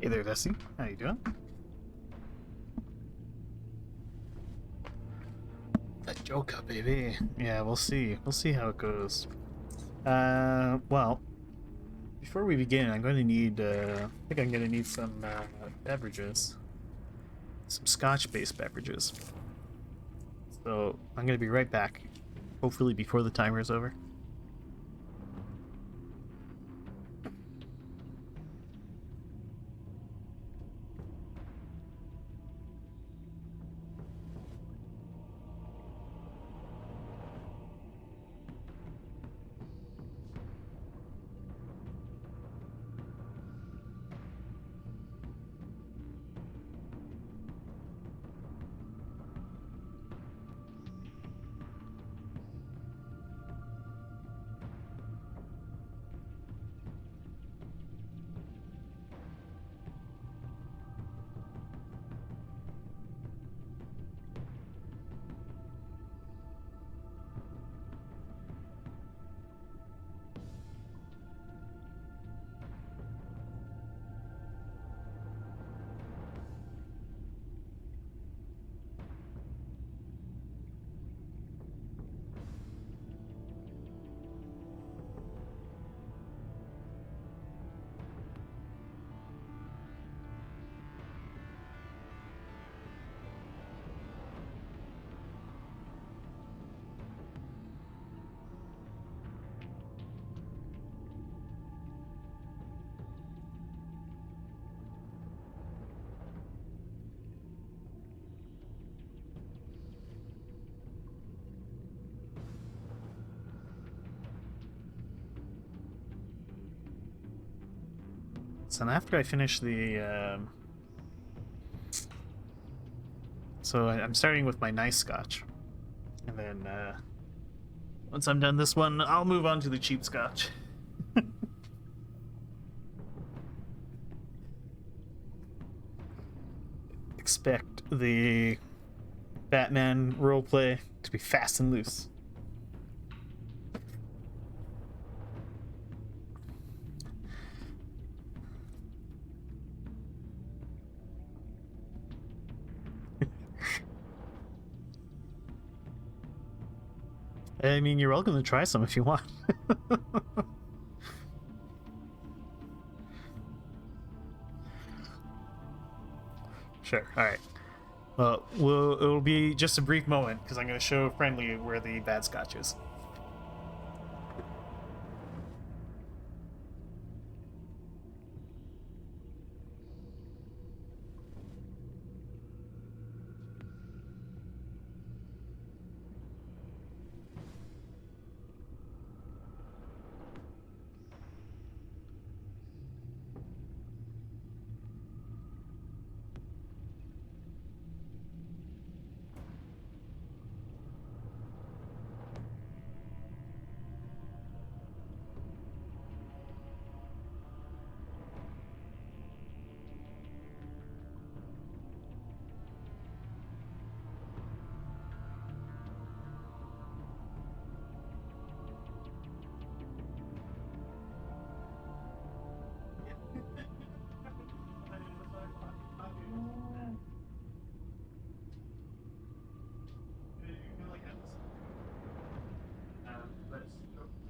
Hey there, Dusty. How you doing? That Joker, baby. Yeah, we'll see. We'll see how it goes. Well, before we begin, I'm going to need, I think I'm going to need some beverages. Some scotch-based beverages. So, I'm going to be right back. Hopefully before the timer is over. So after I finish the, I'm starting with my nice scotch. And then, once I'm done this one, I'll move on to the cheap scotch. Expect the Batman roleplay to be fast and loose. I mean, you're welcome to try some if you want. Sure. All right. Well, it'll be just a brief moment because I'm going to show Friendly where the bad scotch is.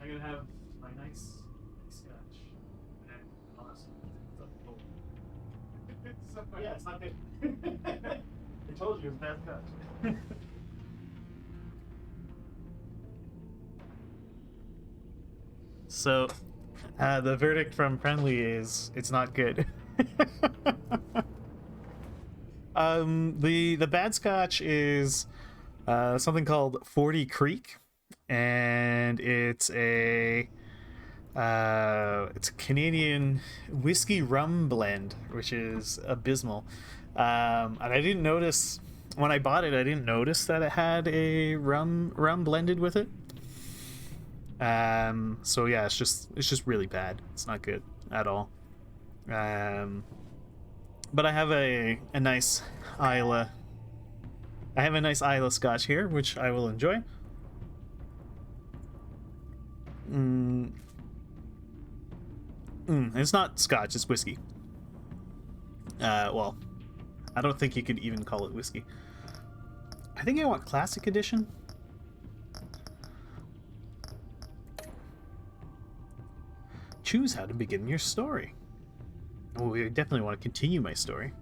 I'm gonna have my nice scotch. And honestly, yeah, it's not good. I told you it was bad scotch. So, the verdict from Friendly is it's not good. The bad scotch is something called 40 Creek, and it's a Canadian whiskey rum blend, which is abysmal. And I didn't notice when I bought it. I didn't notice that it had a rum blended with it. So yeah, it's just really bad. It's not good at all. But I have a nice Isla. I have a nice Isla Scotch here, which I will enjoy. It's not Scotch, it's whiskey. Well, I don't think you could even call it whiskey. I think I want Classic Edition. Choose how to begin your story. Oh, we definitely want to continue my story.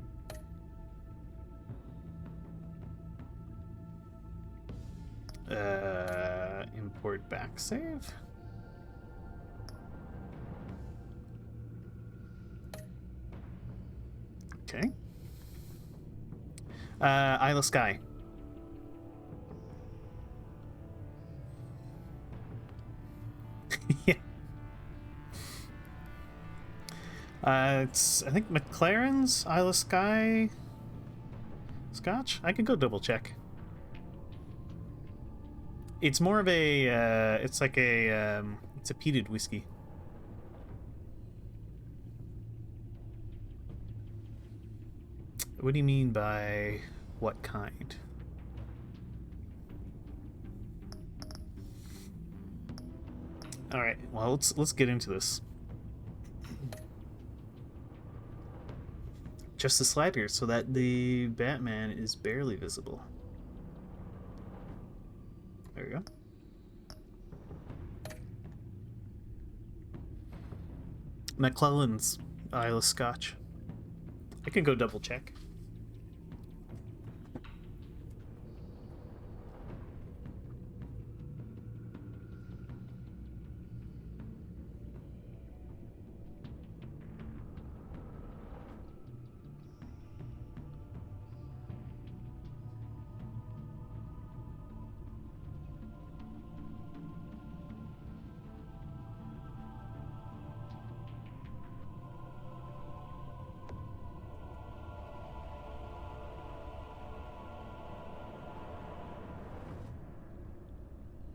Import back save. Okay. Isle of Skye. Yeah. It's, I think, McLaren's Isle of Skye Scotch? I could go double check. It's more of a, it's like a, it's a peated whiskey. What do you mean by what kind? All right, well, let's get into this. Just the slider so that the Batman is barely visible. There we go. McClellan's Isle of Scotch. I can go double check.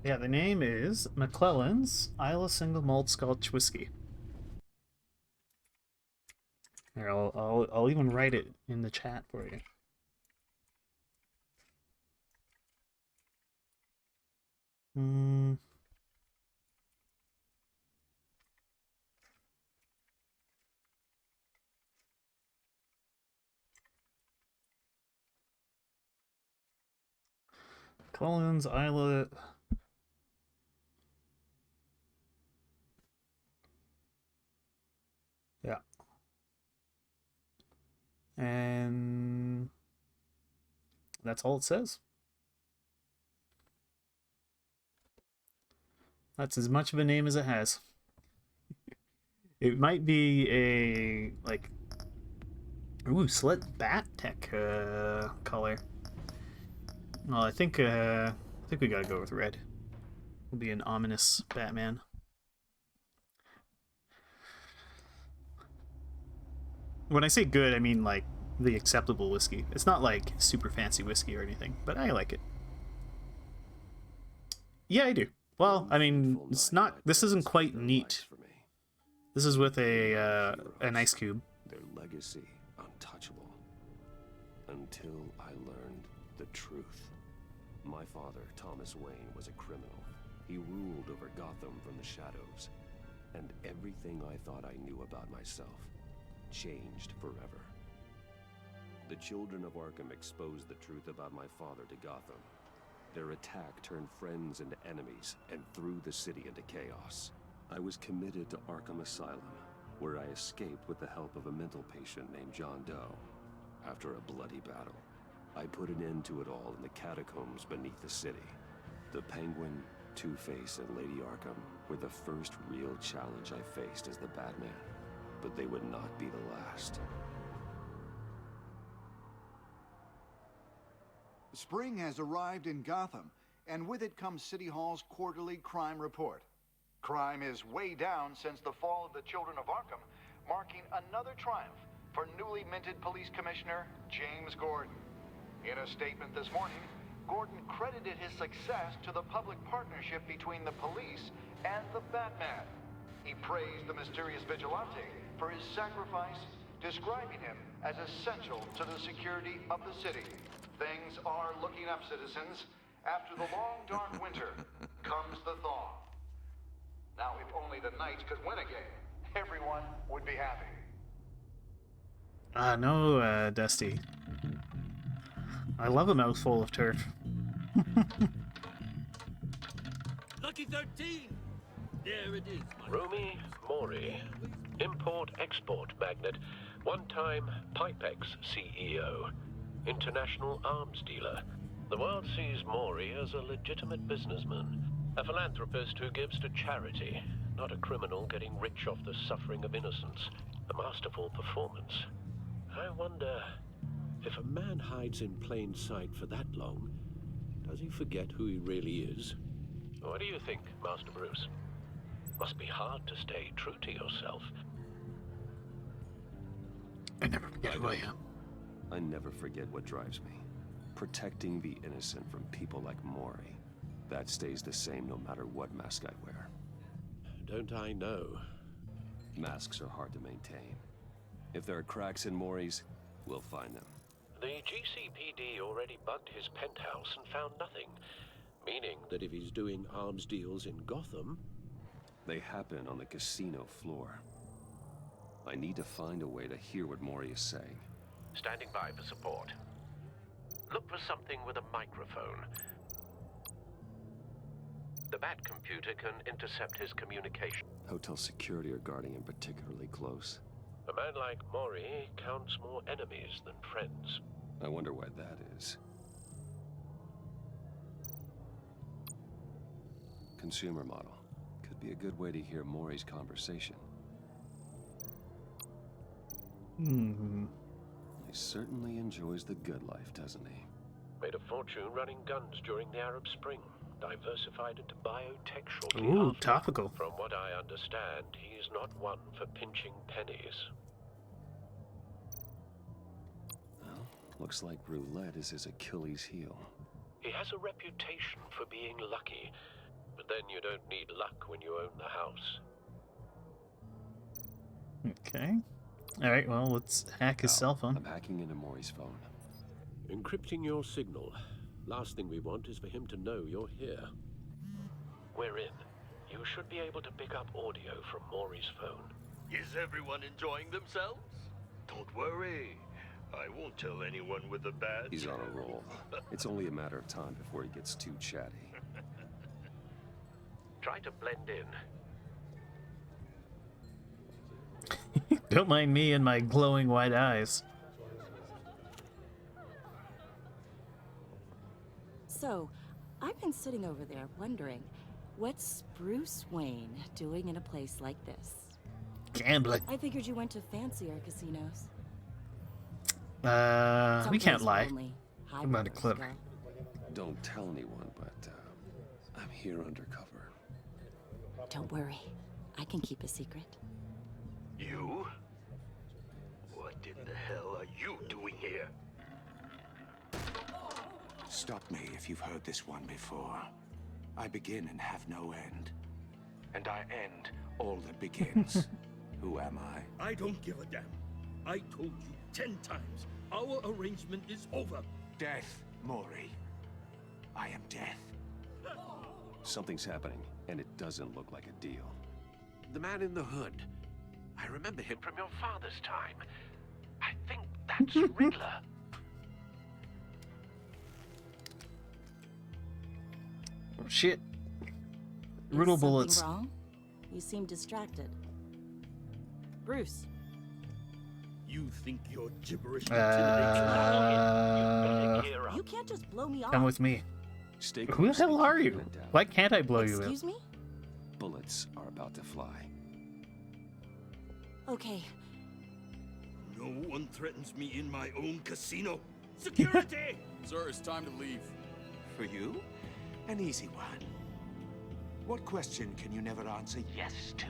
Yeah, the name is McClellan's Isle Single Malt Scotch Whiskey. Here, I'll even write it in the chat for you. McClellan's Isle. Yeah. And that's all it says. That's as much of a name as it has. It might be a, like, ooh, slit bat tech color. Well, I think we gotta go with red. Will be an ominous Batman. When I say good, I mean like the acceptable whiskey. It's not like super fancy whiskey or anything, but I like it. Yeah, I do. Well, I mean, it's not. This isn't quite neat. This is with a an ice cube. Their legacy untouchable. Until I learned the truth. My father, Thomas Wayne, was a criminal. He ruled over Gotham from the shadows. And everything I thought I knew about myself changed forever. The children of Arkham exposed the truth about my father to Gotham. Their attack turned friends into enemies and threw the city into chaos. I was committed to Arkham Asylum, where I escaped with the help of a mental patient named John Doe. After a bloody battle, I put an end to it all in the catacombs beneath the city. The Penguin, Two-Face, and Lady Arkham were the first real challenge I faced as the Batman, but they would not be the last. Spring has arrived in Gotham, and with it comes City Hall's quarterly crime report. Crime is way down since the fall of the Children of Arkham, marking another triumph for newly minted Police Commissioner James Gordon. In a statement this morning, Gordon credited his success to the public partnership between the police and the Batman. He praised the mysterious vigilante for his sacrifice, describing him as essential to the security of the city. Things are looking up, citizens. After the long, dark winter comes the thaw. Now, if only the Knights could win again, everyone would be happy. No, Dusty. I love a mouthful of turf. Lucky 13! There it is, my Rumi Mori, import-export magnate, one-time Pipex CEO, international arms dealer. The world sees Mori as a legitimate businessman, a philanthropist who gives to charity, not a criminal getting rich off the suffering of innocence. A masterful performance. I wonder, if a man hides in plain sight for that long, does he forget who he really is? What do you think, Master Bruce? Must be hard to stay true to yourself. I never forget who I am. I never forget what drives me. Protecting the innocent from people like Mori. That stays the same no matter what mask I wear. Don't I know? Masks are hard to maintain. If there are cracks in Mori's, we'll find them. The GCPD already bugged his penthouse and found nothing. Meaning that if he's doing arms deals in Gotham... They happen on the casino floor. I need to find a way to hear what Mori is saying. Standing by for support. Look for something with a microphone. The Bat computer can intercept his communication. Hotel security are guarding him particularly close. A man like Mori counts more enemies than friends. I wonder why that is. Consumer model. Could be a good way to hear Mori's conversation. Hmm. He certainly enjoys the good life, doesn't he? Made a fortune running guns during the Arab Spring. Diversified into biotech shortly Ooh, after. topical. From what I understand, he's not one for pinching pennies. Well, looks like roulette is his Achilles heel. He has a reputation for being lucky, but then you don't need luck when you own the house. Okay. Alright, well, let's hack his cell phone. I'm hacking into Mori's phone. Encrypting your signal. Last thing we want is for him to know you're here. We're in. You should be able to pick up audio from Mori's phone. Is everyone enjoying themselves? Don't worry. I won't tell anyone with a badge. He's on a roll. It's only a matter of time before he gets too chatty. Try to blend in. Don't mind me and my glowing white eyes. So, I've been sitting over there wondering, what's Bruce Wayne doing in a place like this? Gambling. I figured you went to fancier casinos. We can't Someplace lie. where only high I'm about to rollers clip. go. Don't tell anyone, but I'm here undercover. Don't worry, I can keep a secret. You? What in the hell are you doing here? Stop me if you've heard this one before. I begin and have no end. And I end all that begins. Who am I? I don't give a damn. I told you 10 times. Our arrangement is over. Death, Mori. I am death. Something's happening, and it doesn't look like a deal. The man in the hood. I remember him from your father's time. I think that's Riddler. Oh, shit. Is Riddle something bullets. wrong? You seem distracted. Bruce, You think your gibberish Uh, intimidates You better gear up. you can't just blow me off. Come with me. Stay Who the close hell and are keep you? your head down. Why can't I blow you in? Excuse me? Bullets are about to fly. Okay, No one threatens me in my own casino. Security! Sir, it's time to leave. For you? An easy one. What question can you never answer yes to?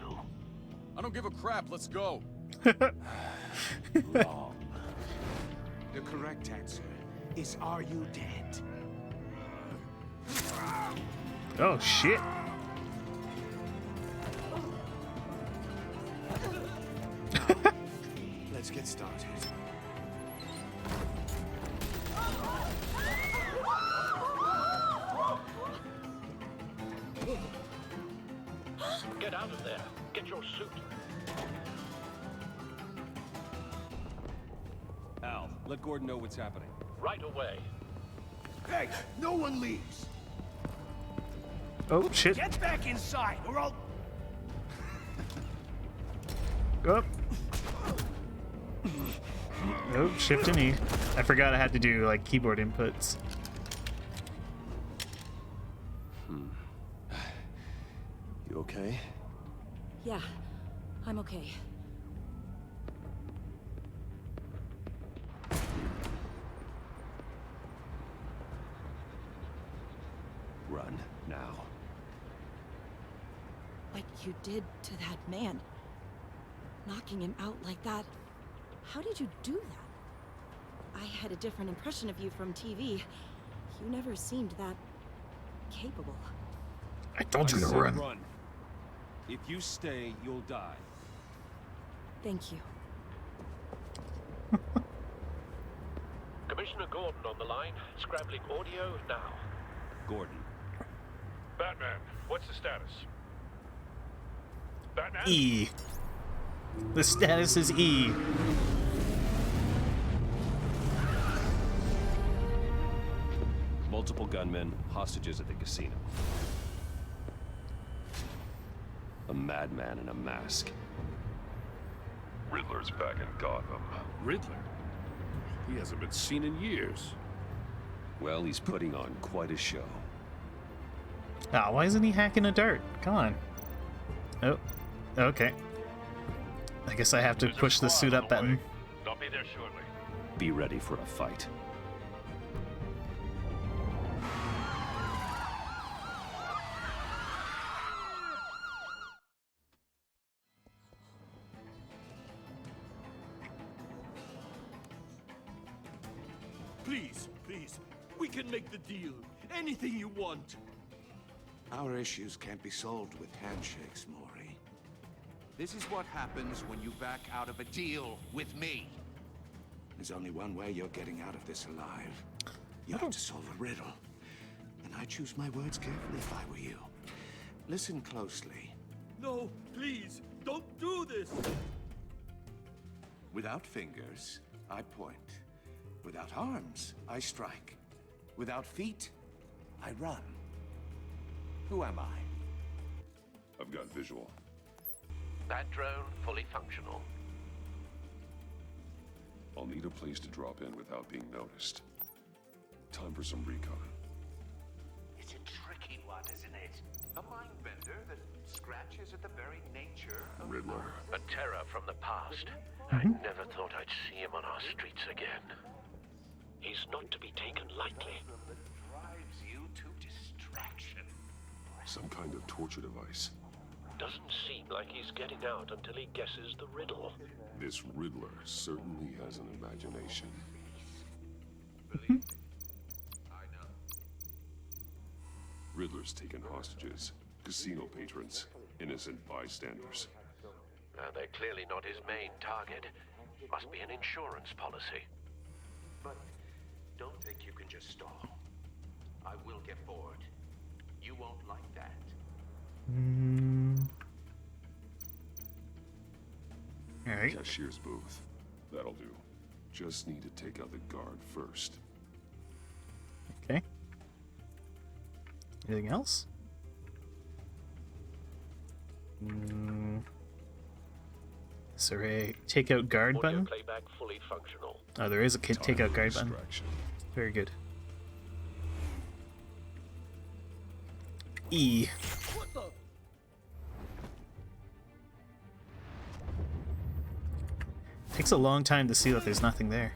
I don't give a crap. Let's go. Wrong. The correct answer is, are you dead? Oh, shit. Let's get started. Get out of there. Get your suit. Let Gordon know what's happening. Right away. Hey, no one leaves. Oh, shit. Get back inside, or I'll... Up. Oh, shift and E. I forgot I had to do, like, keyboard inputs. You okay? Yeah, I'm okay. Run, now. What you did to that man, knocking him out like that, how did you do that? I had a different impression of you from TV. You never seemed that capable. I told you to said run. run. If you stay, you'll die. Thank you. Commissioner Gordon on the line. Scrambling audio now. Gordon. Batman, what's the status? Batman? E. The status is E. Multiple gunmen, hostages at the casino. A madman in a mask. Riddler's back in Gotham. Riddler? He hasn't been seen in years. Well, he's putting on quite a show. Ah, why isn't he hacking a dart? Come on. Oh, okay. I guess I have to There's a push the squad suit on up the way. button. They'll be there shortly. Be ready for a fight. Please, please, we can make the deal. Anything you want. Our issues can't be solved with handshakes, Maury. This is what happens when you back out of a deal with me. There's only one way you're getting out of this alive. You have to solve a riddle. And I choose my words carefully if I were you. Listen closely. No, please, don't do this. Without fingers, I point. Without arms, I strike. Without feet, I run. Who am I? I've got visual. That drone fully functional. I'll need a place to drop in without being noticed. Time for some recon. It's a tricky one, isn't it? A mind bender that scratches at the very nature of Riddler. A terror from the past. I never thought I'd see him on our streets again. He's not to be taken lightly. that drives you to distraction. Some kind of torture device. Doesn't seem like he's getting out until he guesses the riddle. This Riddler certainly has an imagination. I know. Riddler's taken hostages, casino patrons, innocent bystanders. They're clearly not his main target. Must be an insurance policy. But don't think you can just stall. I will get bored. You won't like that. Alright. Cashier's booth. That'll do. Just need to take out the guard first. Okay. Anything else? Is there a takeout guard Audio button? playback fully functional. Oh, there is a Time takeout for guard button. distraction. Very good. E. Takes a long time to see that there's nothing there.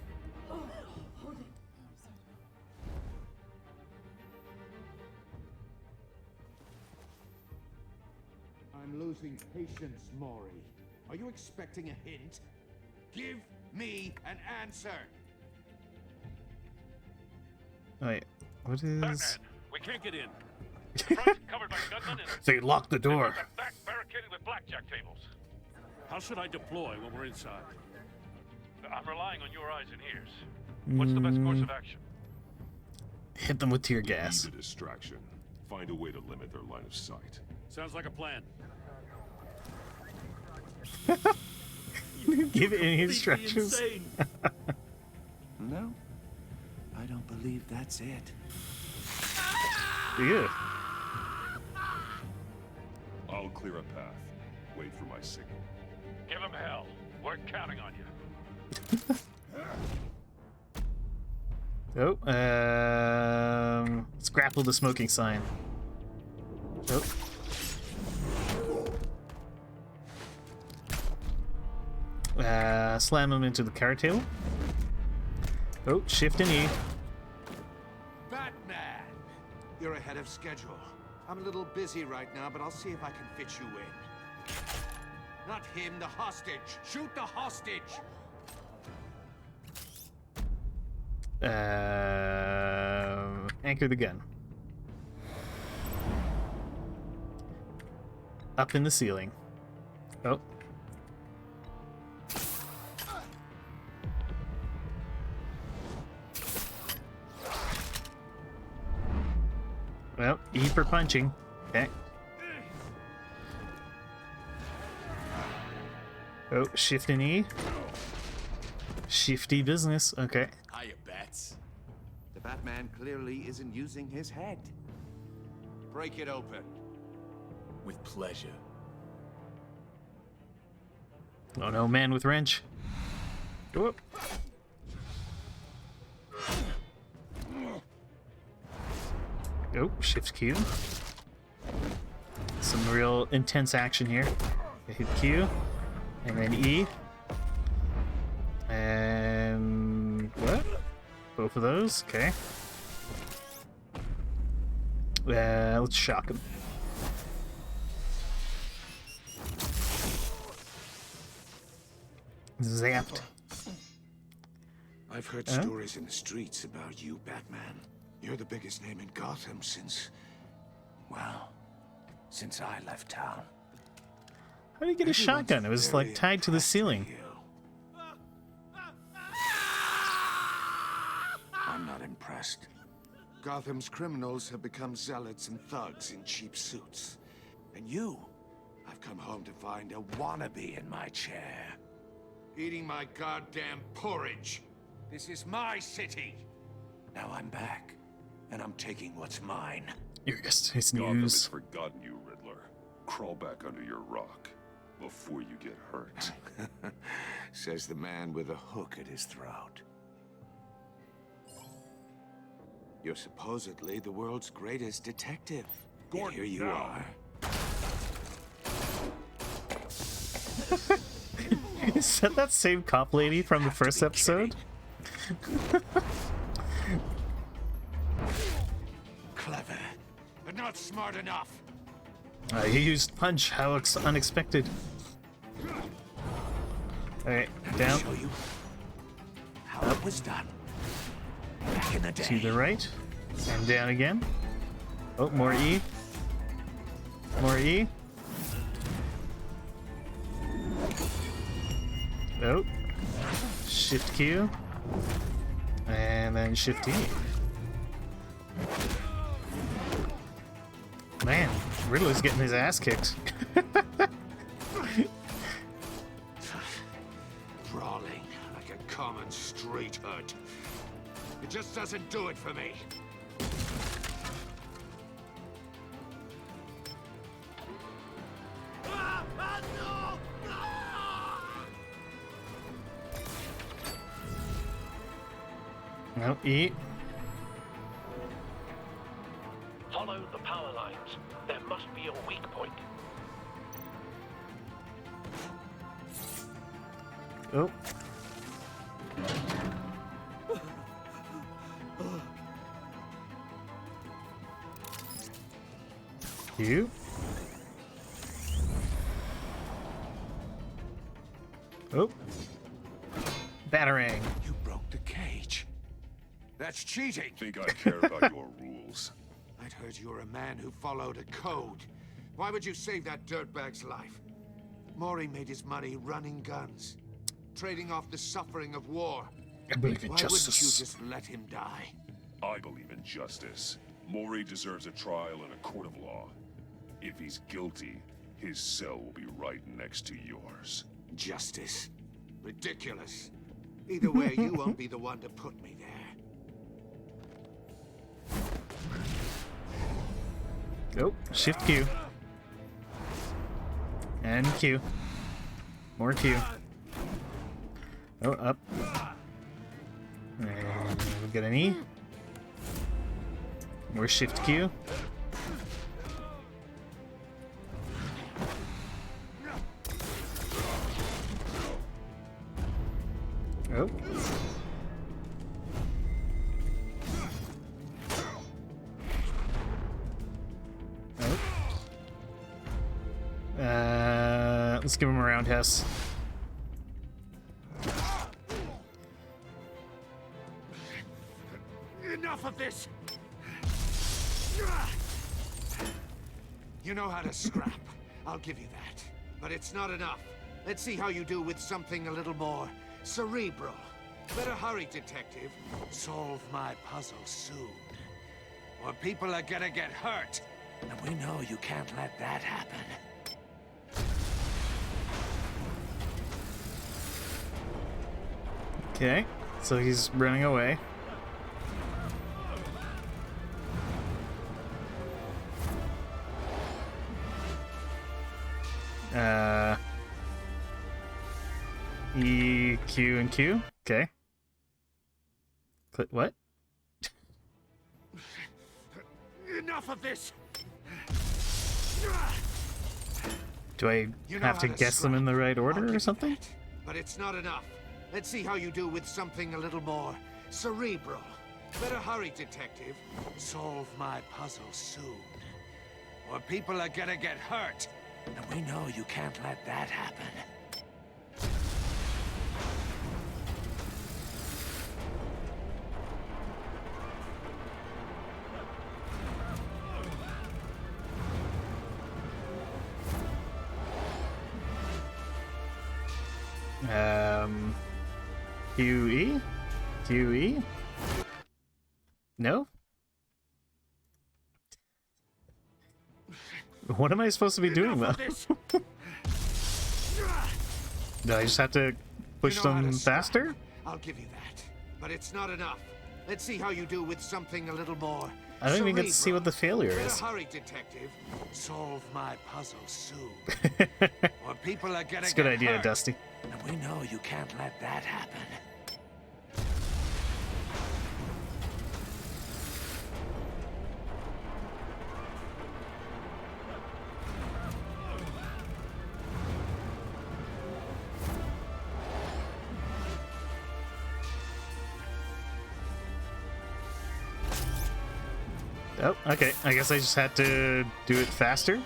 I'm losing patience, Maury. Are you expecting a hint? Give me an answer. Wait, what is... Batman, we can't get in. The front's covered by gunmen and They locked the door. the back barricaded with blackjack tables. How should I deploy when we're inside? I'm relying on your eyes and ears. What's the best course of action? Hit them with tear gas. Need a distraction. Find a way to limit their line of sight. Sounds like a plan. Give any instructions. No, I don't believe that's it. Yeah. I'll clear a path. Wait for my signal. Give him hell. We're counting on you. Oh, let's grapple the smoking sign. Oh. Slam him into the card table. Oh, shift and E. Batman! You're ahead of schedule. I'm a little busy right now, but I'll see if I can fit you in. Not him, the hostage! Shoot the hostage! Anchor the gun. Up in the ceiling. Oh. Well, E for punching. Okay. Oh, shift and E. Shifty business. Okay. Hiya, Bats. The Batman clearly isn't using his head. Break it open. With pleasure. Oh no, man with wrench. Go up. Oh, shift Q. Some real intense action here. Hit Q. And then E. And what? Both of those? Okay. Let's shock him. Zapped. I've heard stories in the streets about you, Batman. You're the biggest name in Gotham since... well, since I left town. How did he get a shotgun? It was like Very tied to the impressed ceiling. with you. I'm not impressed. Gotham's criminals have become zealots and thugs in cheap suits. And you, I've come home to find a wannabe in my chair. Eating my goddamn porridge. This is my city. Now I'm back, and I'm taking what's mine. Yesterday's Gotham has news. forgotten you, Riddler. Crawl back under your rock before you get hurt. Says the man with a hook at his throat. You're supposedly the world's greatest detective. Gordon, Here you no. are. Is that same cop lady from the first episode? Clever, but not smart enough. You used punch. How unexpected. Alright, down. Show you how it was done back in the day. To the right. And down again. Oh, more E. More E. Oh. Shift Q. And then Shift E. Man, Riddler's getting his ass kicked. Brawling like a common street hood. It just doesn't do it for me. No, E. Follow the power lines. There must be a weak point. Oh. You. Oh. Batarang. You broke the cage. That's cheating. Think I care about your rules? I'd heard you were a man who followed a code. Why would you save that dirtbag's life? Maury made his money running guns, trading off the suffering of war. I believe in Why wouldn't you justice. just let him die? I believe in justice. Maury deserves a trial in a court of law. If he's guilty, his cell will be right next to yours. Justice. Ridiculous. Either way, you won't be the one to put me there. Oh, shift Q. And Q. More Q. Oh, up. And we get an E. More shift Q. Oh. Let's give him a roundhouse. Enough of this! You know how to scrap. I'll give you that. But it's not enough. Let's see how you do with something a little more cerebral. Better hurry, detective. Solve my puzzle soon. Or people are gonna get hurt. And we know you can't let that happen. Okay, so he's running away. E, Q, and Q? Okay. Click what? Enough of this! Do I have to guess them in the right order or something? But it's not enough. Let's see how you do with something a little more cerebral. Better hurry, detective. Solve my puzzle soon. Or people are gonna get hurt. And we know you can't let that happen. QE? QE? No? What am I supposed to be doing, though? Do I just have to push them faster? I'll give you that. But it's not enough. Let's see how you do with something a little more I don't even get to see what the failure is. Better hurry, detective. Solve my puzzle soon. Or people are gonna It's a good get idea, hurt. Dusty. And we know you can't let that happen. Oh, okay. I guess I just had to do it faster.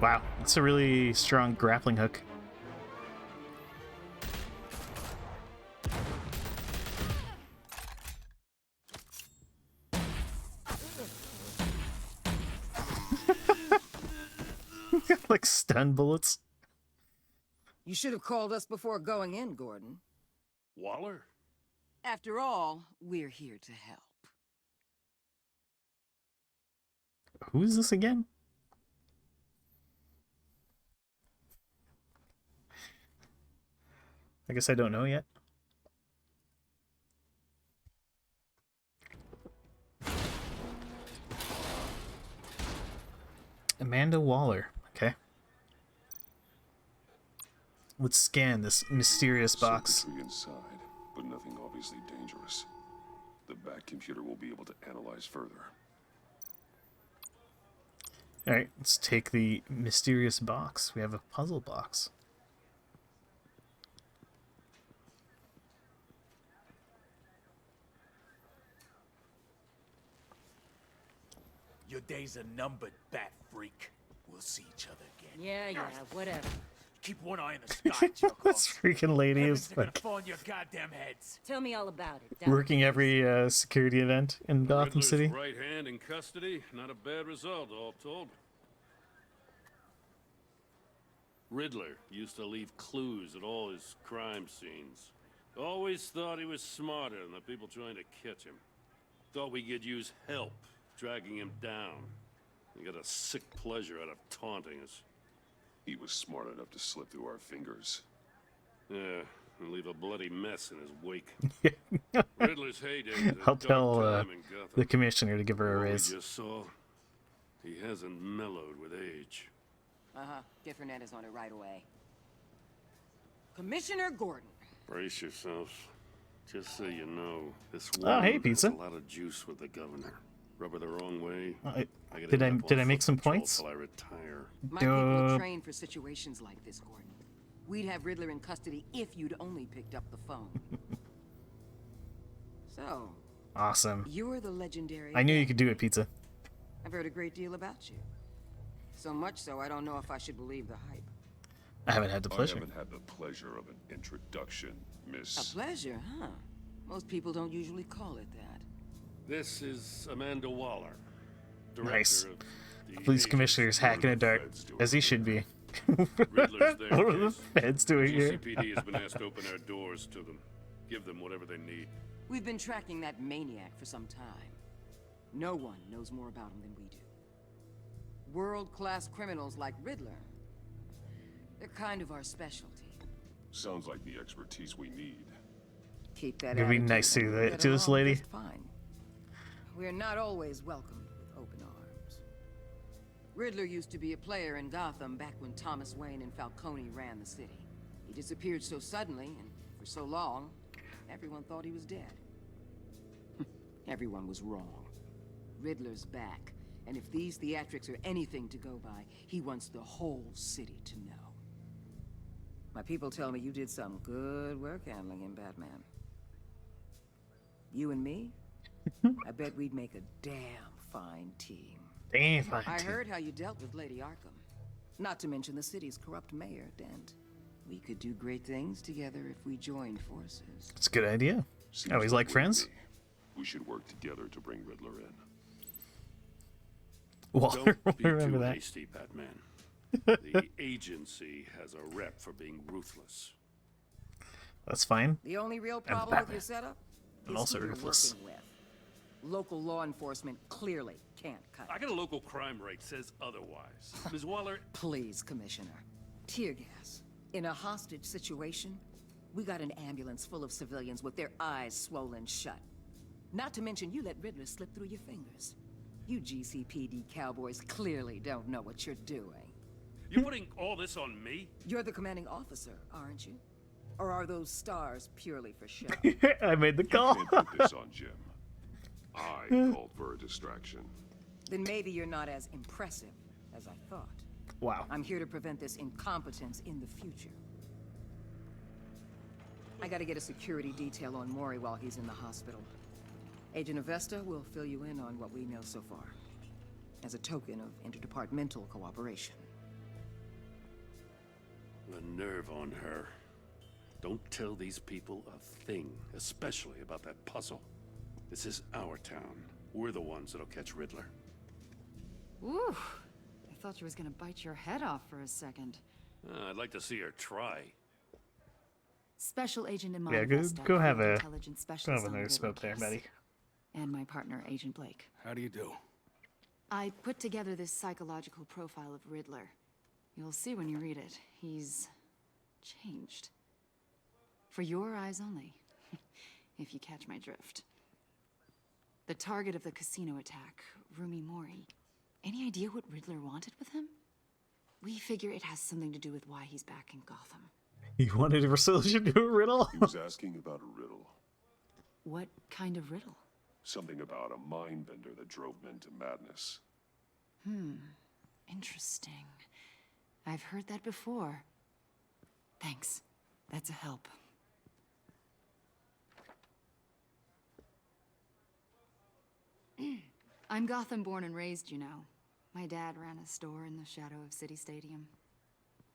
Wow, that's a really strong grappling hook. Like stun bullets. You should have called us before going in, Gordon. Waller? After all, we're here to help. Who is this again? I guess I don't know yet. Amanda Waller. Okay. Let's scan this mysterious box. Circuitry inside, but nothing obviously dangerous. The back computer will be able to analyze further. Alright, let's take the mysterious box. We have a puzzle box. Your days are numbered, bat freak. We'll see each other again. Yeah, whatever. Keep one eye in the sky, jerk This freaking lady is gonna like fall on your goddamn heads. Tell me all about it. working every security event in Gotham Riddler's City. right hand in custody. Not a bad result, all told. Riddler used to leave clues at all his crime scenes. Always thought he was smarter than the people trying to catch him. Thought we could use help dragging him down. You got a sick pleasure out of taunting us. He was smart enough to slip through our fingers. Yeah, and leave a bloody mess in his wake. Riddler's heyday was a I'll dark tell time in Gotham. the commissioner to give her a What we raise. just saw, he hasn't mellowed with age. Get Fernandez on it right away. Commissioner Gordon. Brace yourselves. Just so you know, this Oh, hey, woman pizza. has a lot of juice with the governor. Rub her the wrong way. Did I make some points? Till I retire. My people are trained for situations like this, Gordon. We'd have Riddler in custody if you'd only picked up the phone. So, Awesome. you're the legendary... I knew you could do it, pizza. I've heard a great deal about you. So much so, I don't know if I should believe the hype. I haven't had the I pleasure. haven't had the pleasure of an introduction, Miss... A pleasure, huh? Most people don't usually call it that. This is Amanda Waller, Nice. director of the Police commissioner's hacking a dark, as he should be. Riddler's there, What are the Case. feds doing here? GCPD has been asked to open our doors to them. Give them whatever they need. We've been tracking that maniac for some time. No one knows more about him than we do. World-class criminals like Riddler. They're kind of our specialty. Sounds like the expertise we need. Keep that It'd be attitude nice and we'll to get this along lady. just fine. We're not always welcomed with open arms. Riddler used to be a player in Gotham back when Thomas Wayne and Falcone ran the city. He disappeared so suddenly and for so long, everyone thought he was dead. Everyone was wrong. Riddler's back, and if these theatrics are anything to go by, he wants the whole city to know. My people tell me you did some good work handling him, Batman. You and me? I bet we'd make a damn fine team. Damn fine I team. heard how you dealt with Lady Arkham. Not to mention the city's corrupt mayor, Dent. We could do great things together if we joined forces. It's a good idea. Seems Oh, he's like we friends? agree. We should work together to bring Riddler in. Waller, Don't be remember too that. hasty, Batman. The agency has a rep for being ruthless. That's fine. The only real problem with Batman. your setup And is also who you're ruthless. working with. Local law enforcement clearly can't cut I it. got a local crime rate says otherwise. Ms. Waller, Please, Commissioner. Tear gas. In a hostage situation, we got an ambulance full of civilians with their eyes swollen shut. Not to mention you let Riddler slip through your fingers. You GCPD cowboys clearly don't know what you're doing. you're putting all this on me? You're the commanding officer, aren't you? Or are those stars purely for show? I made the You call. can't put this on Jim. I called for a distraction. Then maybe you're not as impressive as I thought. Wow. I'm here to prevent this incompetence in the future. I gotta get a security detail on Maury while he's in the hospital. Agent Avesta will fill you in on what we know so far, as a token of interdepartmental cooperation. The nerve on her. Don't tell these people a thing, especially about that puzzle. This is our town. We're the ones that'll catch Riddler. Ooh, I thought you was gonna bite your head off for a second. I'd like to see her try. Special Agent Yeah, Iman go have a intelligence specialist have on the another smoke Riddler there, case. buddy. And my partner, Agent Blake. How do you do? I put together this psychological profile of Riddler. You'll see when you read it. He's changed. For your eyes only, if you catch my drift. The target of the casino attack, Rumi Mori. Any idea what Riddler wanted with him? We figure it has something to do with why he's back in Gotham. You wanted a resolution to a riddle? He was asking about a riddle. What kind of riddle? Something about a mind bender that drove men to madness. Interesting. I've heard that before. Thanks. That's a help. I'm Gotham born and raised, you know. My dad ran a store in the shadow of City Stadium.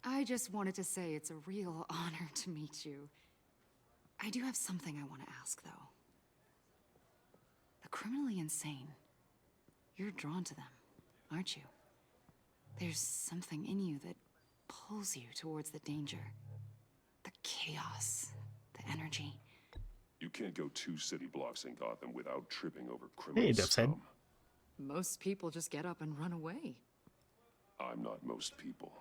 I just wanted to say it's a real honor to meet you. I do have something I want to ask, though. The criminally insane. You're drawn to them, aren't you? There's something in you that pulls you towards the danger. The chaos, the energy. You can't go 2 city blocks in Gotham without tripping over Hey, criminal Duff's head. scum. Most people just get up and run away. I'm not most people.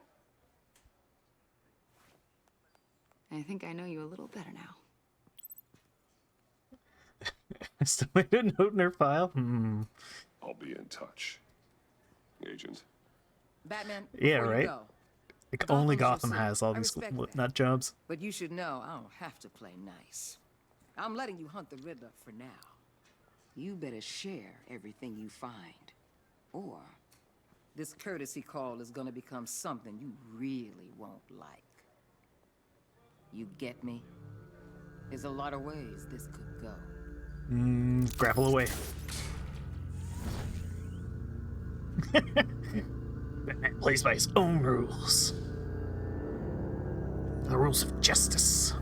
I think I know you a little better now. Still made a note in her file? I'll be in touch. Agent. Batman, Yeah, before you right? go, Like, only Gotham's Gotham your has city. all I these respect that. nut jobs. But you should know I don't have to play nice. I'm letting you hunt the Riddler for now. You better share everything you find. Or this courtesy call is gonna become something you really won't like. You get me? There's a lot of ways this could go. Grapple away. Batman plays by his own rules. The rules of justice.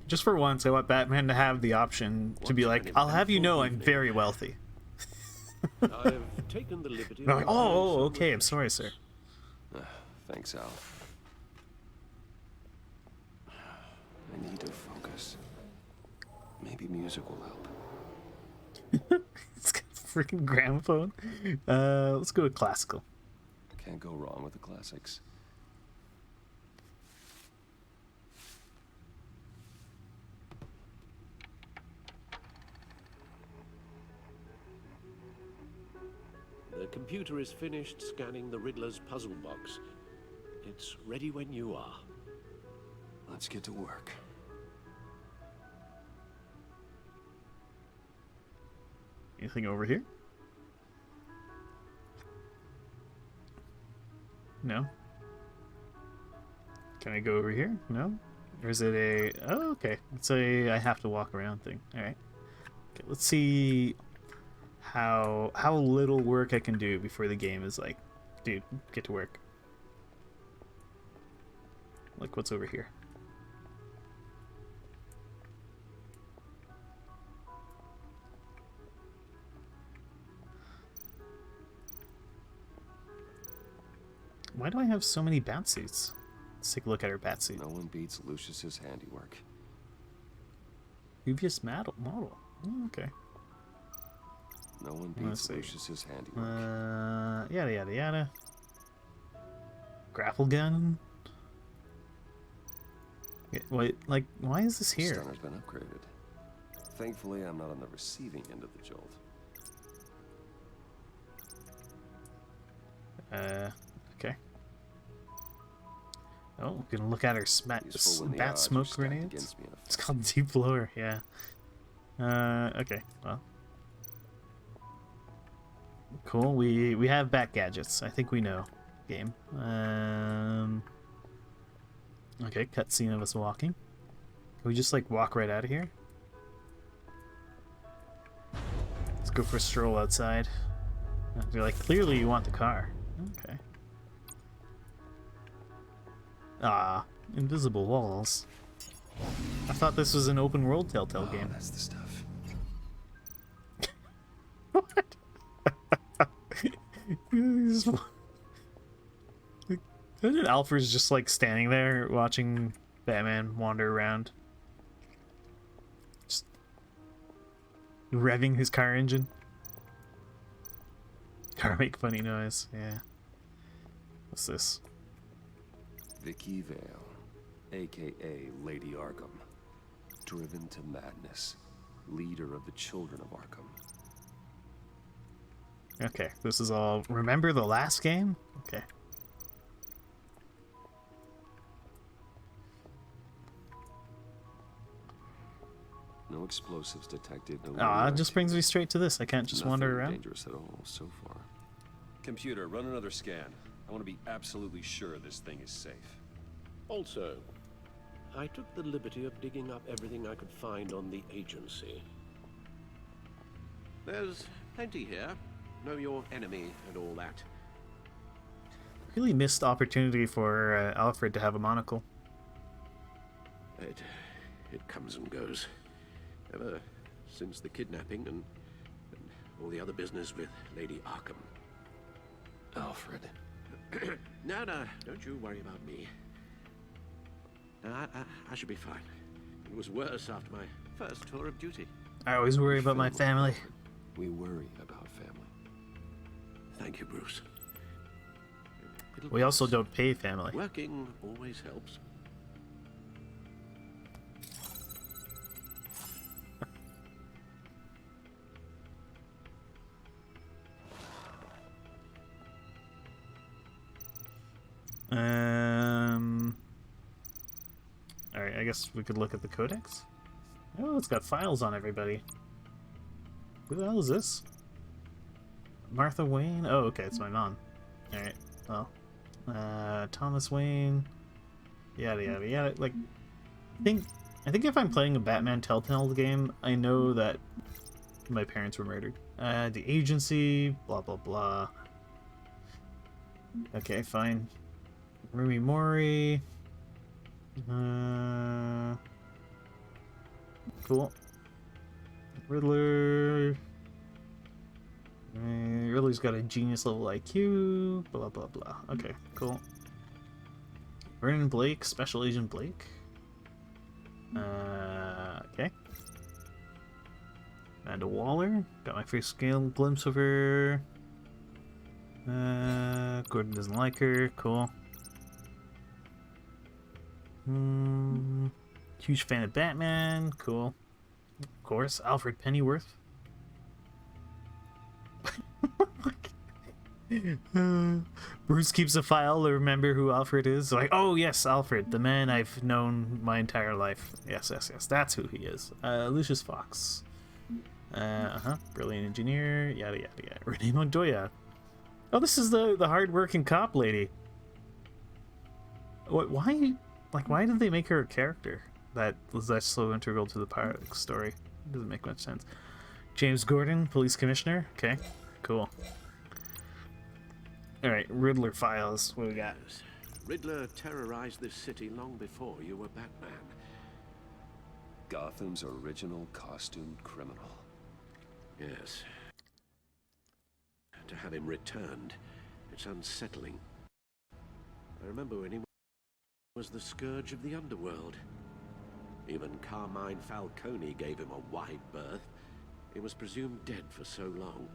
Just for once, I want Batman to have the option to be like, I'll have you know I'm very wealthy. I've taken the liberty. And I'm like, oh, okay, I'm sorry, sir. Thanks, Al. I need to focus. Maybe music will help. It's got a freaking gramophone. Let's go with classical. Can't go wrong with the classics. The computer is finished scanning the Riddler's puzzle box. It's ready when you are. Let's get to work. Anything over here? No. Can I go over here? No? Or is it a... Oh, okay. It's a I have to walk around thing. Alright. Okay, let's see how little work I can do before the game is like, dude, get to work. Like, what's over here? Why do I have so many bat suits? Let's take a look at her bat suit. No one beats Lucius's handiwork. Previous model. Oh, okay. No one Let's beats see. Lucius's handiwork. Yada yada yada. Grapple gun. Yeah, wait, like, why is this here? Stunner's been upgraded. Thankfully, I'm not on the receiving end of the jolt. Okay. Oh, we're gonna look at her Useful when the bat odds are smoke stacked grenades. against me in a It's fight. called deep blower, yeah. Okay, well. Cool, we have bat gadgets. I think we know. Game. Okay, cutscene of us walking. Can we just, like, walk right out of here? Let's go for a stroll outside. They're like, clearly you want the car. Okay. Ah, invisible walls. I thought this was an open world Telltale game. That's the stuff. What? Imagine Alfred's just like standing there watching Batman wander around. Just revving his car engine. Car make funny noise, yeah. What's this? Vicky Vale, aka Lady Arkham. Driven to madness. Leader of the Children of Arkham. Okay, this is all... Remember the last game? Okay. No explosives detected. No Ah, it just brings me straight to this. I can't just wander Nothing around. dangerous at all so far. Computer, run another scan. I want to be absolutely sure this thing is safe. Also, I took the liberty of digging up everything I could find on the agency. There's plenty here. Know your enemy and all that. really missed opportunity for Alfred to have a monocle. It comes and goes. Ever since the kidnapping and all the other business with Lady Arkham. Alfred. No, don't you worry about me. I should be fine. It was worse after my first tour of duty. I always worry about my family. We worry about family. Thank you, Bruce. We also don't pay family. Working always helps. Alright, I guess we could look at the codex. Oh, it's got files on everybody. Who the hell is this? Martha Wayne? Oh, okay, it's my mom. Alright, well. Thomas Wayne. Yada yada yada. Like, I think if I'm playing a Batman Telltale game, I know that my parents were murdered. The agency, blah blah blah. Okay, fine. Rumi Mori. Cool. Riddler. Riddler's got a genius level IQ. Blah blah blah. Okay, cool. Vernon Blake, Special Agent Blake. Okay. Amanda Waller. Got my first glimpse of her. Gordon doesn't like her. Cool. Huge fan of Batman. Cool. Of course, Alfred Pennyworth. Bruce keeps a file to remember who Alfred is. Like, oh yes, Alfred, the man I've known my entire life. Yes, that's who he is. Lucius Fox. Brilliant engineer. Yada yada yada. Renee Montoya. Oh, this is the hard-working cop lady. What? Why? Like, why did they make her a character that was that so integral to the pirate story? It doesn't make much sense. James Gordon, police commissioner. Okay, cool. All right, Riddler files. What we got? Riddler terrorized this city long before you were Batman. Gotham's original costumed criminal. Yes. To have him returned, it's unsettling. I remember when he was the scourge of the underworld. Even Carmine Falcone gave him a wide berth. He was presumed dead for so long.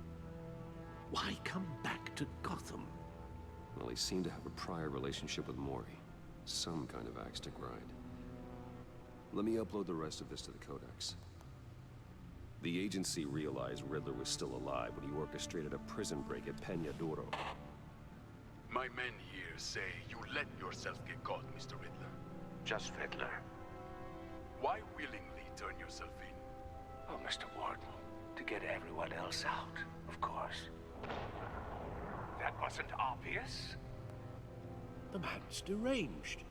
Why come back to Gotham? Well, he seemed to have a prior relationship with Mori. Some kind of axe to grind. Let me upload the rest of this to the Codex. The agency realized Riddler was still alive when he orchestrated a prison break at Peñadoro. My men here say you let yourself get caught, Mr. Riddler. Just Riddler. Why willingly turn yourself in? Oh, Mr. Warden, to get everyone else out, of course. That wasn't obvious. The man's deranged.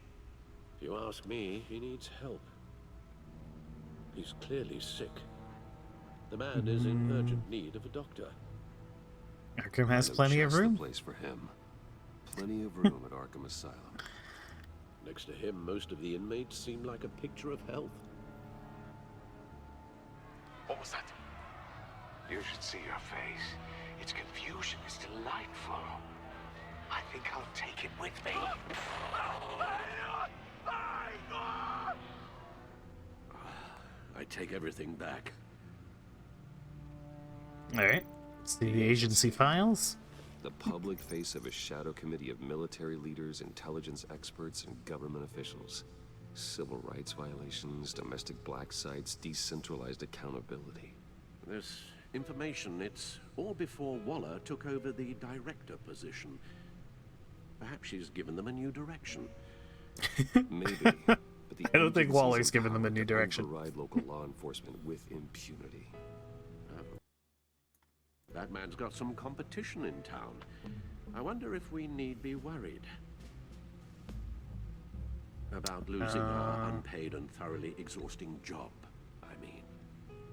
If you ask me, he needs help. He's clearly sick. The man is in urgent need of a doctor. Arkham has plenty of room. The place for him. Plenty of room at Arkham Asylum. Next to him, most of the inmates seem like a picture of health. What was that? You should see your face. Its confusion is delightful. I think I'll take it with me. I take everything back. Alright. See the agency files. The public face of a shadow committee of military leaders, intelligence experts, and government officials. Civil rights violations, domestic black sites, decentralized accountability. This information, it's all before Waller took over the director position. Perhaps she's given them a new direction. Maybe. But the I don't think agency's Waller's given them a new empowered to direction. override local law enforcement with impunity. Batman's got some competition in town. I wonder if we need be worried about losing our unpaid and thoroughly exhausting job, I mean.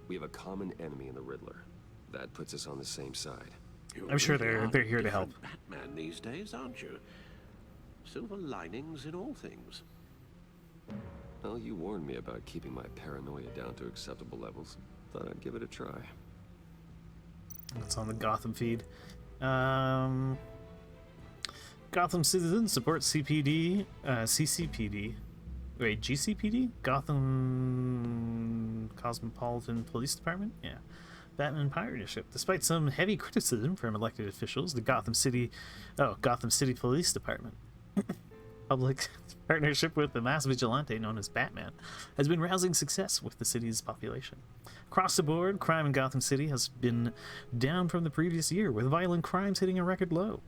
We have a common enemy in the Riddler. That puts us on the same side. You I'm sure really they're are here to help. different Batman these days, aren't you? Silver linings in all things. Well, you warned me about keeping my paranoia down to acceptable levels. Thought I'd give it a try. It's on the Gotham feed. Gotham citizens support CPD, CCPD. Wait, GCPD? Gotham Cosmopolitan Police Department? Yeah. Batman partnership. Despite some heavy criticism from elected officials, the Gotham City Police Department public partnership with the mass vigilante known as Batman has been rousing success with the city's population. Across the board, crime in Gotham City has been down from the previous year, with violent crimes hitting a record low.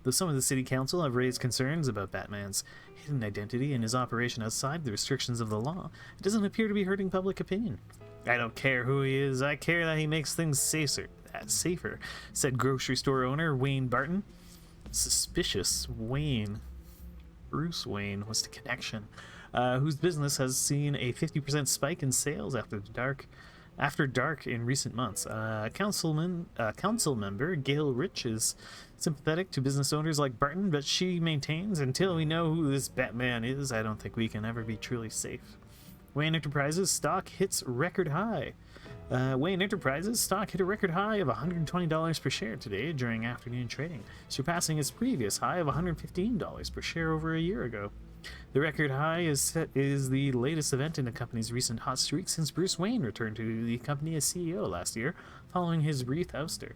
Though some of the city council have raised concerns about Batman's hidden identity and his operation outside the restrictions of the law, it doesn't appear to be hurting public opinion. I don't care who he is, I care that he makes things safer, said grocery store owner Wayne Barton. Suspicious Wayne. Bruce Wayne was the connection, whose business has seen a 50% spike in sales after dark in recent months. Council member Gail Rich is sympathetic to business owners like Barton, but she maintains, until we know who this Batman is, I don't think we can ever be truly safe. Wayne Enterprises stock hits record high. Wayne Enterprises stock hit a record high of $120 per share today during afternoon trading, surpassing its previous high of $115 per share over a year ago. The record high is the latest event in the company's recent hot streak since Bruce Wayne returned to the company as CEO last year, following his brief ouster.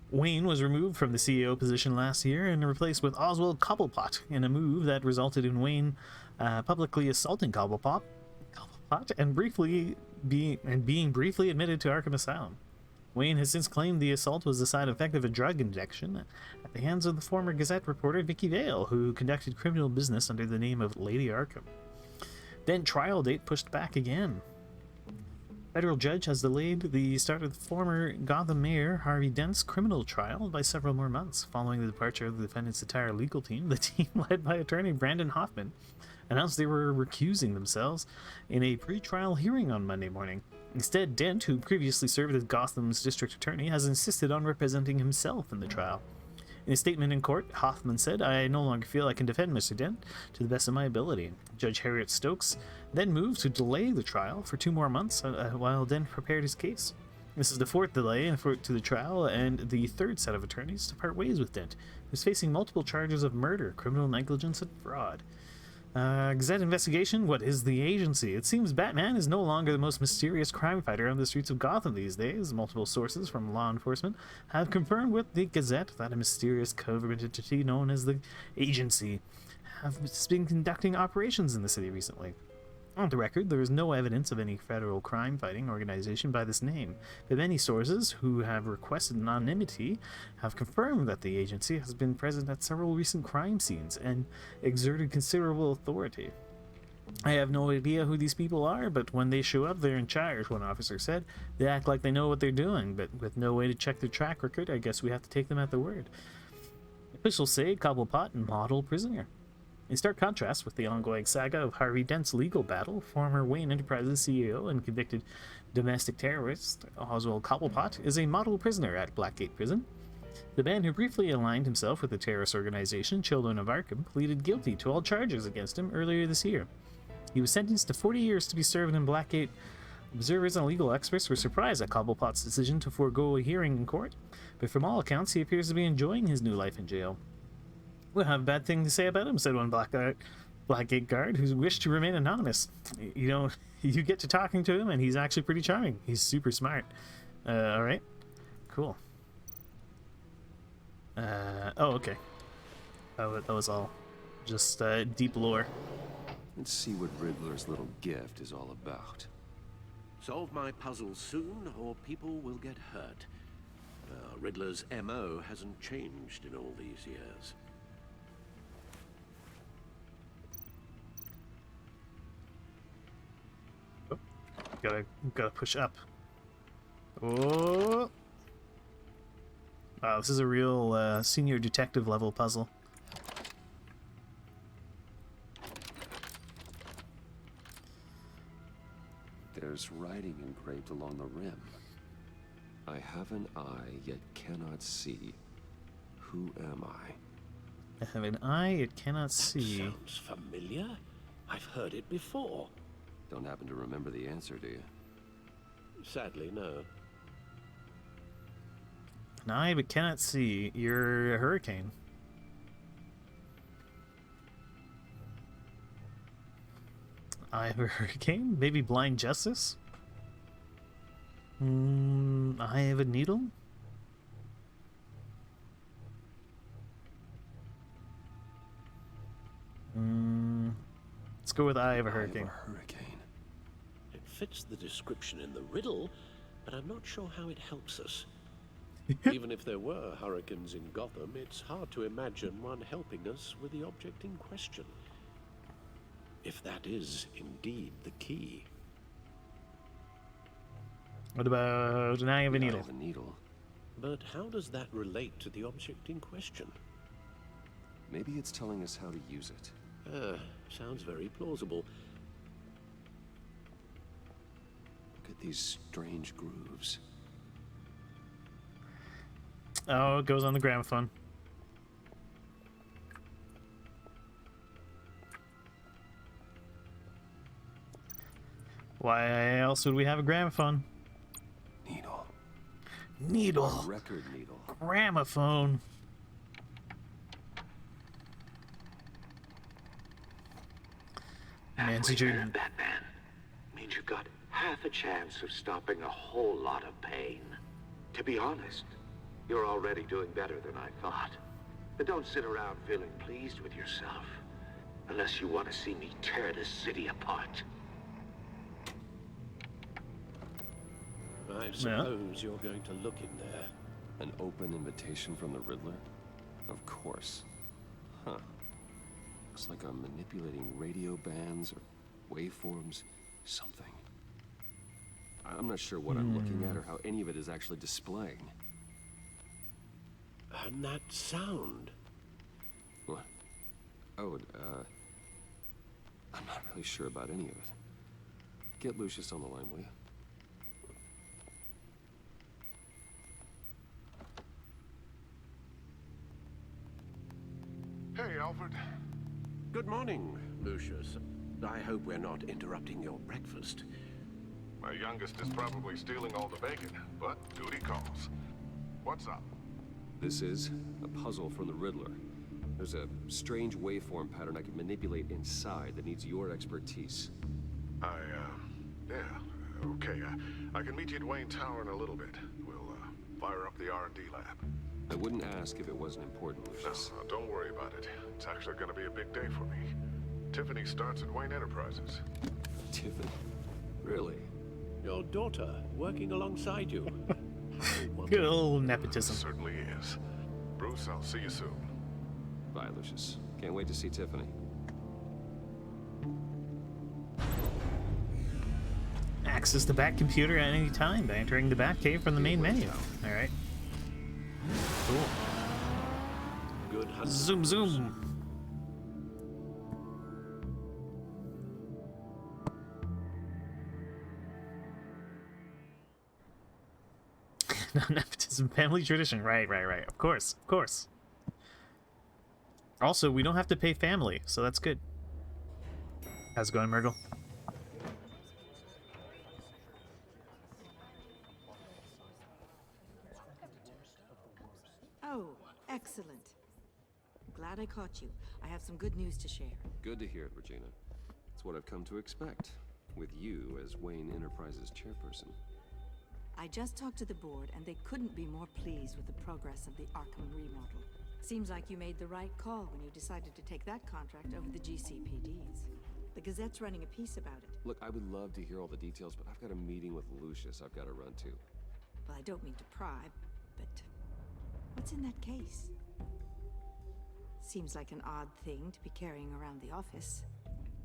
Wayne was removed from the CEO position last year and replaced with Oswald Cobblepot in a move that resulted in Wayne publicly assaulting Cobblepot and being briefly admitted to Arkham Asylum. Wayne has since claimed the assault was the side effect of a drug injection at the hands of the former Gazette reporter Vicky Vale, who conducted criminal business under the name of Lady Arkham. Then trial date pushed back again. Federal judge has delayed the start of the former Gotham Mayor Harvey Dent's criminal trial by several more months. Following the departure of the defendant's entire legal team, the team led by attorney Brandon Hoffman announced they were recusing themselves in a pre-trial hearing on Monday morning. Instead, Dent, who previously served as Gotham's district attorney, has insisted on representing himself in the trial. In a statement in court, Hoffman said, "I no longer feel I can defend Mr. Dent to the best of my ability." Judge Harriet Stokes then moved to delay the trial for 2 more months while Dent prepared his case. This is the 4th delay to the trial and the 3rd set of attorneys to part ways with Dent, who's facing multiple charges of murder, criminal negligence, and fraud. Gazette investigation. What is the agency? It seems Batman is no longer the most mysterious crime fighter on the streets of Gotham these days. Multiple sources from law enforcement have confirmed with the Gazette that a mysterious government entity known as the agency has been conducting operations in the city recently. On the record, there is no evidence of any federal crime-fighting organization by this name, but many sources who have requested anonymity have confirmed that the agency has been present at several recent crime scenes and exerted considerable authority. "I have no idea who these people are, but when they show up, they're in charge," one officer said. "They act like they know what they're doing, but with no way to check their track record, I guess we have to take them at their word." Officials say Cobblepot, model prisoner. In stark contrast with the ongoing saga of Harvey Dent's legal battle, former Wayne Enterprises CEO and convicted domestic terrorist Oswald Cobblepot is a model prisoner at Blackgate Prison. The man who briefly aligned himself with the terrorist organization Children of Arkham pleaded guilty to all charges against him earlier this year. He was sentenced to 40 years to be served in Blackgate. Observers and legal experts were surprised at Cobblepot's decision to forego a hearing in court, but from all accounts he appears to be enjoying his new life in jail. "We'll have a bad thing to say about him," said one Blackgate guard who wished to remain anonymous. You get to talking to him and he's actually pretty charming. He's super smart. Alright. Cool. Oh, okay. That was all just deep lore. Let's see what Riddler's little gift is all about. Solve my puzzles soon, or people will get hurt. Riddler's MO hasn't changed in all these years. Gotta push up. Oh! Wow, this is a real senior detective level puzzle. There's writing engraved along the rim. "I have an eye, yet cannot see. Who am I?" I have an eye it cannot see. Sounds familiar. I've heard it before. Don't happen to remember the answer, do you? Sadly, no. An eye but cannot see. You're a hurricane. Eye of a hurricane? Maybe blind justice? Eye of a needle? Let's go with eye of a hurricane. It fits the description in the riddle, but I'm not sure how it helps us. Even if there were hurricanes in Gotham, it's hard to imagine one helping us with the object in question. If that is indeed the key. What about an eye of a needle? Eye of a needle. But how does that relate to the object in question? Maybe it's telling us how to use it. Sounds very plausible. Look at these strange grooves. Oh, it goes on the gramophone. Why else would we have a gramophone? Needle. Needle. A record needle. Gramophone. Nancy Jordan. Batman. Means you've got half a chance of stopping a whole lot of pain. To be honest, you're already doing better than I thought. But don't sit around feeling pleased with yourself. Unless you want to see me tear this city apart. I suppose you're going to look in there. An open invitation from the Riddler? Of course. Huh. Looks like I'm manipulating radio bands or waveforms. Something. I'm not sure what I'm looking at or how any of it is actually displaying. And that sound? What? Oh, I'm not really sure about any of it. Get Lucius on the line, will you? Hey, Alfred. Good morning, Lucius. I hope we're not interrupting your breakfast. My youngest is probably stealing all the bacon, but duty calls. What's up? This is a puzzle from the Riddler. There's a strange waveform pattern I can manipulate inside that needs your expertise. Yeah, okay. I can meet you at Wayne Tower in a little bit. We'll, fire up the R&D lab. I wouldn't ask if it wasn't important, Lucius. No, don't worry about it. It's actually gonna be a big day for me. Tiffany starts at Wayne Enterprises. Tiffany? Really? Your daughter working alongside you. Good old nepotism. It certainly is. Bruce, I'll see you soon. Bye, Lucius. Can't wait to see Tiffany. Access the Bat computer at any time by entering the Bat cave from the main menu. Alright. Cool. Good hunting. Zoom, zoom. Nepotism, family tradition. Right. Of course. Also, we don't have to pay family, so that's good. How's it going, Myrtle? Oh, excellent. Glad I caught you. I have some good news to share. Good to hear it, Regina. It's what I've come to expect, with you as Wayne Enterprises chairperson. I just talked to the board, and they couldn't be more pleased with the progress of the Arkham remodel. Seems like you made the right call when you decided to take that contract over the GCPD's. The Gazette's running a piece about it. Look, I would love to hear all the details, but I've got a meeting with Lucius I've got to run to. Well, I don't mean to pry, but what's in that case? Seems like an odd thing to be carrying around the office.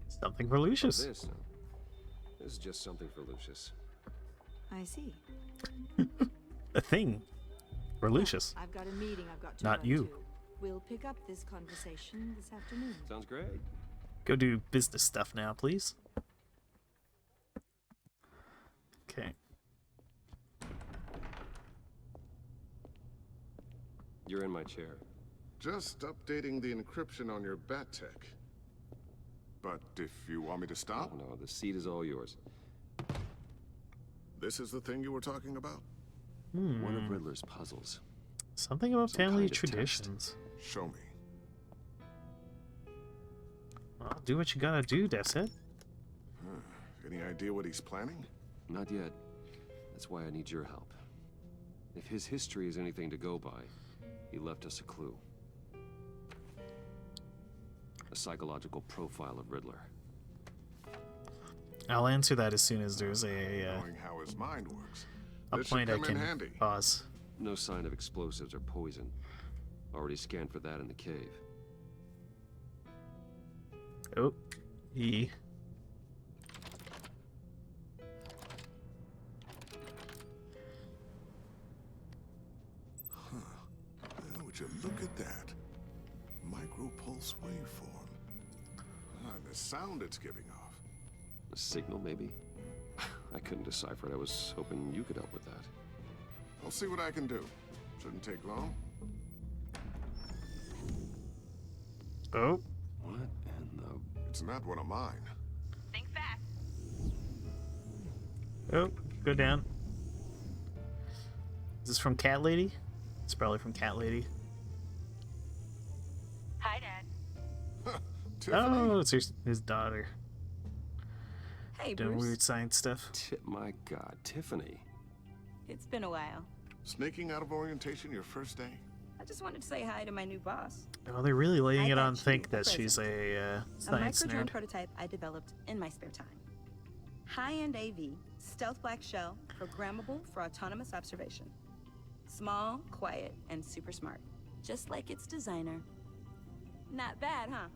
Something for Lucius. This is just something for Lucius. I see. A thing for Lucius. I've got a meeting I've got to Not run you. to. We'll pick up this conversation this afternoon. Sounds great. Go do business stuff now, please. Okay. You're in my chair. Just updating the encryption on your bat tech. But if you want me to stop? Oh, no, the seat is all yours. This is the thing you were talking about? One of Riddler's puzzles. Something about Some family kind of traditions. Show me. Well, do what you gotta do, that's it. Any idea what he's planning? Not yet. That's why I need your help. If his history is anything to go by, he left us a clue. A psychological profile of Riddler. I'll answer that as soon as there's Knowing how his mind works. a This point should I come in can handy. pause. No sign of explosives or poison. Already scanned for that in the cave. Oh, E. Would you look at that? Micropulse waveform. And the sound it's giving off. A signal, maybe? I couldn't decipher it. I was hoping you could help with that. I'll see what I can do. Shouldn't take long. Oh. What in the... It's not one of mine. Think fast. Oh, go down. Is this from Cat Lady? It's probably from Cat Lady. Hi, Dad. Oh, it's his daughter. Hey, Doing Bruce. weird science stuff. My God, Tiffany. It's been a while. Sneaking out of orientation your first day? I just wanted to say hi to my new boss. Oh, they're really laying I it got on you thick a that she's present. a A science microdrone nerd. prototype I developed in my spare time. High-end AV, stealth black shell, programmable for autonomous observation. Small, quiet, and super smart. Just like its designer. Not bad, huh?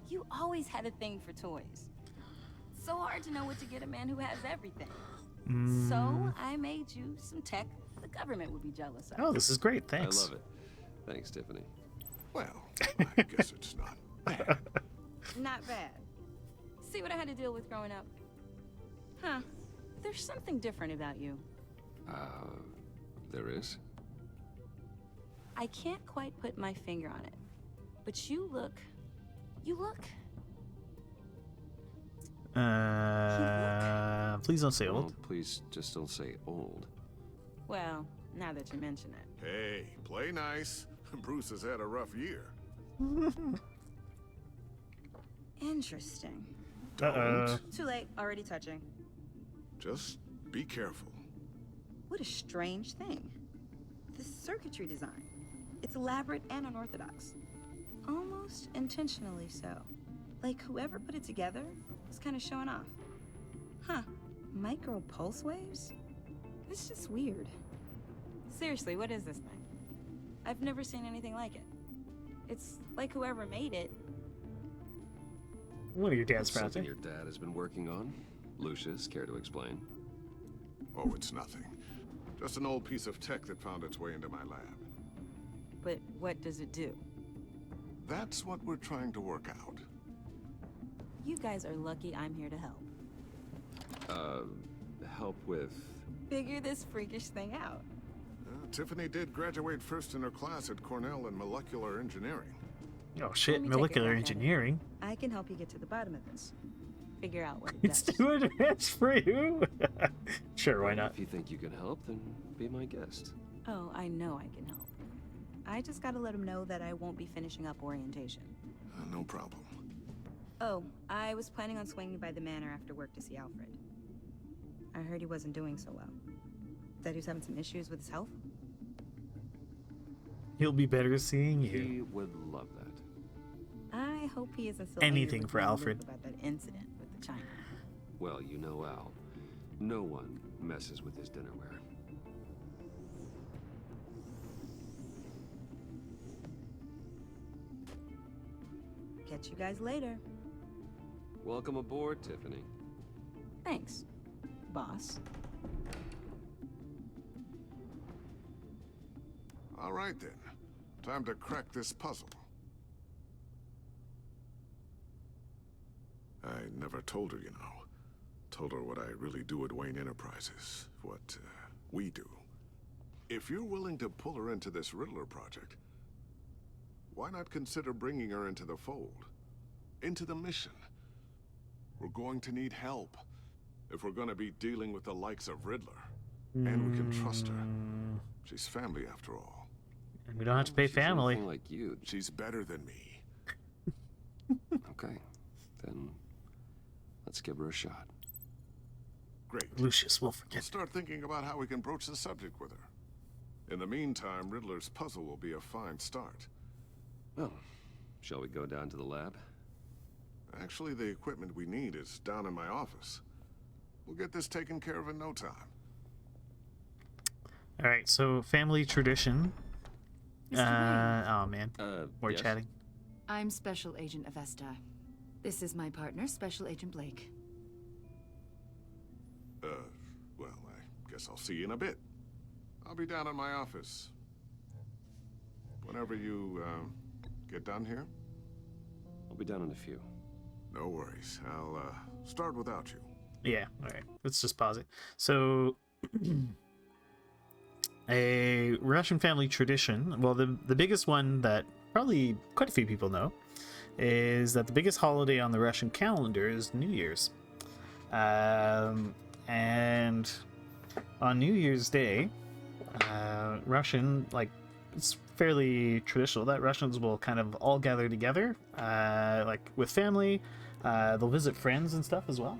You always had a thing for toys. So hard to know what to get a man who has everything. So I made you some tech the government would be jealous of. Oh, this is great. Thanks. I love it. Thanks, Tiffany. Well, I guess it's not bad. Not bad. See what I had to deal with growing up? Huh. There's something different about you. There is? I can't quite put my finger on it. But you look... Please don't say old. Well, please just don't say old. Well, now that you mention it. Hey, play nice. Bruce has had a rough year. Interesting. Uh-oh. Too late. Already touching. Just be careful. What a strange thing. The circuitry design. It's elaborate and unorthodox. Almost intentionally so. Like whoever put it together is kind of showing off. Huh. Micro pulse waves? It's just weird. Seriously, what is this thing? I've never seen anything like it. It's like whoever made it. What are your dad's Something project? your dad has been working on? Lucius, care to explain? Oh, it's nothing. Just an old piece of tech that found its way into my lab. But what does it do? That's what we're trying to work out. You guys are lucky I'm here to help. Help with... Figure this freakish thing out. Tiffany did graduate first in her class at Cornell in molecular engineering. Oh shit, Let me take a molecular crack at it. engineering. I can help you get to the bottom of this. Figure out what it It's does. too advanced for you. Sure, why not? If you think you can help, then be my guest. Oh, I know I can help. I just gotta let him know that I won't be finishing up orientation. No problem. Oh, I was planning on swinging by the manor after work to see Alfred. I heard he wasn't doing so well. That he was having some issues with his health. He'll be better seeing He you. would love that. I hope he isn't still Anything angry with for me and Alfred. Luke about that incident with the China. Well, you know Al. No one messes with his dinnerware. Catch you guys later. Welcome aboard, Tiffany. Thanks, boss. All right then. Time to crack this puzzle. I never told her, you know. Told her what I really do at Wayne Enterprises. What we do. If you're willing to pull her into this Riddler project, why not consider bringing her into the fold? Into the mission? We're going to need help if we're going to be dealing with the likes of Riddler. And we can trust her. She's family after all. And we don't have to pay family. She's like you. She's better than me. Okay, then let's give her a shot. Great. Lucius will We'll forget. start thinking about how we can broach the subject with her. In the meantime, Riddler's puzzle will be a fine start. Well, shall we go down to the lab? Actually, the equipment we need is down in my office. We'll get this taken care of in no time. All right, so family tradition. Oh man, we're yes? chatting. I'm Special Agent Avesta. This is my partner, Special Agent Blake. Well, I guess I'll see you in a bit. I'll be down in my office. Whenever you, get done here? I'll be down in a few. No worries. I'll, start without you. Yeah, all right. Let's just pause it. So, a Russian family tradition, well, the biggest one that probably quite a few people know, is that the biggest holiday on the Russian calendar is New Year's. And on New Year's Day, Russian, like, it's fairly traditional that Russians will kind of all gather together, like with family. They'll visit friends and stuff as well,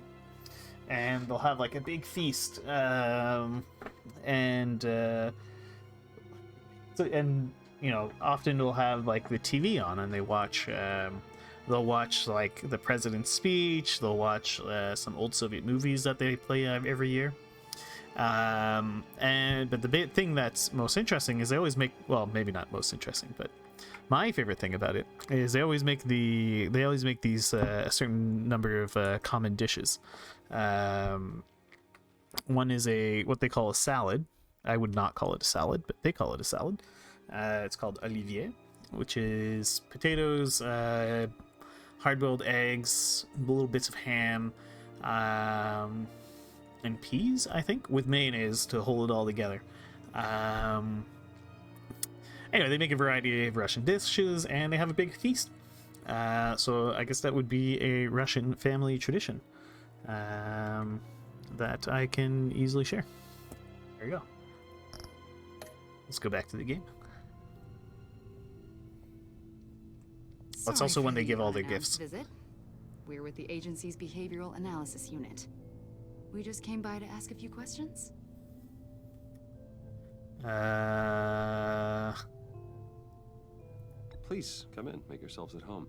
and they'll have like a big feast. And you know, often they'll have like the TV on, and they watch. They'll watch like the president's speech. They'll watch some old Soviet movies that they play every year. But the big thing that's most interesting is they always make, well, maybe not most interesting, but my favorite thing about it is they always make these a certain number of common dishes. One is what they call a salad. I would not call it a salad, but they call it a salad. It's called olivier, which is potatoes, hard-boiled eggs, little bits of ham, and peas, I think, with mayonnaise to hold it all together. Anyway, they make a variety of Russian dishes, and they have a big feast. So I guess that would be a Russian family tradition that I can easily share. There you go. Let's go back to the game. That's also when they give all their gifts. Visit. We're with the agency's behavioral analysis unit. We just came by to ask a few questions. Please, come in. Make yourselves at home.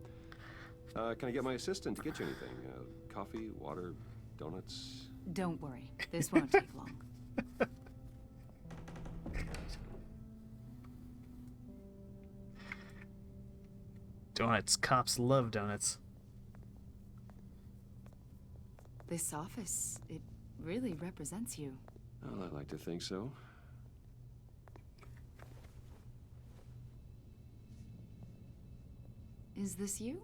Can I get my assistant to get you anything? Coffee, water, donuts? Don't worry. This won't take long. Donuts. Cops love donuts. This office, it really represents you. Well, I like to think so. Is this you?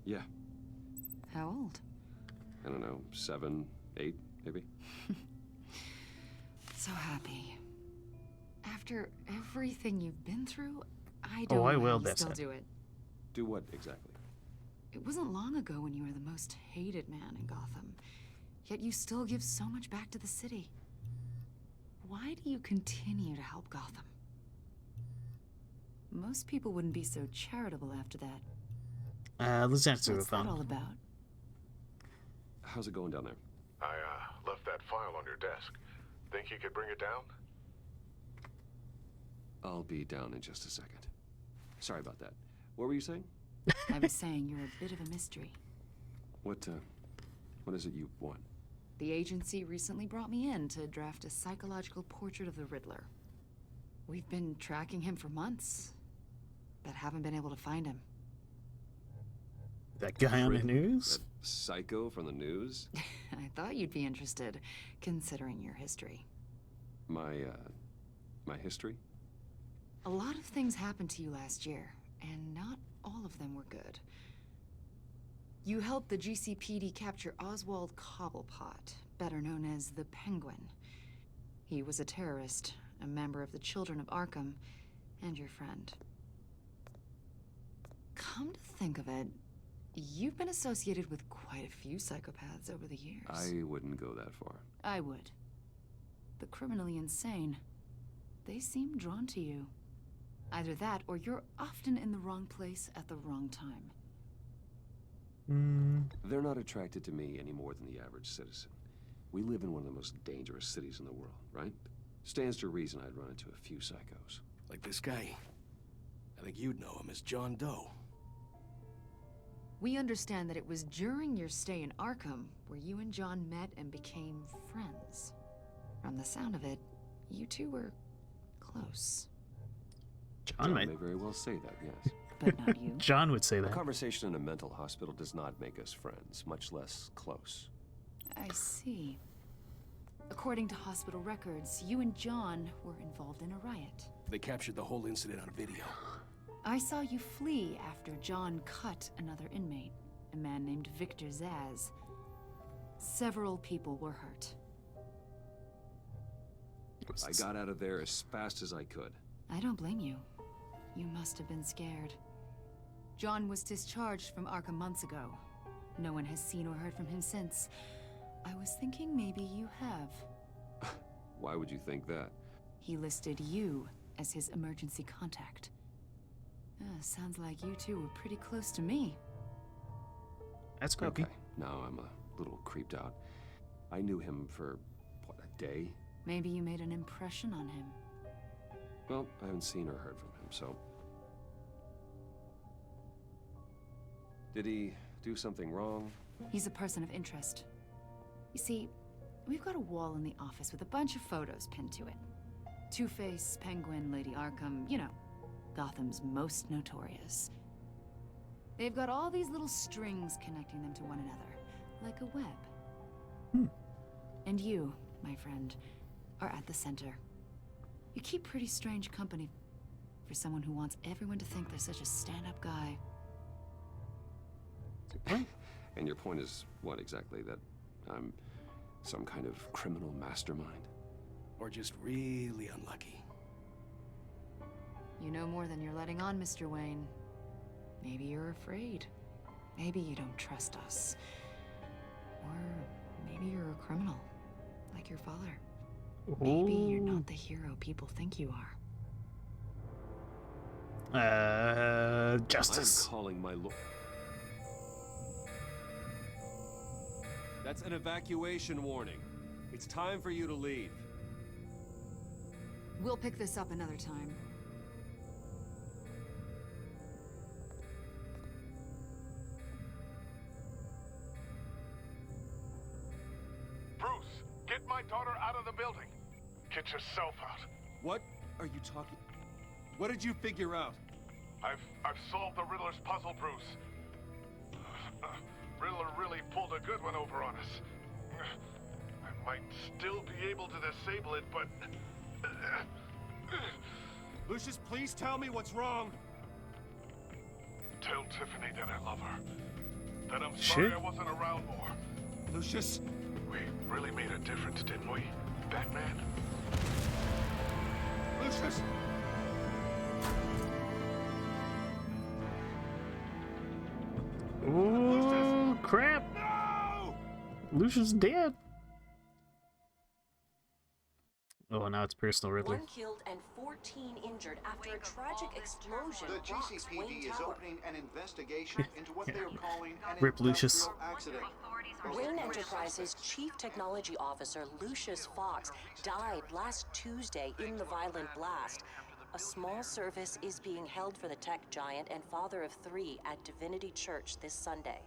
Yeah. How old? I don't know, 7, 8, maybe? So happy. After everything you've been through, I Oh, don't I know will, you that's still it. do it. Do what exactly? It wasn't long ago when you were the most hated man in Gotham, yet you still give so much back to the city. Why do you continue to help Gotham? Most people wouldn't be so charitable after that. Let's answer the What's that phone. all about? How's it going down there? I, left that file on your desk. Think you could bring it down? I'll be down in just a second. Sorry about that. What were you saying? I was saying you're a bit of a mystery. What is it you want? The agency recently brought me in to draft a psychological portrait of the Riddler. We've been tracking him for months, but haven't been able to find him. That guy on the news? That psycho from the news? I thought you'd be interested, considering your history. My history? A lot of things happened to you last year, and not all of them were good. You helped the GCPD capture Oswald Cobblepot, better known as the Penguin. He was a terrorist, a member of the Children of Arkham, And your friend. Come to think of it, you've been associated with quite a few psychopaths over the years. I wouldn't go that far. I would. The criminally insane. They seem drawn to you. Either that, or you're often in the wrong place at the wrong time. They're not attracted to me any more than the average citizen. We live in one of the most dangerous cities in the world, right? Stands to reason I'd run into a few psychos. Like this guy. I think you'd know him as John Doe. We understand that it was during your stay in Arkham where you and John met and became friends. From the sound of it, you two were close. John may very well say that, yes. But not you. John would say A that. conversation in a mental hospital does not make us friends, much less close. I see. According to hospital records, you and John were involved in a riot. They captured the whole incident on video. I saw you flee after John cut another inmate, a man named Victor Zaz. Several people were hurt. I got out of there as fast as I could. I don't blame you. You must have been scared. John was discharged from Arkham months ago. No one has seen or heard from him since. I was thinking maybe you have. Why would you think that? He listed you as his emergency contact. Sounds like you two were pretty close to me. That's creepy. Okay, now I'm a little creeped out. I knew him for, what, a day? Maybe you made an impression on him. Well, I haven't seen or heard from him, so... Did he do something wrong? He's a person of interest. You see, we've got a wall in the office with a bunch of photos pinned to it. Two-Face, Penguin, Lady Arkham, you know, Gotham's most notorious. They've got all these little strings connecting them to one another, like a web. And you, my friend, are at the center. You keep pretty strange company for someone who wants everyone to think they're such a stand-up guy. And your point is what exactly? That I'm some kind of criminal mastermind? Or just really unlucky? You know more than you're letting on, Mr. Wayne. Maybe you're afraid. Maybe you don't trust us. Or maybe you're a criminal, like your father. Maybe you're not the hero people think you are. Justice. I'm calling my lord. That's an evacuation warning. It's time for you to leave. We'll pick this up another time. Bruce, get my daughter out of the building. Get yourself out. What are you talking? What did you figure out? I've solved the Riddler's puzzle, Bruce. Riddler really pulled a good one over on us. I might still be able to disable it, but... Lucius, please tell me what's wrong. Tell Tiffany that I love her. That I'm sorry I wasn't around more. Lucius! We really made a difference, didn't we, Batman? Lucius! Oh, crap! No! Lucius dead. Oh, now it's personal Riddler. 1 killed and 14 injured after a tragic explosion. The GCPD is opening an investigation into what they are calling an Rip Lucius. industrial accident. Wayne Enterprises' Chief Technology Officer Lucius Fox died last Tuesday in the violent blast. A small service is being held for the tech giant and father of 3 at Divinity Church this Sunday.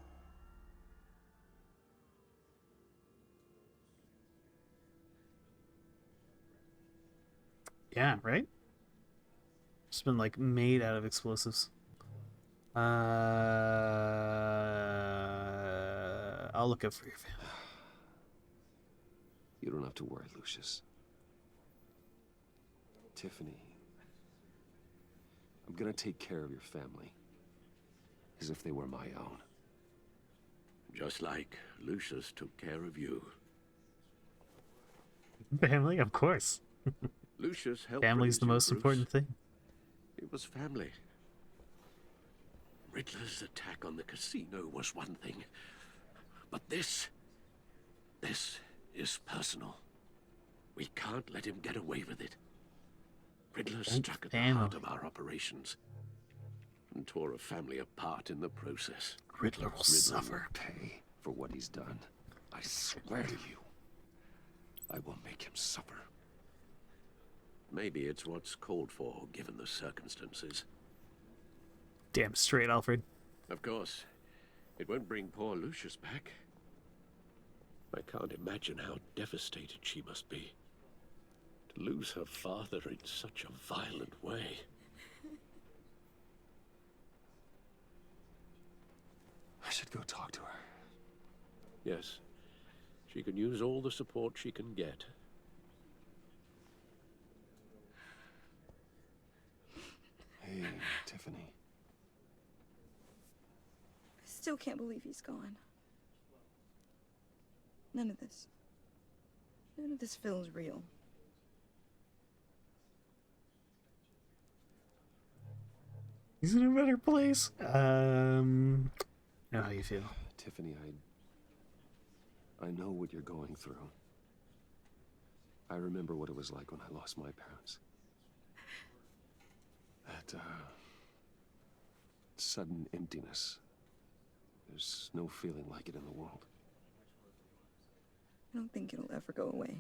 Yeah, right? It's been like made out of explosives. I'll look up for your family. You don't have to worry, Lucius. Tiffany, I'm gonna take care of your family. As if they were my own. Just like Lucius took care of you. Family, of course. Lucius helped Family's raise the you, most Bruce. important thing. It was family. Riddler's attack on the casino was one thing. But this is personal. We can't let him get away with it. Riddler struck at the heart of our operations and tore a family apart in the process. Riddler will suffer. Pay for what he's done. I swear to you, I will make him suffer. Maybe it's what's called for, given the circumstances. Damn straight, Alfred. Of course, it won't bring poor Lucius back. I can't imagine how devastated she must be. To lose her father in such a violent way. I should go talk to her. Yes, she can use all the support she can get. Hey, Tiffany. I still can't believe he's gone. None of this feels real. He's in a better place. Know how you feel. Tiffany, I know what you're going through. I remember what it was like when I lost my parents. That, sudden emptiness. There's no feeling like it in the world. I don't think it'll ever go away.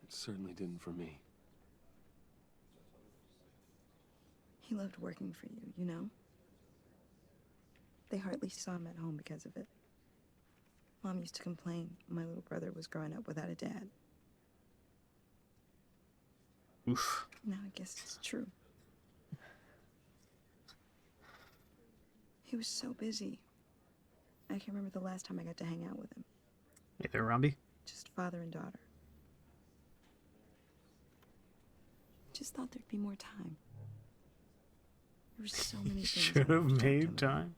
It certainly didn't for me. He loved working for you, you know? They hardly saw him at home because of it. Mom used to complain my little brother was growing up without a dad. Oof. Now I guess it's true. He was so busy. I can't remember the last time I got to hang out with him. Hey there, Rombie. Just father and daughter. Just thought there'd be more time. There were so many things. Should have made time.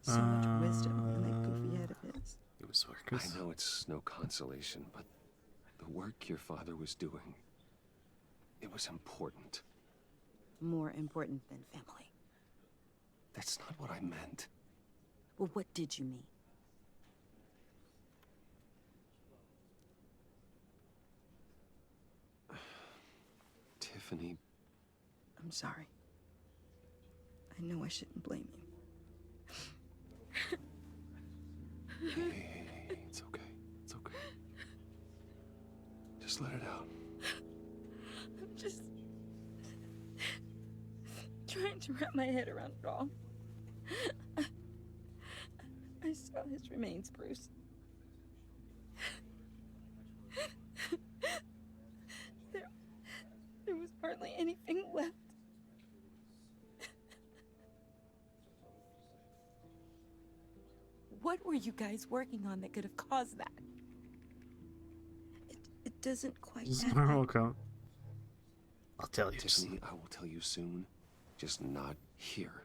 So much wisdom in that goofy head of his. It was circus. I know it's no consolation, but the work your father was doing, it was important. More important than family. That's not what I meant. Well, what did you mean? Tiffany. I'm sorry. I know I shouldn't blame you. Hey, it's okay. It's okay. Just let it out. I'm just trying to wrap my head around it all. I saw his remains, Bruce. There was hardly anything left. What were you guys working on that could have caused that? It doesn't quite matter. Okay. I'll tell you. Tiffany, I will tell you soon. Just not here.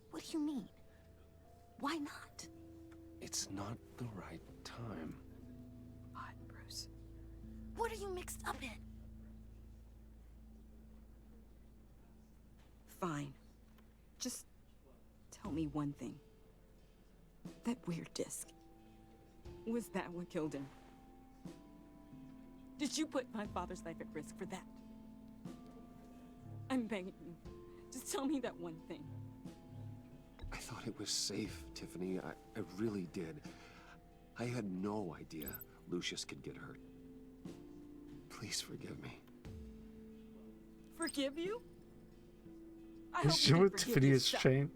What do you mean? Why not? It's not the right time. Odd, Bruce. What are you mixed up in? Fine. Just tell me one thing. That weird disc. Was that what killed him? Did you put my father's life at risk for that? I'm begging you. Just tell me that one thing. I thought it was safe, Tiffany. I really did. I had no idea Lucius could get hurt. Please forgive me. Forgive you? I You hope sure you what can forgive Tiffany is yourself. chained?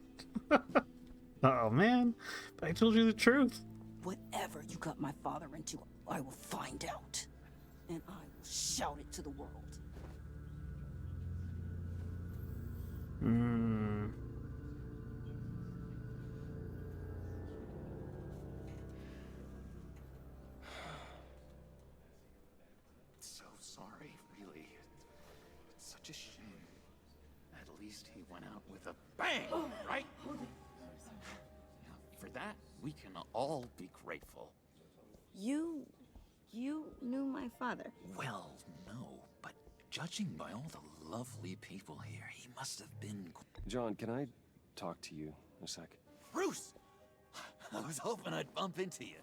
Oh man, but I told you the truth. Whatever you got my father into, I will find out. And I will shout it to the world. So sorry, really. It's such a shame. At least he went out with a bang, right? For that, we can all be grateful. You knew my father. Well, no, but Judging by all the lovely people here, he must have been... John, can I talk to you a sec? Bruce! I was hoping I'd bump into you.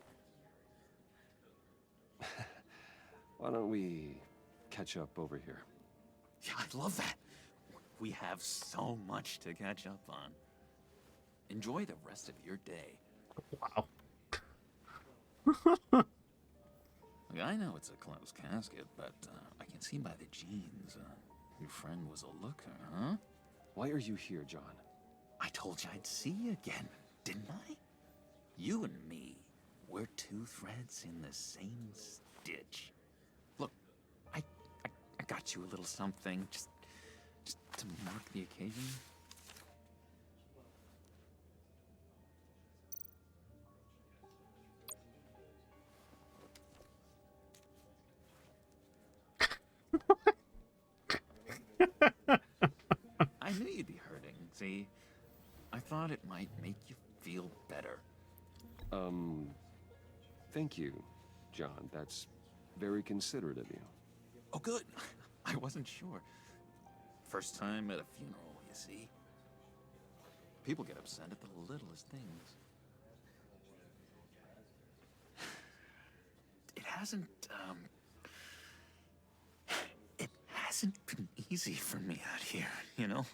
Why don't we catch up over here? Yeah, I'd love that. We have so much to catch up on. Enjoy the rest of your day. Wow. Look, I know it's a closed casket, but I can see by the jeans, your friend was a looker, huh? Why are you here, John? I told you I'd see you again, didn't I? You and me, we're two threads in the same stitch. Look, I got you a little something, just to mark the occasion. I knew you'd be hurting, see? I thought it might make you feel better. Thank you, John. That's very considerate of you. Oh, good. I wasn't sure. First time at a funeral, you see? People get upset at the littlest things. It hasn't been easy for me out here, you know?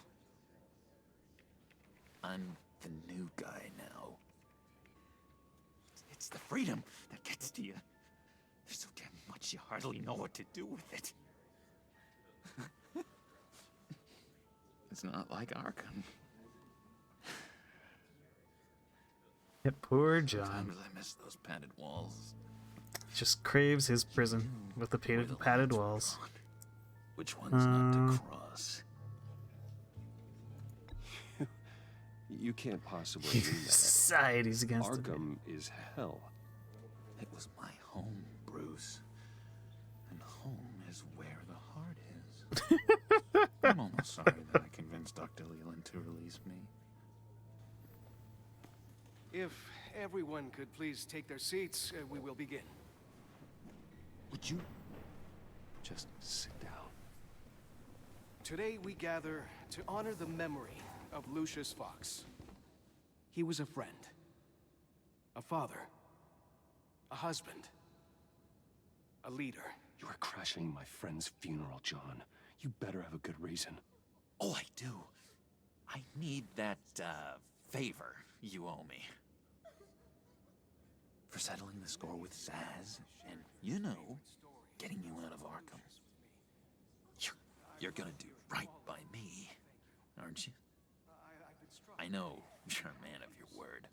I'm the new guy now. It's the freedom that gets to you. There's so damn much you hardly know what to do with it. It's not like Arkham. Yeah, poor John. Sometimes I miss those padded walls. Just craves his prison with the padded walls. Which one's not to cross? You can't possibly mean that. Society's against Arkham is hell. It was my home, Bruce. And home is where the heart is. I'm almost sorry that I convinced Dr. Leland to release me. If everyone could please take their seats, we will begin. Would you just sit down? Today we gather to honor the memory of Lucius Fox. He was a friend, a father, a husband, a leader. You are crashing my friend's funeral, John. You better have a good reason. Oh, I do. I need that, favor you owe me. For settling the score with Zaz, and, you know, getting you out of Arkham. You're gonna do right by me, aren't you? I know you're a man of your word.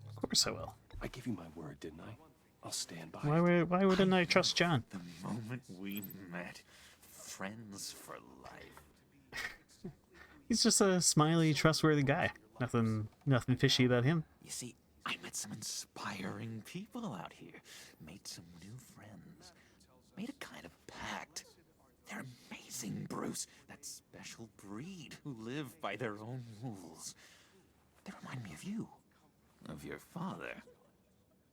Of course I will. I gave you my word, didn't I? I'll stand by. Why wouldn't I trust John? The moment we met, friends for life. He's just a smiley, trustworthy guy. Nothing fishy about him. You see, I met some inspiring people out here. Made some new friends. Made a kind of pact. They're amazing, Bruce. That special breed who live by their own rules. They remind me of you. Of your father.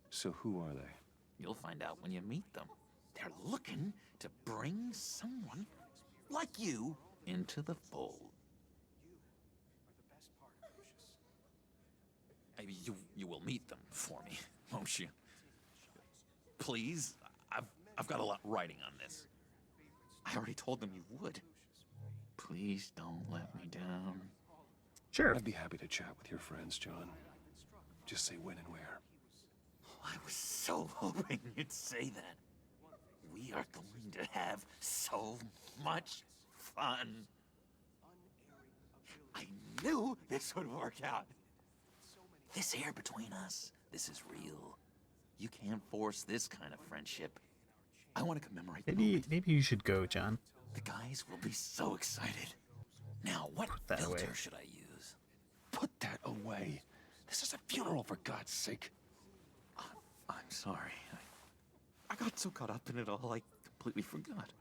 So who are they? You'll find out when you meet them. They're looking to bring someone like you into the fold. You will meet them for me, won't you? Please? I've got a lot riding on this. I already told them you would. Please don't let me down. Sure. I'd be happy to chat with your friends, John. Just say when and where. I was so hoping you'd say that. We are going to have so much fun. I knew this would work out. This air between us, this is real. You can't force this kind of friendship. I want to commemorate the moment. Maybe you should go, John. The guys will be so excited. Now, what filter should I use? Put that away. This is a funeral, for God's sake. I'm sorry. I got so caught up in it all, I completely forgot.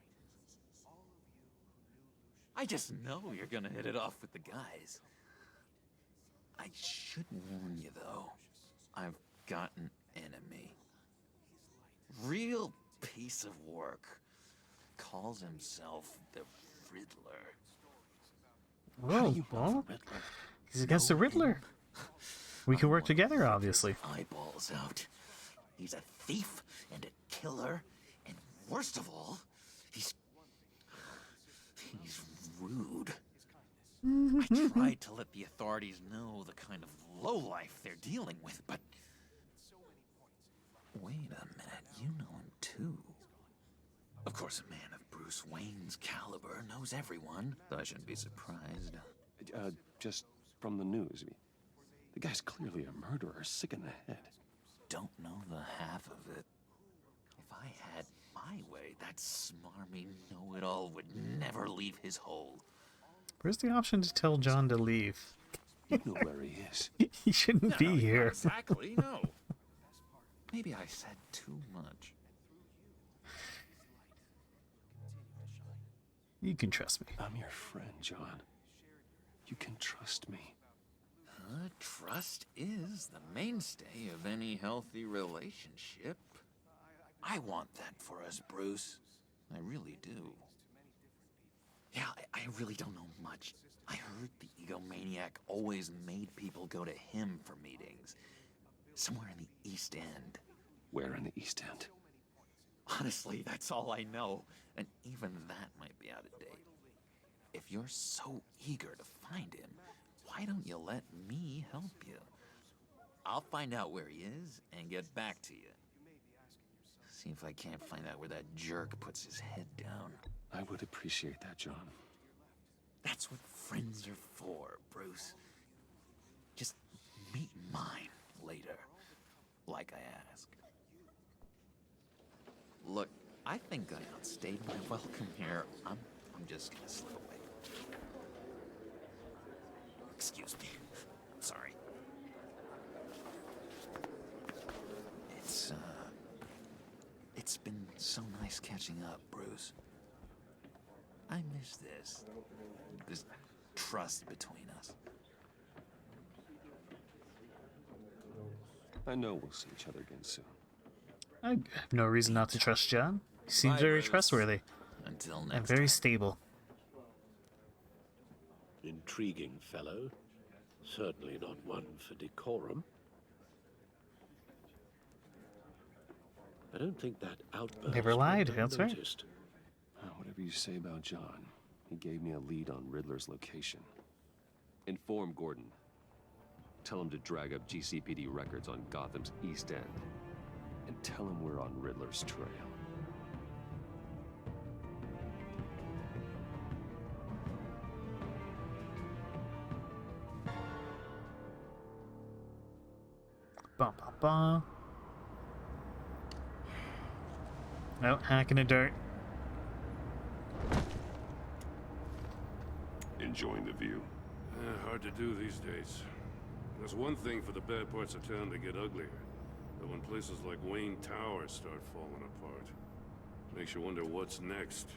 I just know you're gonna hit it off with the guys. I should warn you, though. I've got an enemy. Real piece of work. calls himself the Riddler. Well, he's against the Riddler. We can work together, obviously. Eyeballs out. He's a thief and a killer, and worst of all, he's rude. I tried to let the authorities know the kind of lowlife they're dealing with, but wait a minute, you know him too. Of course, a man of Bruce Wayne's caliber knows everyone, so I shouldn't be surprised. Just from the news. The guy's clearly a murderer, sick in the head. Don't know the half of it. If I had my way, that smarmy know-it-all would never leave his hole. Where's the option to tell John to leave? You know where he is. He shouldn't be here. Exactly, no. Maybe I said too much. You can trust me. I'm your friend, John. You can trust me. Trust is the mainstay of any healthy relationship. I want that for us, Bruce. I really do. Yeah, I really don't know much. I heard the egomaniac always made people go to him for meetings. Somewhere in the East End. Where in the East End? Honestly, that's all I know. And even that might be out of date. If you're so eager to find him, why don't you let me help you? I'll find out where he is and get back to you. See if I can't find out where that jerk puts his head down. I would appreciate that, John. That's what friends are for, Bruce. Just meet mine later, like I asked. Look, I think I outstayed my welcome here. I'm just gonna slip away. Excuse me. I'm sorry. It's been so nice catching up, Bruce. I miss this trust between us. I know we'll see each other again soon. I have no reason not to trust John. He seems very trustworthy. Until next and very stable. Intriguing fellow. Certainly not one for decorum. I don't think that outburst Never lied, went that's right. unnoticed. Whatever you say about John, he gave me a lead on Riddler's location. Inform Gordon. Tell him to drag up GCPD records on Gotham's East End. And tell him we're on Riddler's trail. Bum, bum, bum. Oh, hack in the dirt. Enjoying the view. Hard to do these days. There's one thing for the bad parts of town to get uglier. But when places like Wayne Tower start falling apart, makes you wonder what's next.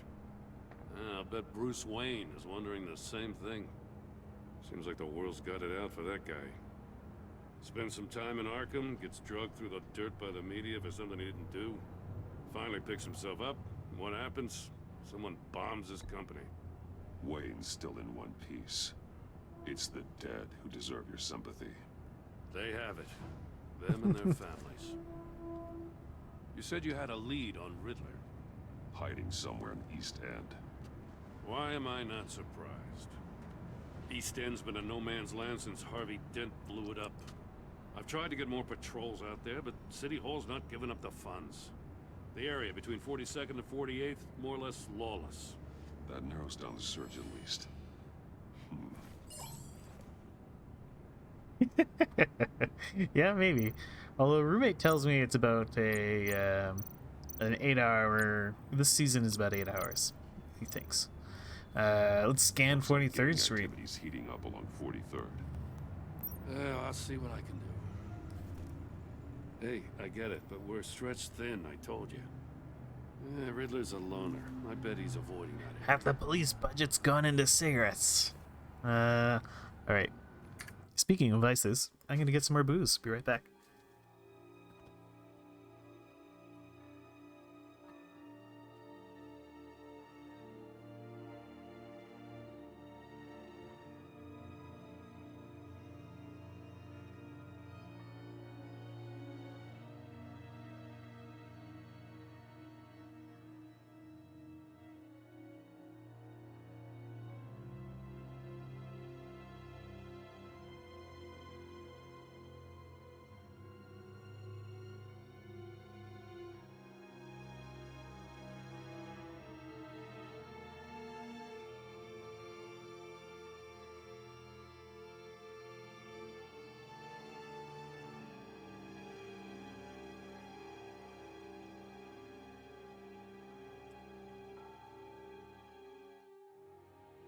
I'll bet Bruce Wayne is wondering the same thing. Seems like the world's got it out for that guy. Spends some time in Arkham, gets drugged through the dirt by the media for something he didn't do. Finally picks himself up, and what happens? Someone bombs his company. Wayne's still in one piece. It's the dead who deserve your sympathy. They have it. Them and their families. You said you had a lead on Riddler. Hiding somewhere in East End. Why am I not surprised? East End's been a no-man's land since Harvey Dent blew it up. I've tried to get more patrols out there, but City Hall's not giving up the funds. The area between 42nd and 48th, more or less lawless. That narrows down the search at least. Yeah, maybe. Although roommate tells me it's about an 8-hour. This season is about 8 hours. He thinks. Let's scan 43rd Street. Activities heating up along 43rd. I'll see what I can do. Hey, I get it, but we're stretched thin, I told you. Riddler's a loner. I bet he's avoiding that. Half the police budget's gone into cigarettes. Alright. Speaking of vices, I'm gonna get some more booze. Be right back.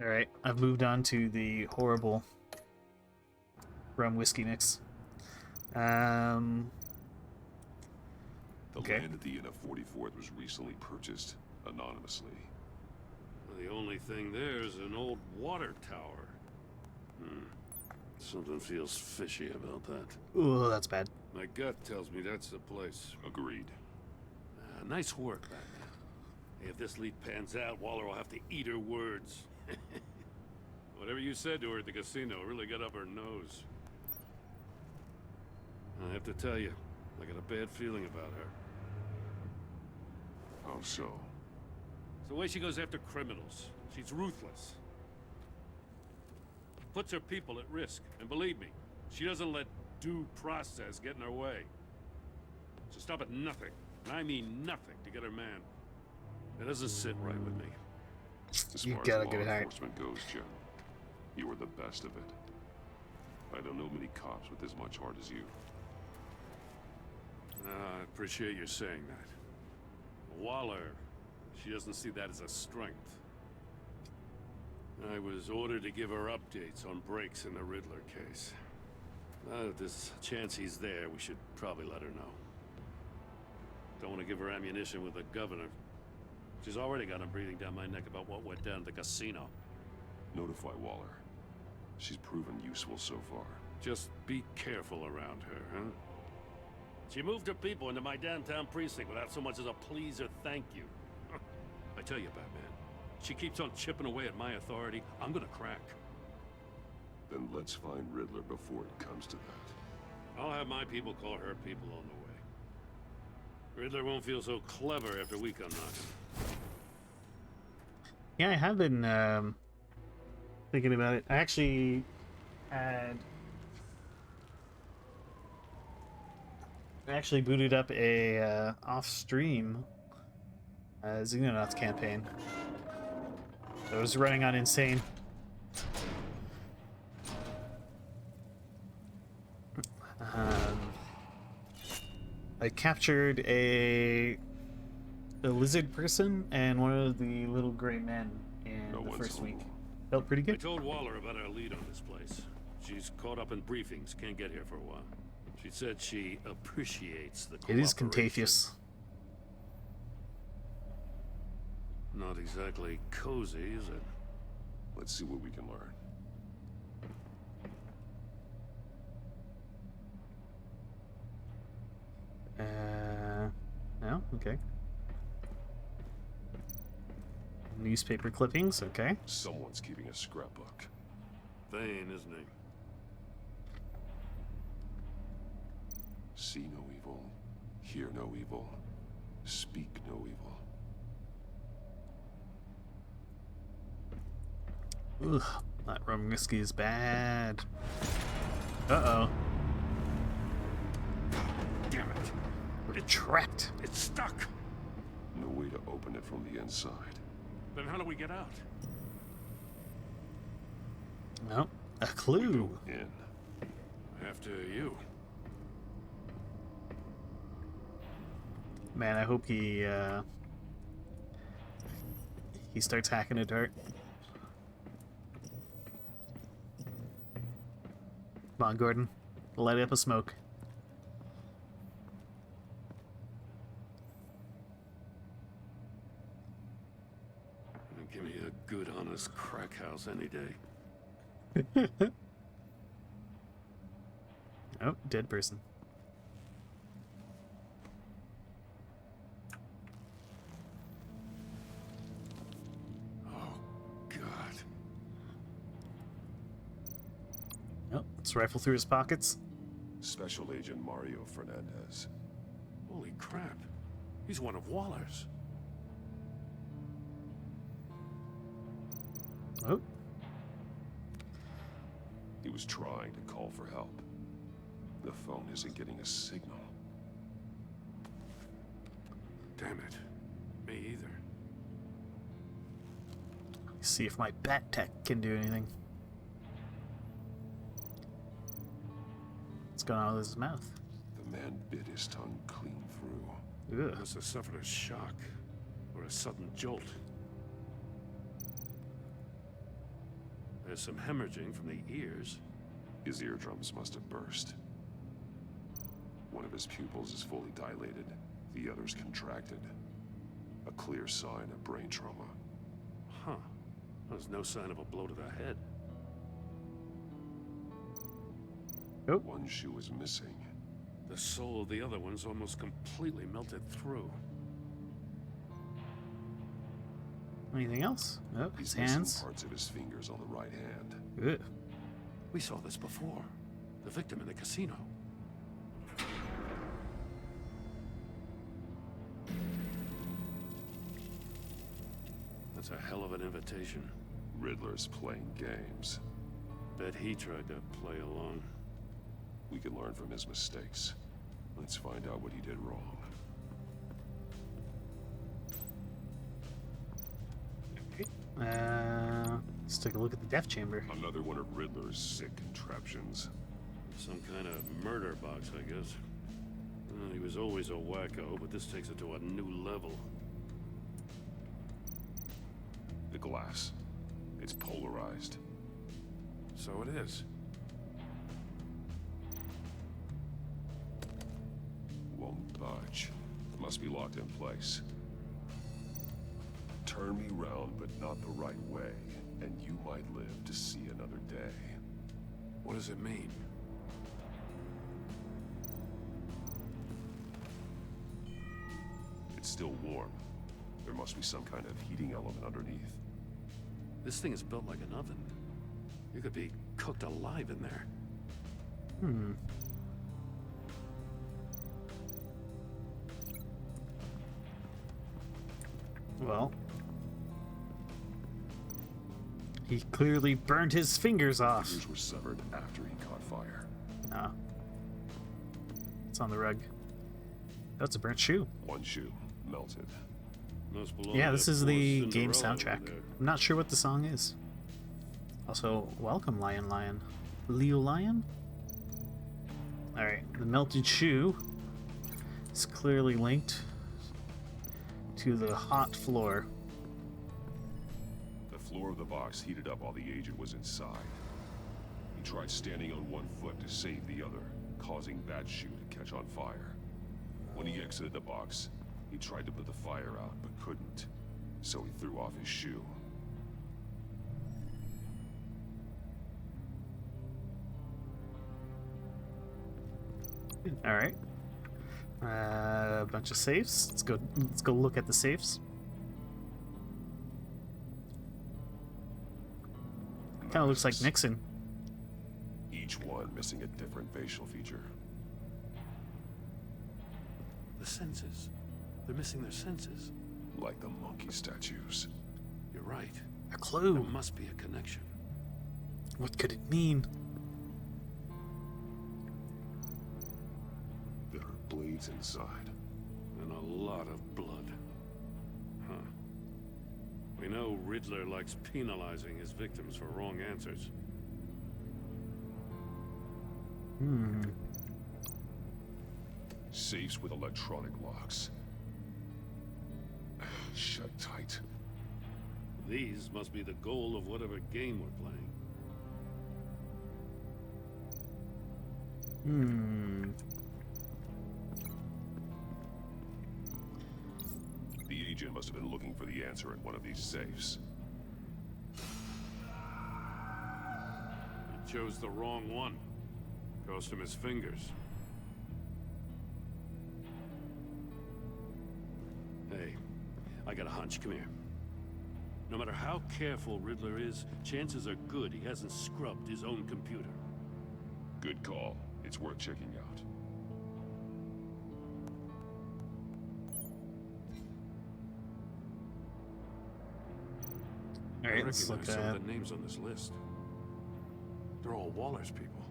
Alright, I've moved on to the horrible rum whiskey mix. The Okay. land at the Inn of 44th was recently purchased anonymously. Well, the only thing there is an old water tower. Something feels fishy about that. Ooh, that's bad. My gut tells me that's the place. Agreed. Nice work, Batman. Hey, if this lead pans out, Waller will have to eat her words. Whatever you said to her at the casino really got up her nose. I have to tell you, I got a bad feeling about her. How so? It's the way she goes after criminals. She's ruthless. Puts her people at risk. And believe me, she doesn't let due process get in her way. She'll stop at nothing, and I mean nothing, to get her man. That doesn't sit right with me. As You far got a as law good heart. enforcement goes, Jim, you are the best of it. I don't know many cops with as much heart as you. I appreciate you saying that. Waller, she doesn't see that as a strength. I was ordered to give her updates on breaks in the Riddler case. If there's a chance he's there, we should probably let her know. Don't want to give her ammunition with the governor. She's already got him breathing down my neck about what went down at the casino. Notify Waller. She's proven useful so far. Just be careful around her, huh? She moved her people into my downtown precinct without so much as a please or thank you. I tell you, Batman, she keeps on chipping away at my authority, I'm gonna crack. Then let's find Riddler before it comes to that. I'll have my people call her people on the way. Riddler won't feel so clever after we come knocking. Yeah, I have been thinking about it. I actually had... I actually booted up a off-stream Xenonauts campaign. I was running on Insane. I captured a lizard person and one of the little gray men in the first week. Felt pretty I good. told Waller about our lead on this place. She's caught up in briefings, can't get here for a while. She said she appreciates the It is cooperation. contagious. Not exactly cozy, is it? Let's see what we can learn. No? Okay. Newspaper clippings, okay. Someone's keeping a scrapbook. Thane, isn't he? See no evil, hear no evil, speak no evil. Ugh, that rum whiskey is bad. Uh-oh. Damn it. We're trapped. It's stuck. No way to open it from the inside. Then how do we get out? Well, a clue. In. After you. Man, I hope he starts hacking a dart. Come on, Gordon. Light up a smoke. Give me a good, honest crack house any day. Oh, dead person. Oh, God. Oh, let's rifle through his pockets. Special Agent Mario Fernandez. Holy crap. He's one of Waller's. Oh. He was trying to call for help. The phone isn't getting a signal. Damn it. Me either. See if my bat tech can do anything. What's going on with his mouth? The man bit his tongue clean through. Ugh. Must have suffered a shock or a sudden jolt. There's some hemorrhaging from the ears. His eardrums must have burst. One of his pupils is fully dilated, the other's contracted. A clear sign of brain trauma. Huh. There's no sign of a blow to the head. Nope. One shoe is missing. The sole of the other one's almost completely melted through. Anything else? Nope. His He's missing hands. parts of his fingers on the right hand. Ugh. We saw this before. The victim in the casino. That's a hell of an invitation. Riddler's playing games. Bet he tried to play along. We can learn from his mistakes. Let's find out what he did wrong. Let's take a look at the death chamber. Another one of Riddler's sick contraptions. Some kind of murder box, I guess. Well, he was always a wacko, but this takes it to a new level. The glass. It's polarized. So it is. Won't budge. Must be locked in place. Turn me round, but not the right way, and you might live to see another day. What does it mean? It's still warm. There must be some kind of heating element underneath. This thing is built like an oven. You could be cooked alive in there. Hmm. Well, he clearly burned his fingers off. Fingers were severed after he caught fire. Ah. It's on the rug. That's a burnt shoe. One shoe melted. Yeah, this is the game soundtrack. I'm not sure what the song is. Also, welcome, Lion Lion. Leo Lion? Alright, the melted shoe is clearly linked to the hot floor. The floor of the box heated up while the agent was inside. He tried standing on one foot to save the other, causing that shoe to catch on fire. When he exited the box, he tried to put the fire out, but couldn't. So he threw off his shoe. Alright. A bunch of safes. Let's go look at the safes. Kinda looks like Nixon. Each one missing a different facial feature. The senses. They're missing their senses. Like the monkey statues. You're right. A clue. There must be a connection. What could it mean? There are blades inside. And a lot of blood. Huh. We know Riddler likes penalizing his victims for wrong answers. Hmm. Safes with electronic locks. Shut tight. These must be the goal of whatever game we're playing. Hmm. The agent must have been looking for the answer in one of these safes. He chose the wrong one. Cost him his fingers. Hey, I got a hunch. Come here. No matter how careful Riddler is, chances are good he hasn't scrubbed his own computer. Good call. It's worth checking out. All right, let's look recognize some at of the names on this list. They're all Waller's people.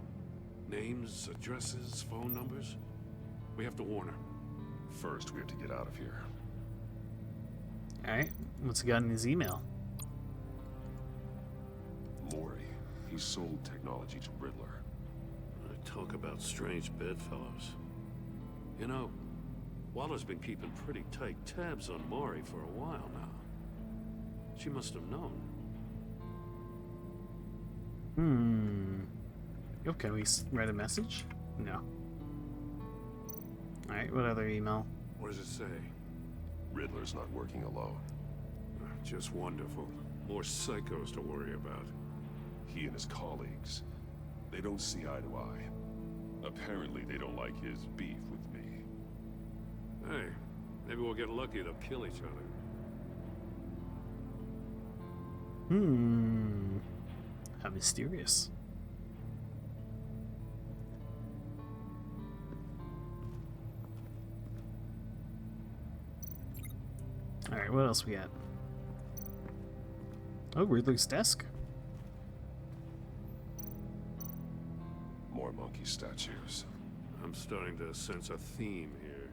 Names, addresses, phone numbers. We have to warn her. First, we have to get out of here. Alright, what's he got in his email? Maury. He sold technology to Riddler. Talk about strange bedfellows. You know, Waller's been keeping pretty tight tabs on Maury for a while now. She must have known. Oh, can we write a message? No. Alright, what other email? What does it say? Riddler's not working alone. Just wonderful. More psychos to worry about. He and his colleagues, they don't see eye to eye. Apparently they don't like his beef with me. Hey, maybe we'll get lucky to kill each other. How mysterious. Alright, what else we got? Oh, Riddler's desk. More monkey statues. I'm starting to sense a theme here.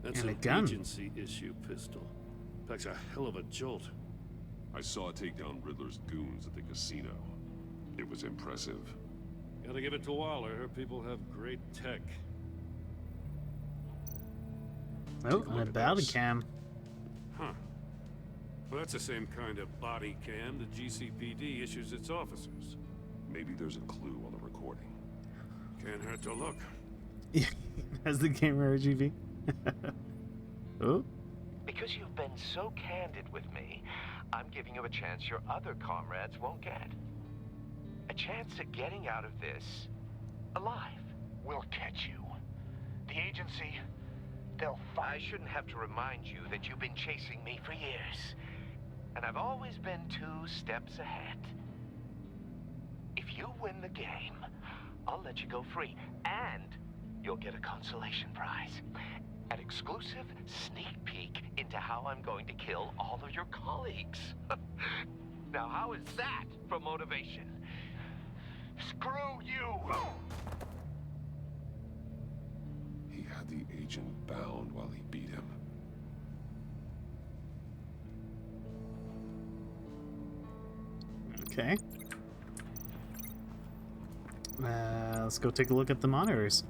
That's And a an gun. agency issue pistol. Packs a hell of a jolt. I saw it take down Riddler's goons at the casino. It was impressive. Gotta give it to Waller. Her people have great tech. Oh, and a body cam. Huh. Well, that's the same kind of body cam the GCPD issues its officers. Maybe there's a clue on the recording. Can't hurt to look. Has the camera RGB? Oh. Because you've been so candid with me, I'm giving you a chance your other comrades won't get. A chance at getting out of this alive. We'll catch you. The agency, they'll find... I shouldn't have to remind you that you've been chasing me for years. And I've always been 2 steps ahead. If you win the game, I'll let you go free. And you'll get a consolation prize. An exclusive sneak peek into how I'm going to kill all of your colleagues. Now, how is that for motivation? Screw you! He had the agent bound while he beat him. Okay. Let's go take a look at the monitors.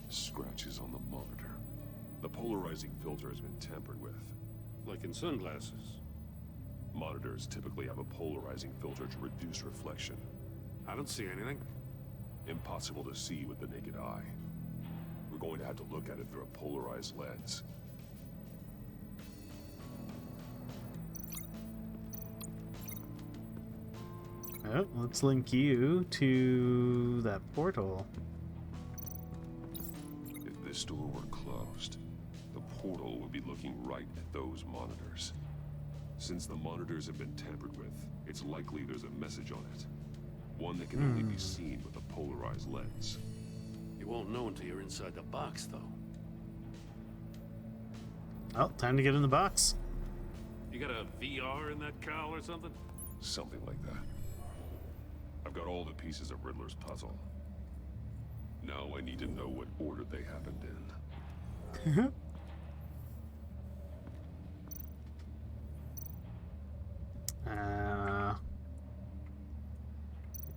Scratches on the monitor. The polarizing filter has been tampered with. Like in sunglasses. Monitors typically have a polarizing filter to reduce reflection. I don't see anything. Impossible to see with the naked eye. We're going to have to look at it through a polarized lens. Oh, let's link you to that portal. If this door were closed, the portal would be looking right at those monitors. Since the monitors have been tampered with, it's likely there's a message on it. One that can only be seen with a polarized lens. You won't know until you're inside the box, though. Well, time to get in the box. You got a VR in that cowl or something? Something like that. I've got all the pieces of Riddler's puzzle. Now I need to know what order they happened in.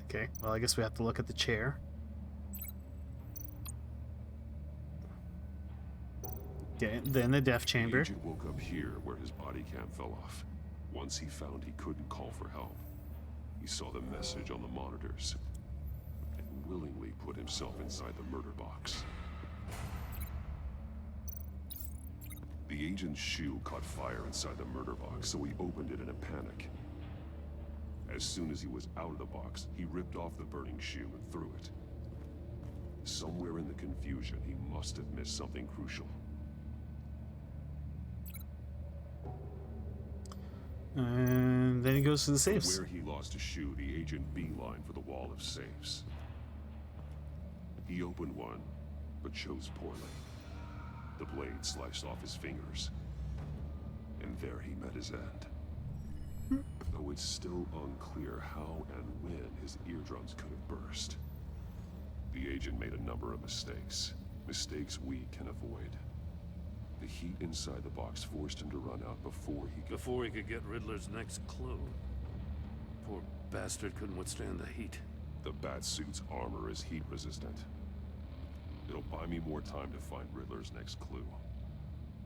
Okay, well, I guess we have to look at the chair. Okay, then the death chamber. The agent woke up here where his body cam fell off. Once he found he couldn't call for help, he saw the message on the monitors and willingly put himself inside the murder box. The agent's shoe caught fire inside the murder box, so he opened it in a panic. As soon as he was out of the box, he ripped off the burning shoe and threw it. Somewhere in the confusion, he must have missed something crucial. And then he goes to the safes. Where he lost a shoe, the agent beelined for the wall of safes. He opened one, but chose poorly. The blade sliced off his fingers. And there he met his end. Though it's still unclear how and when his eardrums could have burst. The agent made a number of mistakes. Mistakes we can avoid. The heat inside the box forced him to run out before he could get Riddler's next clue. Poor bastard couldn't withstand the heat. The Batsuit's armor is heat resistant. It'll buy me more time to find Riddler's next clue.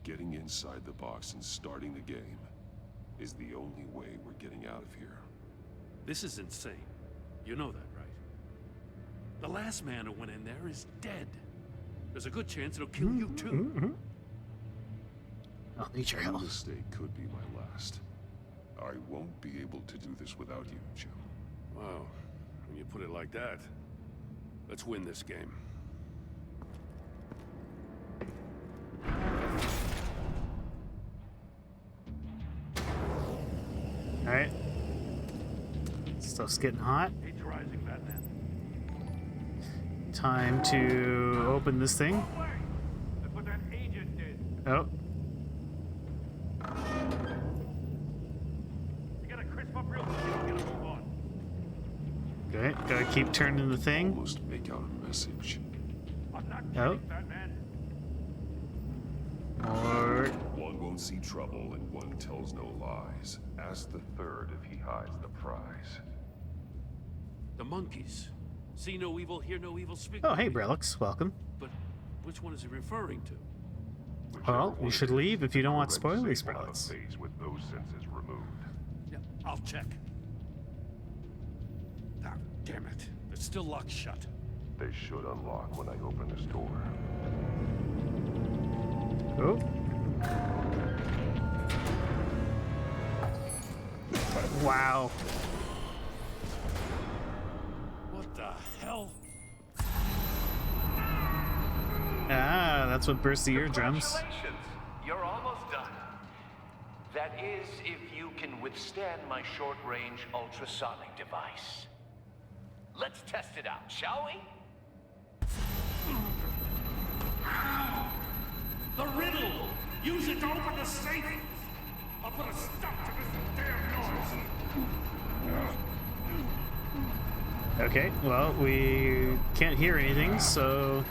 Getting inside the box and starting the game is the only way we're getting out of here. This is insane. You know that, right? The last man who went in there is dead. There's a good chance it'll kill you too. I'll need your Any help. mistake could be my last. I won't be able to do this without you, Jim. Wow, when you put it like that, let's win this game. Alright. Stuff's getting hot. It's rising, Batman. Time to open this thing. That's what that agent did. Oh. You gotta crisp up real quick. You gotta move on. Okay, gotta keep turning the thing. Almost make out a message. I'm not Oh. kidding, Batman. Or One won't see trouble and one tells no lies. Ask the third if he hides the prize. The monkeys. See no evil, hear no evil, speak oh, no hey, evil. Brelix, welcome. But which one is he referring to? Well, you should leave if you don't want spoilers, Brelix. Phase with those senses removed. Yeah, I'll check. Ah, damn it. It's still locked shut. They should unlock when I open this door. Oh. Wow. What the hell? Ah, that's what bursts the eardrums. Congratulations. You're almost done. That is, if you can withstand my short-range ultrasonic device. Let's test it out, shall we? The riddle! Use it to open the safe! I'll put a stop to this damn noise! Okay, well, we can't hear anything, so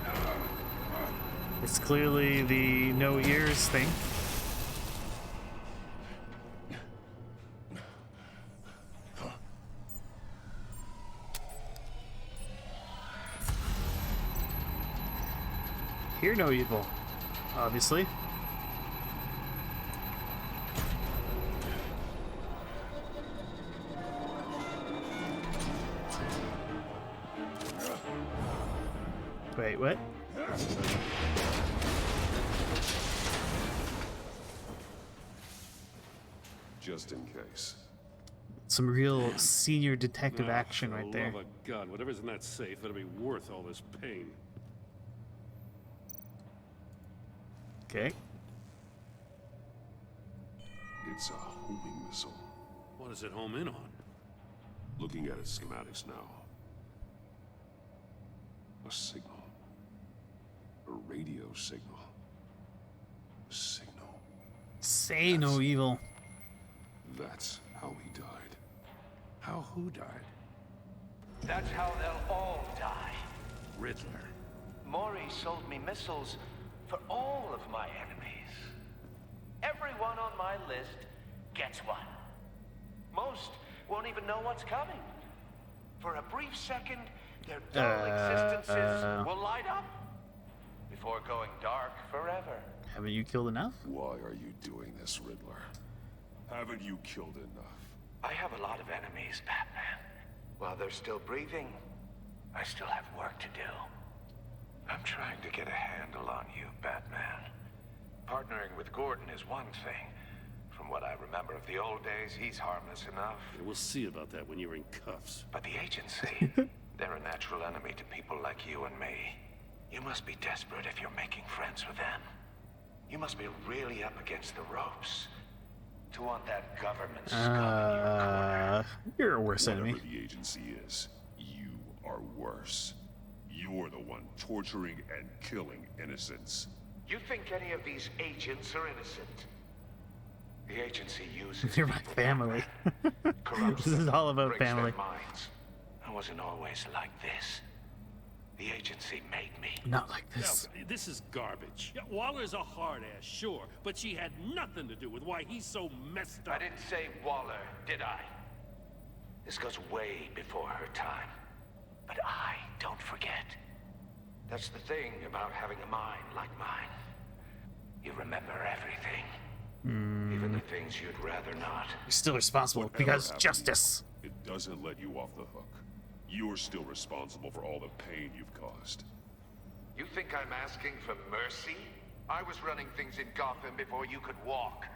it's clearly the no ears thing. Hear no evil, obviously. Wait, what? Just in case. Some real senior detective action For right the there. love of God, whatever's in that safe better be worth all this pain. Okay. It's a homing missile. What does it home in on? Looking at its schematics now. A signal. A radio signal. A signal. Say no evil. That's how he died. How who died? That's how they'll all die. Riddler. Maury sold me missiles for all of my enemies. Everyone on my list gets one. Most won't even know what's coming. For a brief second, their dull existences will light up before going dark forever. Haven't you killed enough? Why are you doing this, Riddler? Haven't you killed enough? I have a lot of enemies, Batman. While they're still breathing, I still have work to do. I'm trying to get a handle on you, Batman. Partnering with Gordon is one thing. From what I remember of the old days, he's harmless enough. Yeah, we'll see about that when you're in cuffs. But the agency, they're a natural enemy to people like you and me. You must be desperate if you're making friends with them. You must be really up against the ropes to want that government scum in your corner. You're a worse enemy. Whatever the agency is, you are worse. You're the one torturing and killing innocents. You think any of these agents are innocent? The agency uses They're my family. This is all about breaks family. their minds. I wasn't always like this. The agency made me. Not like this. No, this is garbage. Yeah, Waller's a hard ass, sure, but she had nothing to do with why he's so messed up. I didn't say Waller, did I? This goes way before her time. But I don't forget. That's the thing about having a mind like mine. You remember everything. Even the things you'd rather not. You're still responsible because justice. It doesn't let you off the hook. You're still responsible for all the pain you've caused. You think I'm asking for mercy? I was running things in Gotham before you could walk.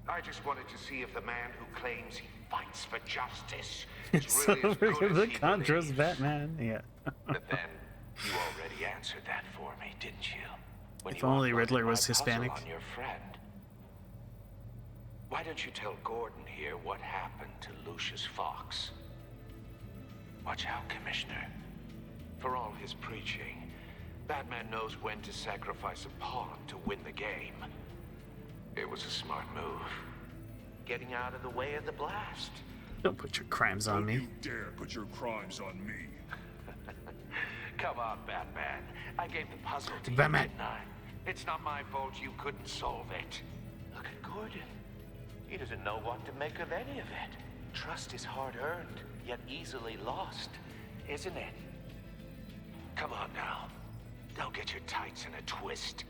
I just wanted to see if the man who claims he fights for justice is So really as we're good as the he Contra's believes. Batman. Yeah. But then, you already answered that for me, didn't you? When If you only uploaded Riddler my was puzzle Hispanic. on your friend. Why don't you tell Gordon here what happened to Lucius Fox? Watch out, Commissioner. For all his preaching, Batman knows when to sacrifice a pawn to win the game. It was a smart move. Getting out of the way of the blast. Don't put your crimes on me. You dare put your crimes on me. Come on, Batman. I gave the puzzle to Batman. you, didn't I? It's not my fault you couldn't solve it. Look at Gordon. He doesn't know what to make of any of it. Trust is hard-earned, yet easily lost, isn't it? Come on now. Don't get your tights in a twist.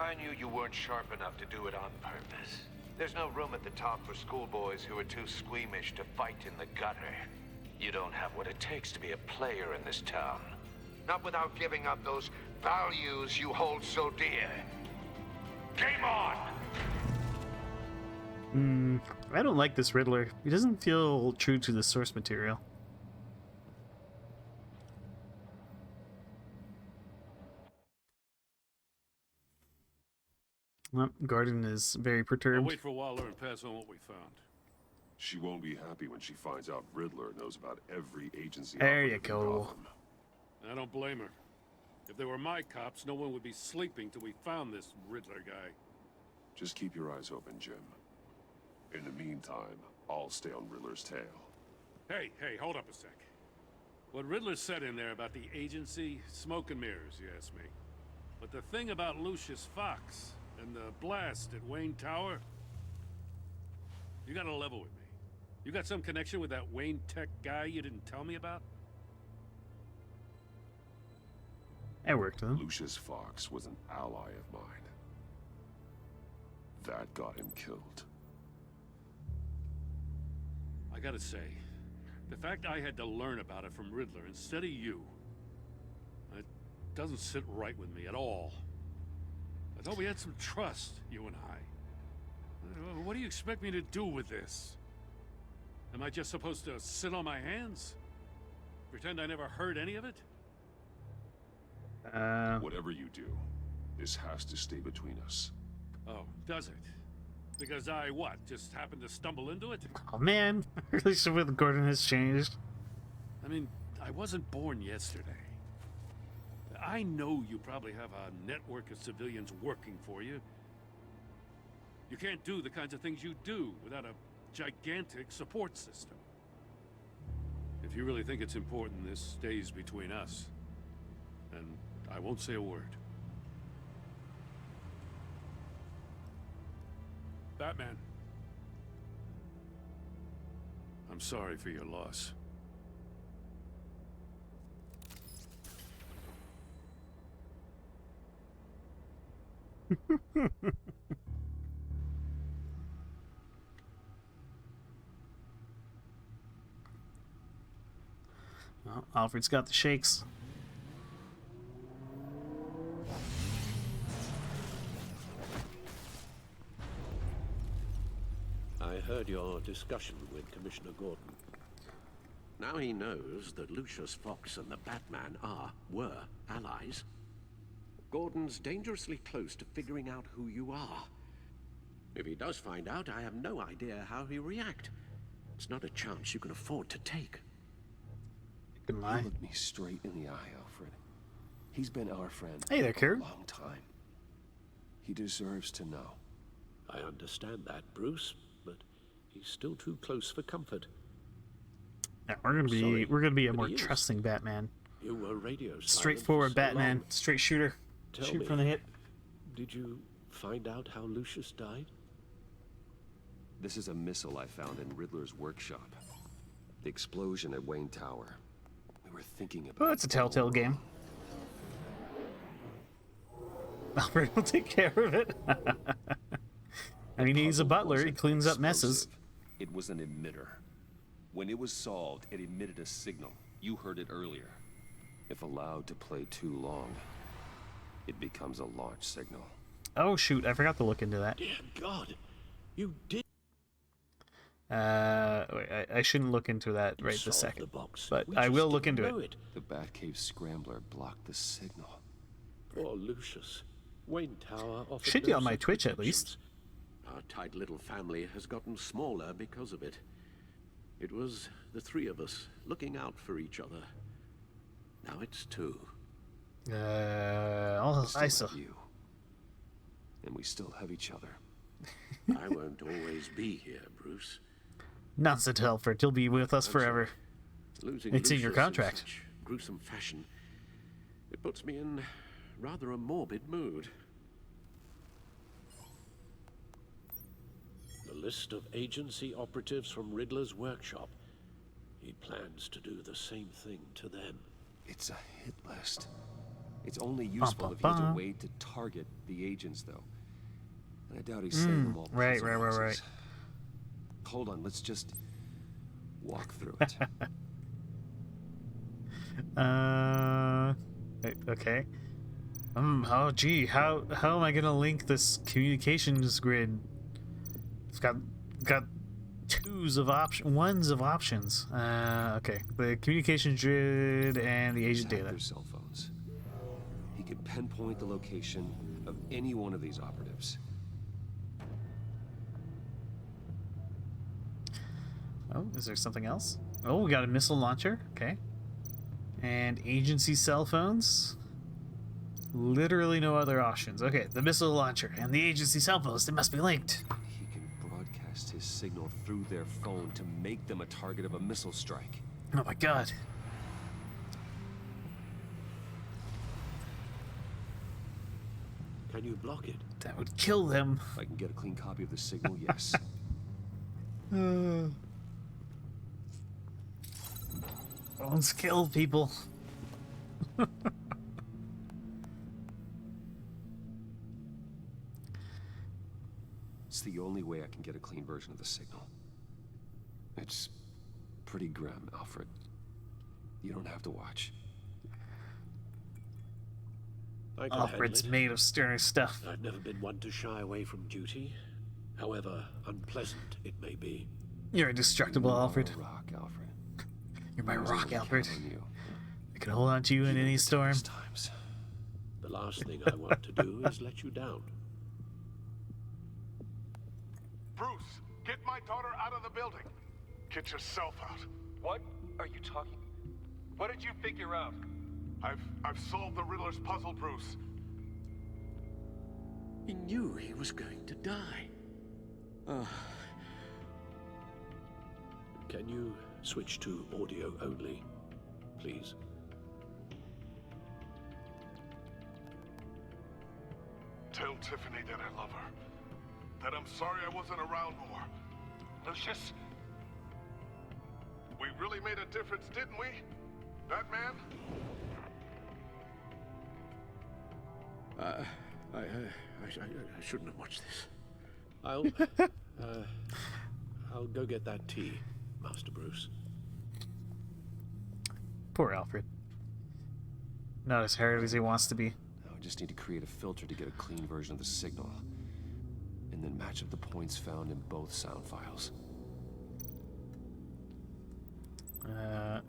I knew you weren't sharp enough to do it on purpose. There's no room at the top for schoolboys who are too squeamish to fight in the gutter. You don't have what it takes to be a player in this town. Not without giving up those values you hold so dear. Game on! I don't like this Riddler. He doesn't feel true to the source material. Well, Gordon is very I'll perturbed. wait for Waller and pass on what we found. She won't be happy when she finds out Riddler knows about every agency. There you operative in go. Gotham. I don't blame her. If they were my cops, no one would be sleeping till we found this Riddler guy. Just keep your eyes open, Jim. In the meantime, I'll stay on Riddler's tail. Hey, hold up a sec. What Riddler said in there about the agency, smoke and mirrors, you ask me. But the thing about Lucius Fox and the blast at Wayne Tower, you gotta level with me. You got some connection with that Wayne Tech guy you didn't tell me about? I worked with him. Lucius Fox was an ally of mine. That got him killed. I gotta say, the fact I had to learn about it from Riddler instead of you, it doesn't sit right with me at all. I thought we had some trust, you and I. What do you expect me to do with this? Am I just supposed to sit on my hands? Pretend I never heard any of it? Whatever you do, this has to stay between us. Oh, does it? Because I, what, just happened to stumble into it? Oh man, relationship with Gordon has changed. I mean, I wasn't born yesterday. I know you probably have a network of civilians working for you. You can't do the kinds of things you do without a gigantic support system. If you really think it's important this stays between us, then I won't say a word. Batman. I'm sorry for your loss. Well, Alfred's got the shakes. I heard your discussion with Commissioner Gordon. Now he knows that Lucius Fox and the Batman were allies. Gordon's dangerously close to figuring out who you are. If he does find out, I have no idea how he'll react. It's not a chance you can afford to take. You look me straight in the eye, Alfred. He's been our friend Hey there, for a Kurt. long time. He deserves to know. I understand that, Bruce, but he's still too close for comfort. Yeah, we're gonna be a but more he is. trusting Batman. You were radio silent Straightforward for so Batman, long. straight shooter. Tell Shoot me, from the hip. did you find out how Lucius died? This is a missile I found in Riddler's workshop. The explosion at Wayne Tower. We were thinking about Oh, it's a Telltale game. Alfred will take care of it. I mean, he's a butler. He cleans up messes. It was an emitter. When it was solved, it emitted a signal. You heard it earlier. If allowed to play too long, it becomes a launch signal. Oh shoot, I forgot to look into that. Dear God, you did. I shouldn't look into that right this second, but I will look into it. The Batcave scrambler blocked the signal. Poor Lucius. Wayne Tower offered Should be no on my such Twitch at least. Our tight little family has gotten smaller because of it. It was the three of us looking out for each other. Now it's two. I still have you. And we still have each other. I won't always be here, Bruce. Nonsense, Alfred. You'll be with us forever. Losing It's in your Lucius contract. such gruesome fashion. It puts me in rather a morbid mood. The list of agency operatives from Riddler's workshop. He plans to do the same thing to them. It's a hit list. It's only useful if he has a way to target the agents, though. And I doubt he's saving them all. Right. Hold on, let's just walk through it. Okay. Oh gee, how am I gonna link this communications grid? It's got ones of options. Okay, the communications grid and the agent data. Their cell phones. He could pinpoint the location of any one of these operatives. Oh, is there something else? Oh, we got a missile launcher. Okay. And agency cell phones. Literally no other options. Okay, the missile launcher and the agency cell phones, they must be linked. He can broadcast his signal through their phone to make them a target of a missile strike. Oh my god. Can you block it? That would kill them. If I can get a clean copy of the signal, yes. Phones kill people. It's the only way I can get a clean version of the signal. It's pretty grim, Alfred. You don't have to watch. Alfred's made of sterner stuff. I've never been one to shy away from duty, however unpleasant it may be. You're indestructible, Alfred. Rock, Alfred. You're my rock, Alfred. I can hold on to you in any storm. The last thing I want to do is let you down. Bruce, get my daughter out of the building. Get yourself out. What are you talking? What did you figure out? I've solved the Riddler's puzzle, Bruce. He knew he was going to die. Can you switch to audio only, please? Tell Tiffany that I love her. That I'm sorry I wasn't around more. Lucius, we really made a difference, didn't we? Batman? I shouldn't have watched this. I'll go get that tea, Master Bruce. Poor Alfred. Not as hard as he wants to be. Now I just need to create a filter to get a clean version of the signal. And then match up the points found in both sound files.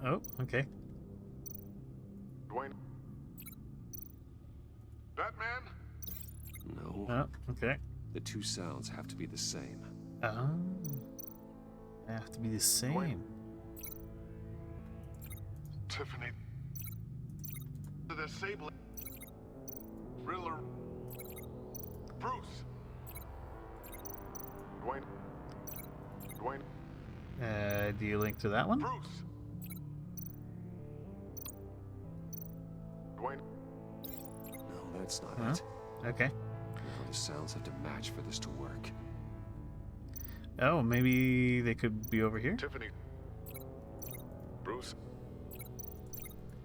Oh, okay. Dwayne? Batman? No. Oh, okay. The two sounds have to be the same. Oh. They have to be the same. Tiffany. The disabling. Riddler. Bruce. Dwayne. Do you link to that one? Bruce. Dwayne. No, that's not Huh? it. Okay. The sounds have to match for this to work. Oh, maybe they could be over here? Tiffany. Bruce.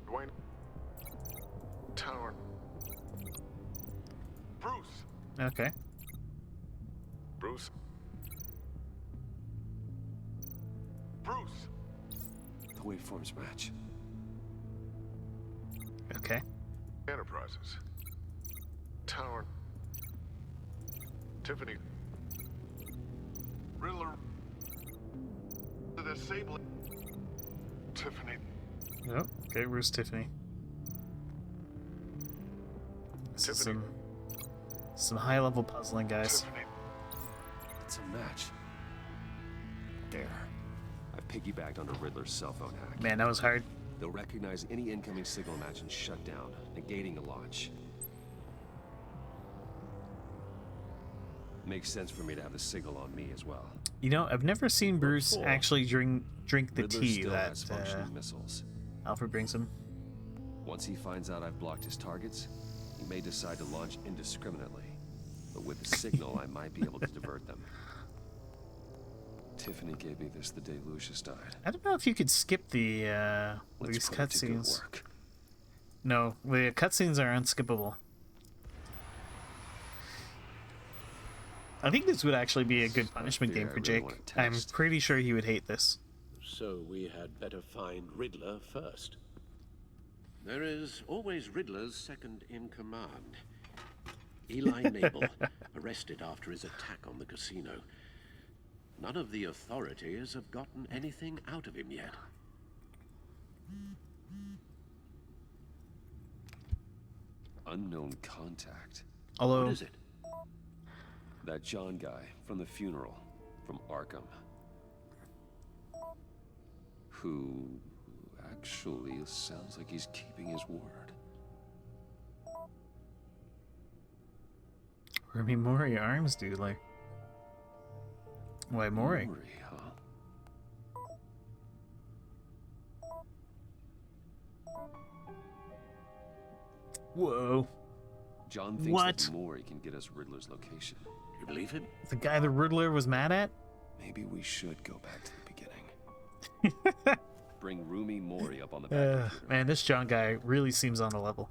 Dwayne. Tower. Bruce! Okay. Bruce? Bruce! The waveforms match. Okay. Enterprises. Tower. Tiffany. Riddler. The disabling. Tiffany. Yep. Okay, where's Tiffany? This is some high-level puzzling, guys. Tiffany. It's a match. There. I've piggybacked onto Riddler's cell phone hack. Man, that was hard. They'll recognize any incoming signal match and shut down, negating a launch. Makes sense for me to have the signal on me as well. You know, I've never seen Bruce actually drink the Riddler tea still that has functioning missiles. Alfred brings him. Once he finds out I've blocked his targets, he may decide to launch indiscriminately. But with the signal, I might be able to divert them. Tiffany gave me this the day Lucius died. I don't know if you could skip the Let's these put it to good cutscenes. work. No, the cutscenes are unskippable. I think this would actually be a good punishment game for Jake. I'm pretty sure he would hate this. So we had better find Riddler first. There is always Riddler's second in command. Eli Nabel, arrested after his attack on the casino. None of the authorities have gotten anything out of him yet. Unknown contact. Although, what is it? That John guy from the funeral, from Arkham. Who actually sounds like he's keeping his word. Remy Mori arms dealer. Why Mori? Mori, huh? Whoa. John thinks What? that Mori can get us Riddler's location. You believe him? The guy the Riddler was mad at? Maybe we should go back to the beginning. Bring Rumi Mori up on the back computer. Man, this John guy really seems on the level.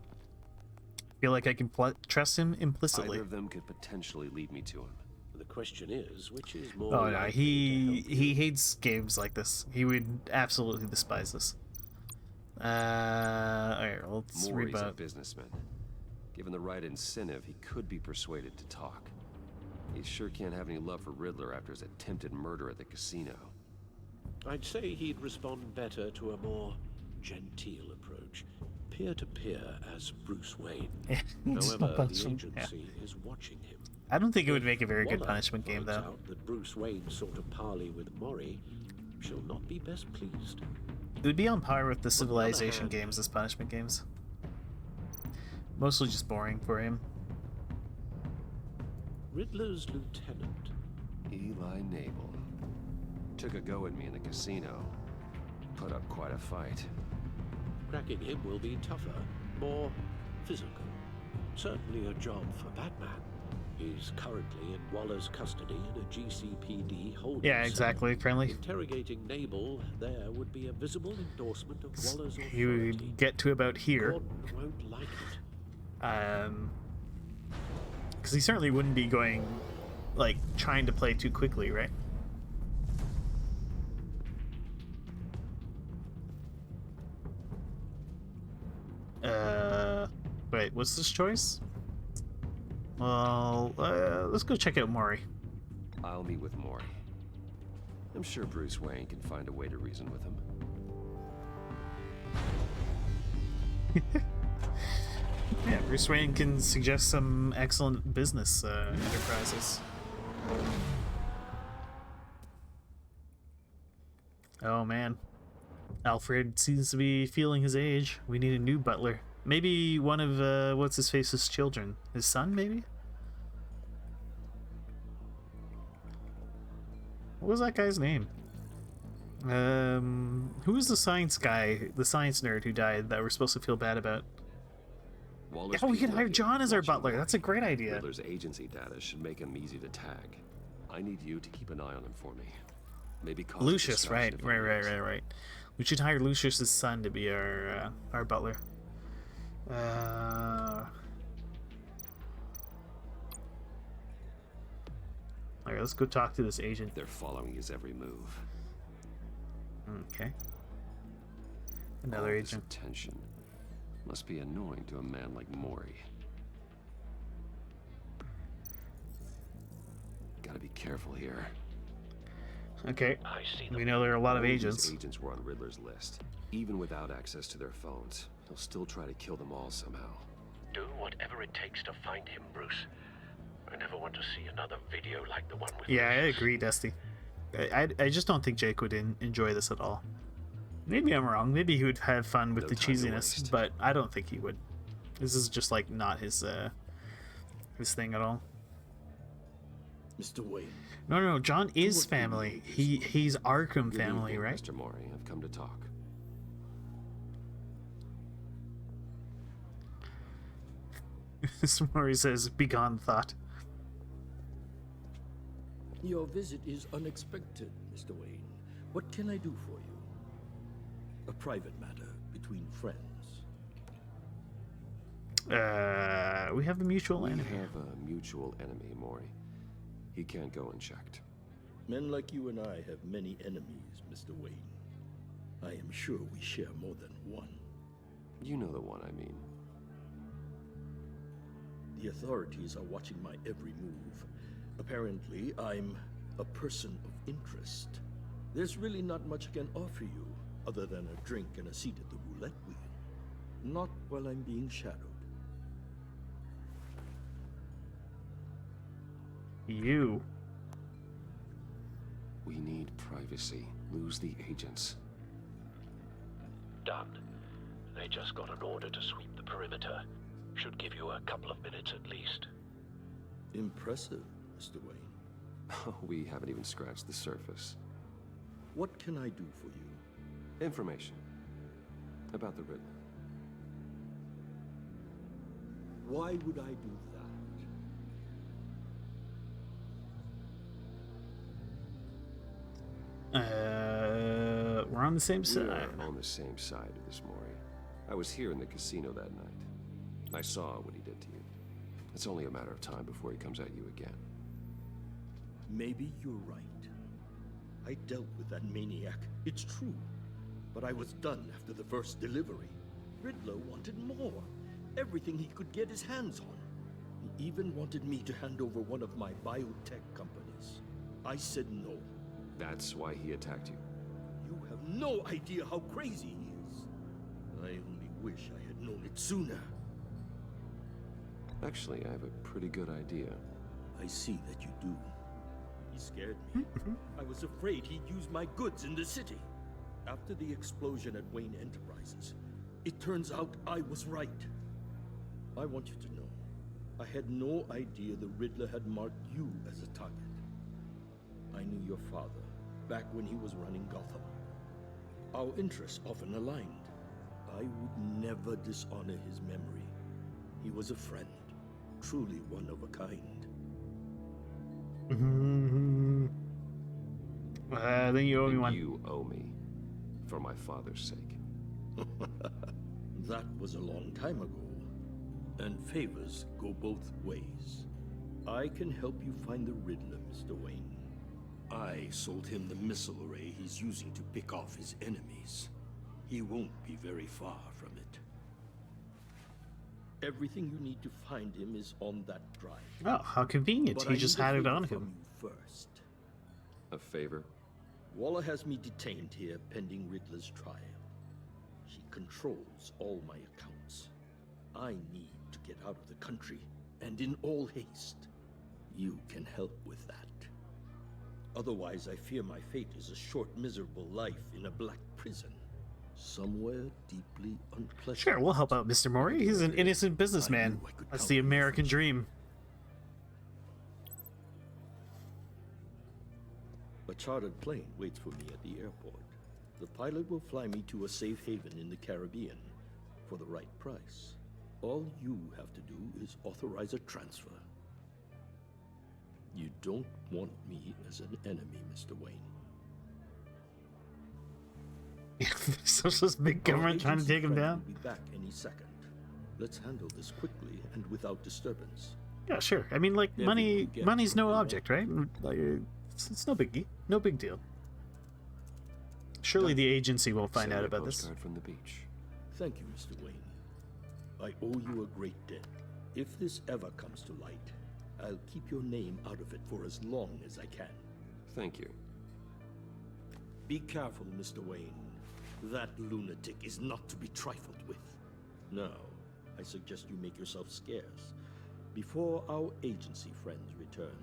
Feel like I can trust him implicitly. Either of them could potentially lead me to him. The question is, which is more Oh no, likely he hates games like this. He would absolutely despise this. Alright, let's read Mori's a about. businessman. Given the right incentive, he could be persuaded to talk. He sure can't have any love for Riddler after his attempted murder at the casino. I'd say he'd respond better to a more genteel approach. Peer-to-peer as Bruce Wayne. Just However, punch the him, agency is watching him. I don't think it would make a very good Waller punishment game, finds though. out that Bruce Wayne sought a parley with Mori, shall not be best pleased. It would be on par with the On the other Civilization hand- games as punishment games. Mostly just boring for him. Riddler's lieutenant. Eli Nabel. Took a go at me in the casino. Put up quite a fight. Cracking him will be tougher, more physical. Certainly a job for Batman. He's currently in Waller's custody in a GCPD holding Yeah, cell. exactly, friendly. Interrogating Nabel there would be a visible endorsement of Waller's He authority. would get to about here. Gordon won't like it. Because he certainly wouldn't be going, like, trying to play too quickly, right? Wait, what's this choice? Well, let's go check out Mori. I'll meet with Mori. I'm sure Bruce Wayne can find a way to reason with him. Yeah, Bruce Wayne can suggest some excellent business enterprises. Oh man. Alfred seems to be feeling his age. We need a new butler. Maybe one of, what's-his-face's children. His son, maybe? What was that guy's name? Who was the science guy, the science nerd who died that we're supposed to feel bad about? Waller's Oh, we could people hire are John as our watching butler. Mori. That's a great idea. Riddler's agency data should make him easy to tag. I need you to keep an eye on him for me. Maybe cause a Lucius, distraction if he leaves. right. We should hire Lucius's son to be our butler. let's go talk to this agent. They're following his every move. Okay. Another agent. This attention must be annoying to a man like Mori. Gotta be careful here. Okay. We know there are a lot of agents. These agents were on Riddler's list. Even without access to their phones, he'll still try to kill them all somehow. Do whatever it takes to find him, Bruce. I never want to see another video like the one with Yeah, I Lucius. agree, Dusty. I just don't think Jake would enjoy this at all. Maybe I'm wrong. Maybe he would have fun with the cheesiness, but I don't think he would. This is just like not his thing at all. Mr. Wayne. No, John is family. He's Arkham family, right? Mr. Mori, I've come to talk. Mr. Mori says, "Begone, thought." Your visit is unexpected, Mr. Wayne. What can I do for you? A private matter between friends. We have a mutual enemy. We have a mutual enemy, Mori. He can't go unchecked. Men like you and I have many enemies, Mr. Wayne. I am sure we share more than one. You know the one I mean. The authorities are watching my every move. Apparently, I'm a person of interest. There's really not much I can offer you, other than a drink and a seat at the roulette wheel. Not while I'm being shadowed. You. We need privacy. Lose the agents. Done. They just got an order to sweep the perimeter. Should give you a couple of minutes at least. Impressive, Mr. Wayne. We haven't even scratched the surface. What can I do for you? Information. About the Riddler. Why would I do that? We're on the same side. We're on the same side of this, Mori. I was here in the casino that night. I saw what he did to you. It's only a matter of time before he comes at you again. Maybe you're right. I dealt with that maniac, it's true. But I was done after the first delivery. Riddler wanted more. Everything he could get his hands on. He even wanted me to hand over one of my biotech companies. I said no. That's why he attacked you? You have no idea how crazy he is. I only wish I had known it sooner. Actually, I have a pretty good idea. I see that you do. He scared me. I was afraid he'd use my goods in the city. After the explosion at Wayne Enterprises, it turns out I was right. I want you to know, I had no idea the Riddler had marked you as a target. I knew your father, back when he was running Gotham. Our interests often aligned. I would never dishonor his memory. He was a friend, truly one of a kind. Then you owe me one. You owe me, for my father's sake. That was a long time ago, and favors go both ways. I can help you find the Riddler, Mr. Wayne. I sold him the missile array he's using to pick off his enemies. He won't be very far from it. Everything you need to find him is on that drive. Oh, how convenient. But He I just need a had it favor on from him. you first. A favor? Waller has me detained here pending Riddler's trial. She controls all my accounts. I need to get out of the country, and in all haste. You can help with that. Otherwise, I fear my fate is a short, miserable life in a black prison. Somewhere deeply unpleasant. Sure, we'll help out Mr. Mori. He's an innocent businessman. That's the American dream. A chartered plane waits for me at the airport. The pilot will fly me to a safe haven in the Caribbean for the right price. All you have to do is authorize a transfer. You don't want me as an enemy, Mr. Wayne. So this big government trying to take him down? Will be back any second. Let's handle this quickly and without disturbance. Yeah, sure. I mean, like, money's no object, right? Like, it's no biggie. No big deal. Surely the agency won't find out about this. From the beach. Thank you, Mr. Wayne. I owe you a great debt. If this ever comes to light, I'll keep your name out of it for as long as I can. Thank you. Be careful, Mr. Wayne. That lunatic is not to be trifled with. Now, I suggest you make yourself scarce before our agency friends return.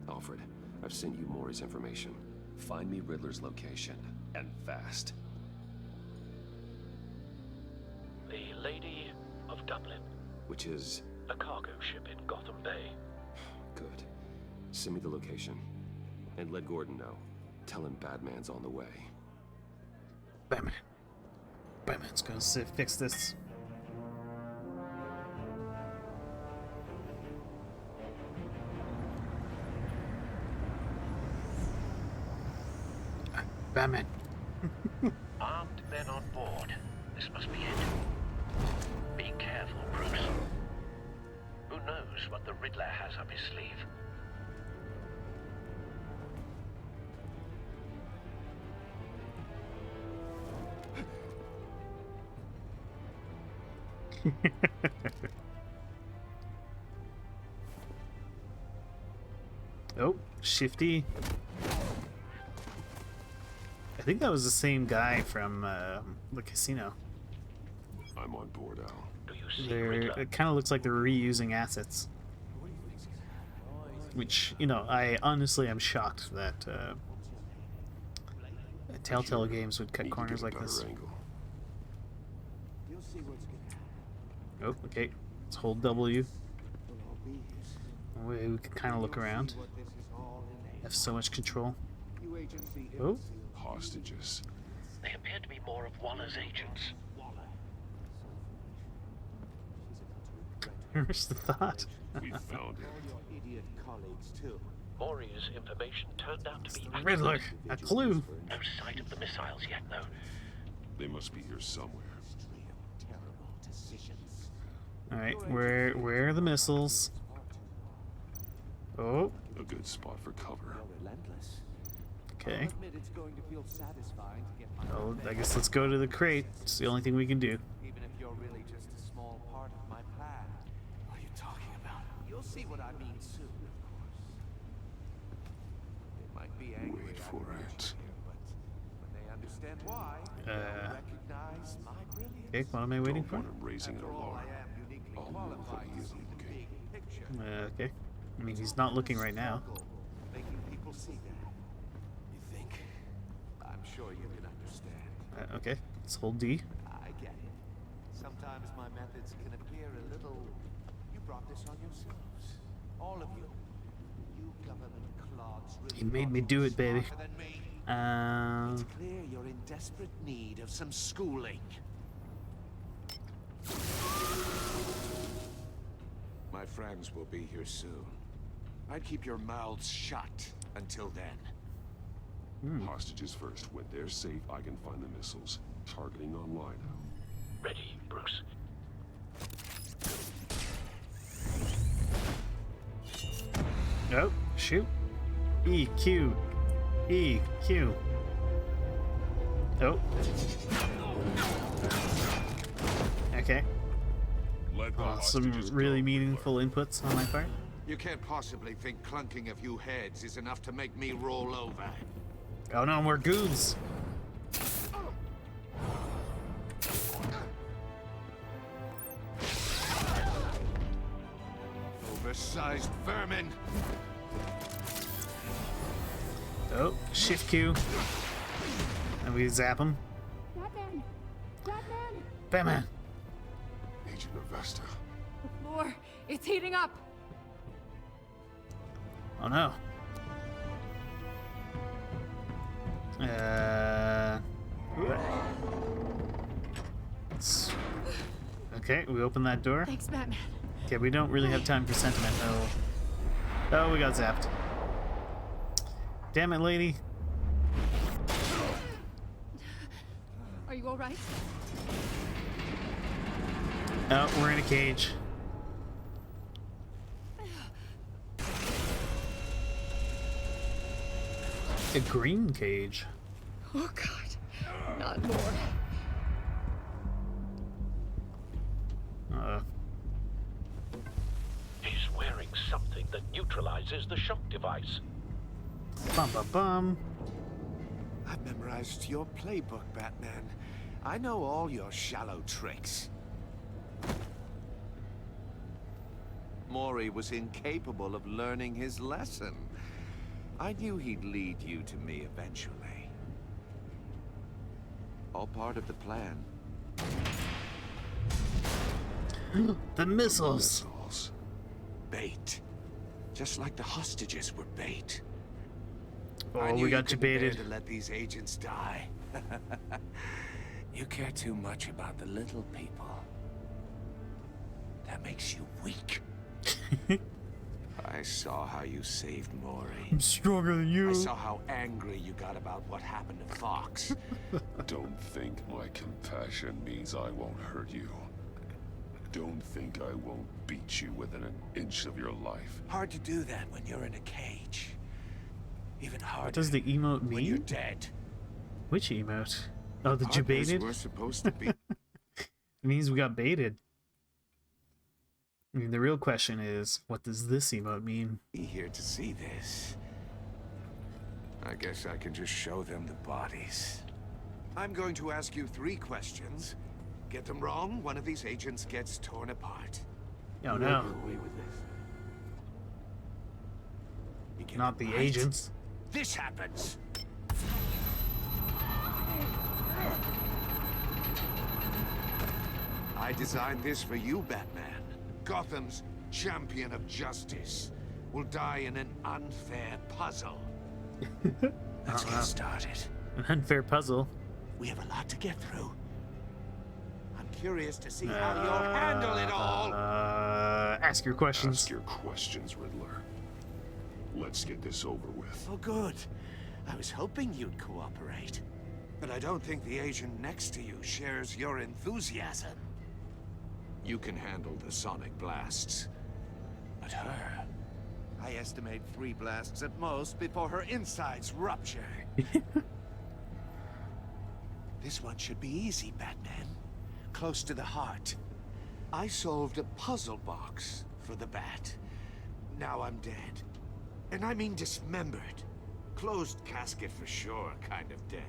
Alfred, I've sent you Maury's information. Find me Riddler's location, and fast. The Lady of Dublin. Which is? A cargo ship in Gotham Bay. Good. Send me the location. And let Gordon know. Tell him Batman's on the way. Batman. Batman's gonna fix this. Batman. Armed men on board. This must be it. Be careful, Bruce. Who knows what the Riddler has up his sleeve? Oh, Shifty. I think that was the same guy from the casino. I'm on board, Al. Do you see Riddler? It kind of looks like they're reusing assets. Which, you know, I honestly am shocked that Telltale games would cut corners like this. Oh, okay. Let's hold W. That way we can kind of look around. Have so much control. Oh. Hostages. They appear to be more of Waller's agents. Where's the thought? We found him. Idiot colleagues too. Maury's information turned out to be Riddler, a clue. No sight of the missiles yet, though. They must be here somewhere. Alright, where are the missiles? Oh. A good spot for cover. Okay. Well, I guess let's go to the crate. It's the only thing we can do. Even if you're really just a small part of my plan. What are you talking about? You'll see what I mean soon, of course. They might be angry. Wait for it. But when they understand why, they'll recognize my brilliance. Okay, what am I waiting for? I'm raising an alarm. I'll move when he isn't looking. Okay. I mean, he's not looking right now. Making people see that. You think? I'm sure you can understand. Okay, let's hold D. I get it. Sometimes my methods can appear a little... You brought this on yourselves. All of you. You government clods really He made me do it, baby. smarter than me. It's clear you're in desperate need of some schooling. My friends will be here soon. I'd keep your mouths shut until then. Hostages first. When they're safe, I can find the missiles. Targeting online. Ready, Bruce. Oh, shoot. E, Q. E, Q. Oh. Okay. Some really meaningful inputs on my part. You can't possibly think clunking a few heads is enough to make me roll over. Oh no, more goons. Oversized vermin. Oh, shift Q. And we zap him. Batman! Batman! Batman! Agent Avesta. The floor, it's heating up. Oh no. Okay, we open that door. Thanks, Batman. Okay, we don't really have time for sentiment. Oh, we got zapped. Damn it, lady. Are you all right? Oh, we're in a cage. A green cage. Oh God, not more. He's wearing something that neutralizes the shock device. Bum bum bum. I've memorized your playbook, Batman. I know all your shallow tricks. Mori was incapable of learning his lesson. I knew he'd lead you to me eventually. All part of the plan. The missiles. Bait. Just like the hostages were bait. Oh, we got you baited. To let these agents die. You care too much about the little people. That makes you weak. I saw how you saved Mori. I'm stronger than you. I saw how angry you got about what happened to Fox. Don't think my compassion means I won't hurt you. Don't think I won't beat you within an inch of your life. Hard to do that when you're in a cage. Even harder. What does the emote mean? When you're dead. Which emote? Oh, the you baited? We're supposed to be. It means we got baited. I mean, the real question is, what does this emote mean? Here to see this. I guess I can just show them the bodies. I'm going to ask you 3 questions. Get them wrong, one of these agents gets torn apart. Oh no. Away with this. You get Not it the right, agents. This happens. I designed this for you, Batman. Gotham's champion of justice will die in an unfair puzzle. Let's get started. An unfair puzzle. We have a lot to get through. I'm curious to see how you'll handle it all. Ask your questions. Ask your questions, Riddler. Let's get this over with. Oh, good. I was hoping you'd cooperate. But I don't think the agent next to you shares your enthusiasm. You can handle the sonic blasts. But her... I estimate 3 blasts at most before her insides rupture. This one should be easy, Batman. Close to the heart. I solved a puzzle box for the Bat. Now I'm dead. And I mean dismembered. Closed casket for sure, kind of dead.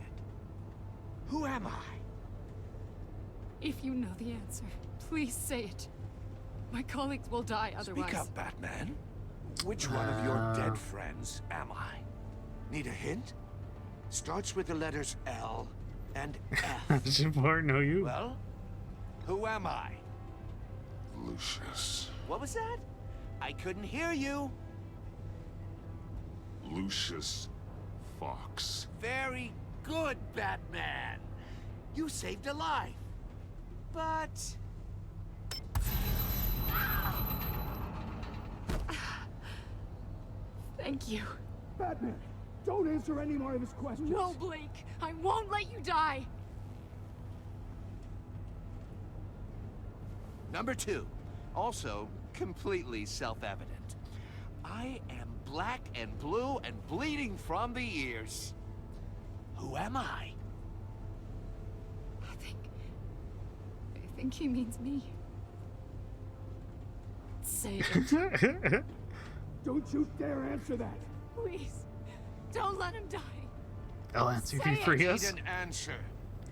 Who am I? If you know the answer, please say it. My colleagues will die otherwise. Speak up, Batman. Which one of your dead friends am I? Need a hint? Starts with the letters L and F. Does Jabbar know you? Well, who am I? Lucius. What was that? I couldn't hear you. Lucius Fox. Very good, Batman. You saved a life. But... Thank you. Batman, don't answer any more of his questions. No, Blake. I won't let you die. Number 2. Also, completely self-evident. I am black and blue and bleeding from the ears. Who am I? I think he means me. Say it. Don't you dare answer that. Please. Don't let him die. I'll answer if you Say free I us. need an answer.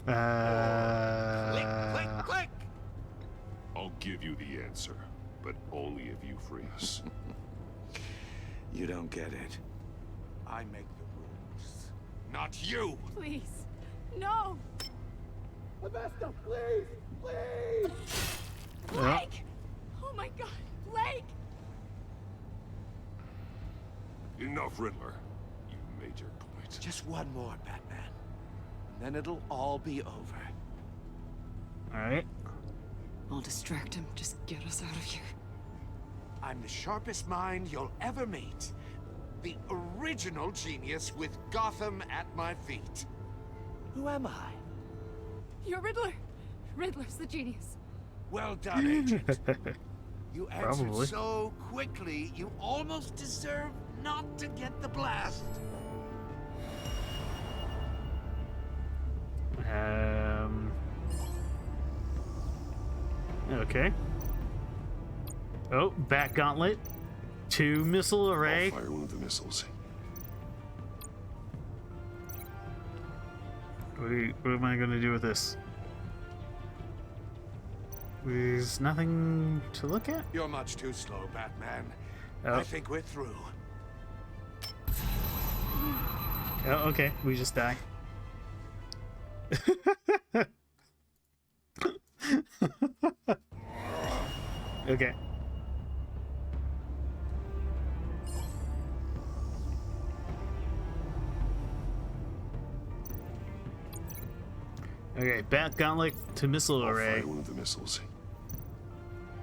Oh. Click. I'll give you the answer, but only if you free us. You don't get it. I make the rules, not you. Please. No. Avesta, please! Please! Blake! Oh my god, Blake! Enough, Riddler. You made your point. Just one more, Batman. And then it'll all be over. Alright. I'll distract him. Just get us out of here. I'm the sharpest mind you'll ever meet. The original genius with Gotham at my feet. Who am I? You're Riddler. Riddler's the genius. Well done, Agent. You answered Probably. so quickly, you almost deserve not to get the blast. Okay. Oh, back gauntlet. 2 missile array. I'll fire one of the missiles. What am I gonna do with this? There's nothing to look at? You're much too slow, Batman. Oh. I think we're through. Oh, okay. We just die. Okay. Okay, bat gauntlet to missile I'll array. fire one of the missiles.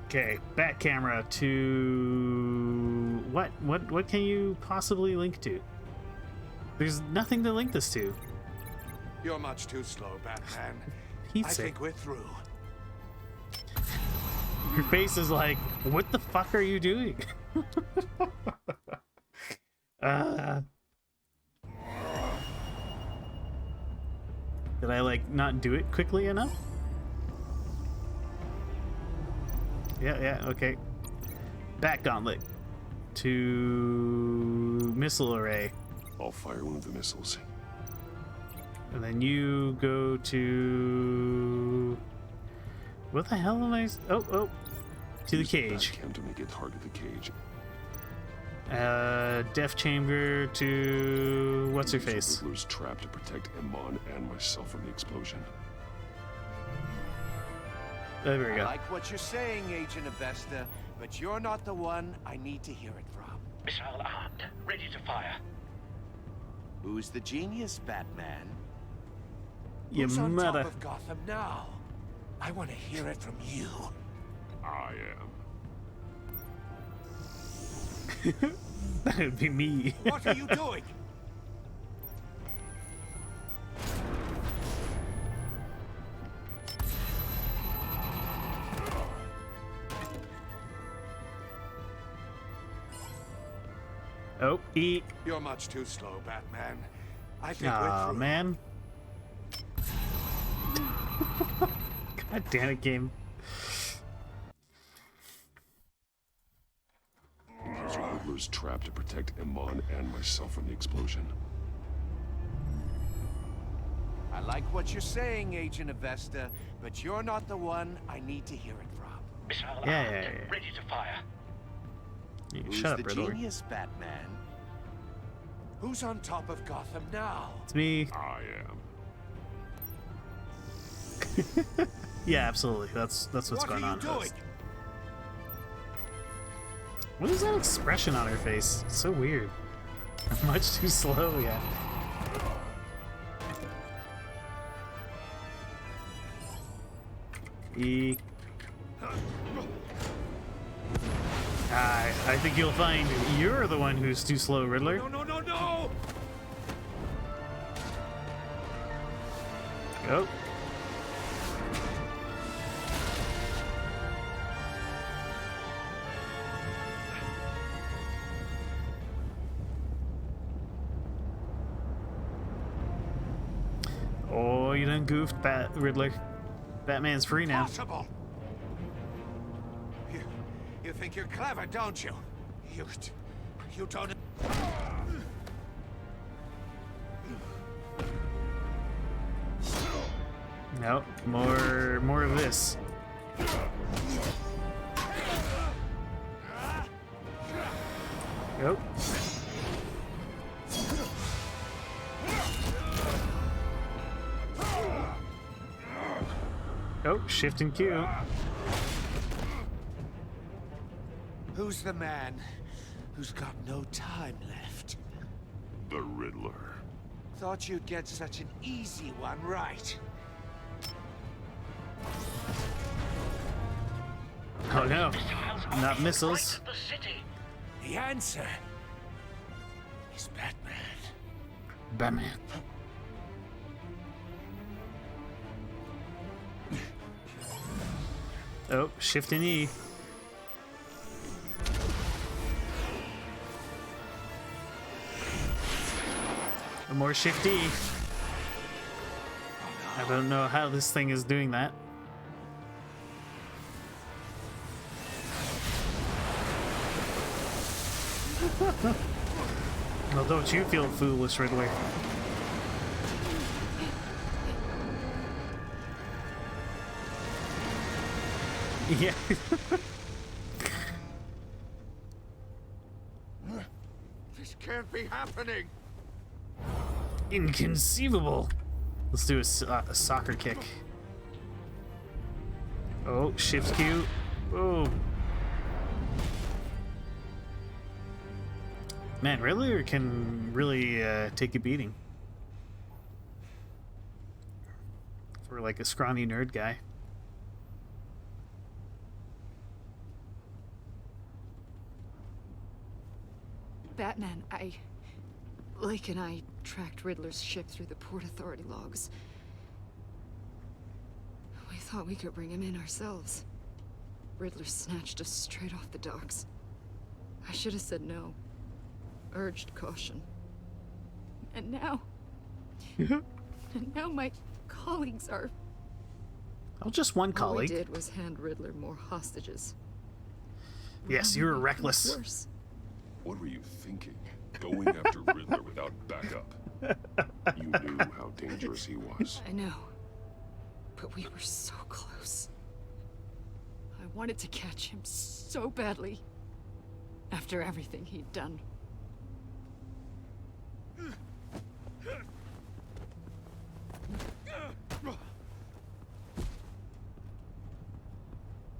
Okay, bat camera to what can you possibly link to? There's nothing to link this to. You're much too slow, Batman. Pete's I sake. think we're through. Your face is like, what the fuck are you doing? Did I like not do it quickly enough? Yeah, okay. Bat gauntlet to missile array. I'll fire one of the missiles. And then you go to... What the hell am I... Oh. To the Use cage. Batcam to make it target the cage. Death chamber to... What's her Use the face? Riddler's trap to protect Iman and myself from the explosion. There we I go. like what you're saying, Agent Avesta, but you're not the one I need to hear it from. Missile armed, ready to fire. Who's the genius, Batman? Your Who's on mother. top of Gotham now? I want to hear it from you. I am. That'd be me. What are you doing? Oh, eat. You're much too slow, Batman. I think we're Aw, through. man. God damn it, game. Use the Riddler's trap to protect Iman and myself from the explosion. I like what you're saying, Agent Avesta, but you're not the one I need to hear it from. Missile Yeah, armed, yeah, yeah. ready to fire. Who's Shut the up, Riddler. genius, Batman? Who's on top of Gotham now? It's me. I am. Yeah, absolutely. That's what's What going are you on. doing? Host. What is that expression on her face? It's so weird. Much too slow, yeah. E. I think you'll find you're the one who's too slow, Riddler. No! Oh. Oh, you done goofed, Riddler. Batman's free now. Possible. You think you're clever, don't you? You don't. Nope, more of this. Nope. Oh, shift and Q. Who's the man who's got no time left? The Riddler. Thought you'd get such an easy one right. Oh no, not missiles. The city. The answer is Batman. Oh, shift and E. More shift E. I don't know how this thing is doing that. Well, don't you feel foolish, Riddler? Yeah. This can't be happening. Inconceivable. Let's do a soccer kick. Oh, shift Q. Oh. Man, Riddler can really take a beating. For like a scrawny nerd guy. Batman, Lake and I tracked Riddler's ship through the Port Authority logs. We thought we could bring him in ourselves. Riddler snatched us straight off the docks. I should have said no. Urged caution. And now... and now my colleagues are... Oh, just one All we colleague. did was hand Riddler more hostages. Yes, you were reckless. Worse. What were you thinking? Going after Riddler without backup. You knew how dangerous he was. I know. But we were so close. I wanted to catch him so badly. After everything he'd done.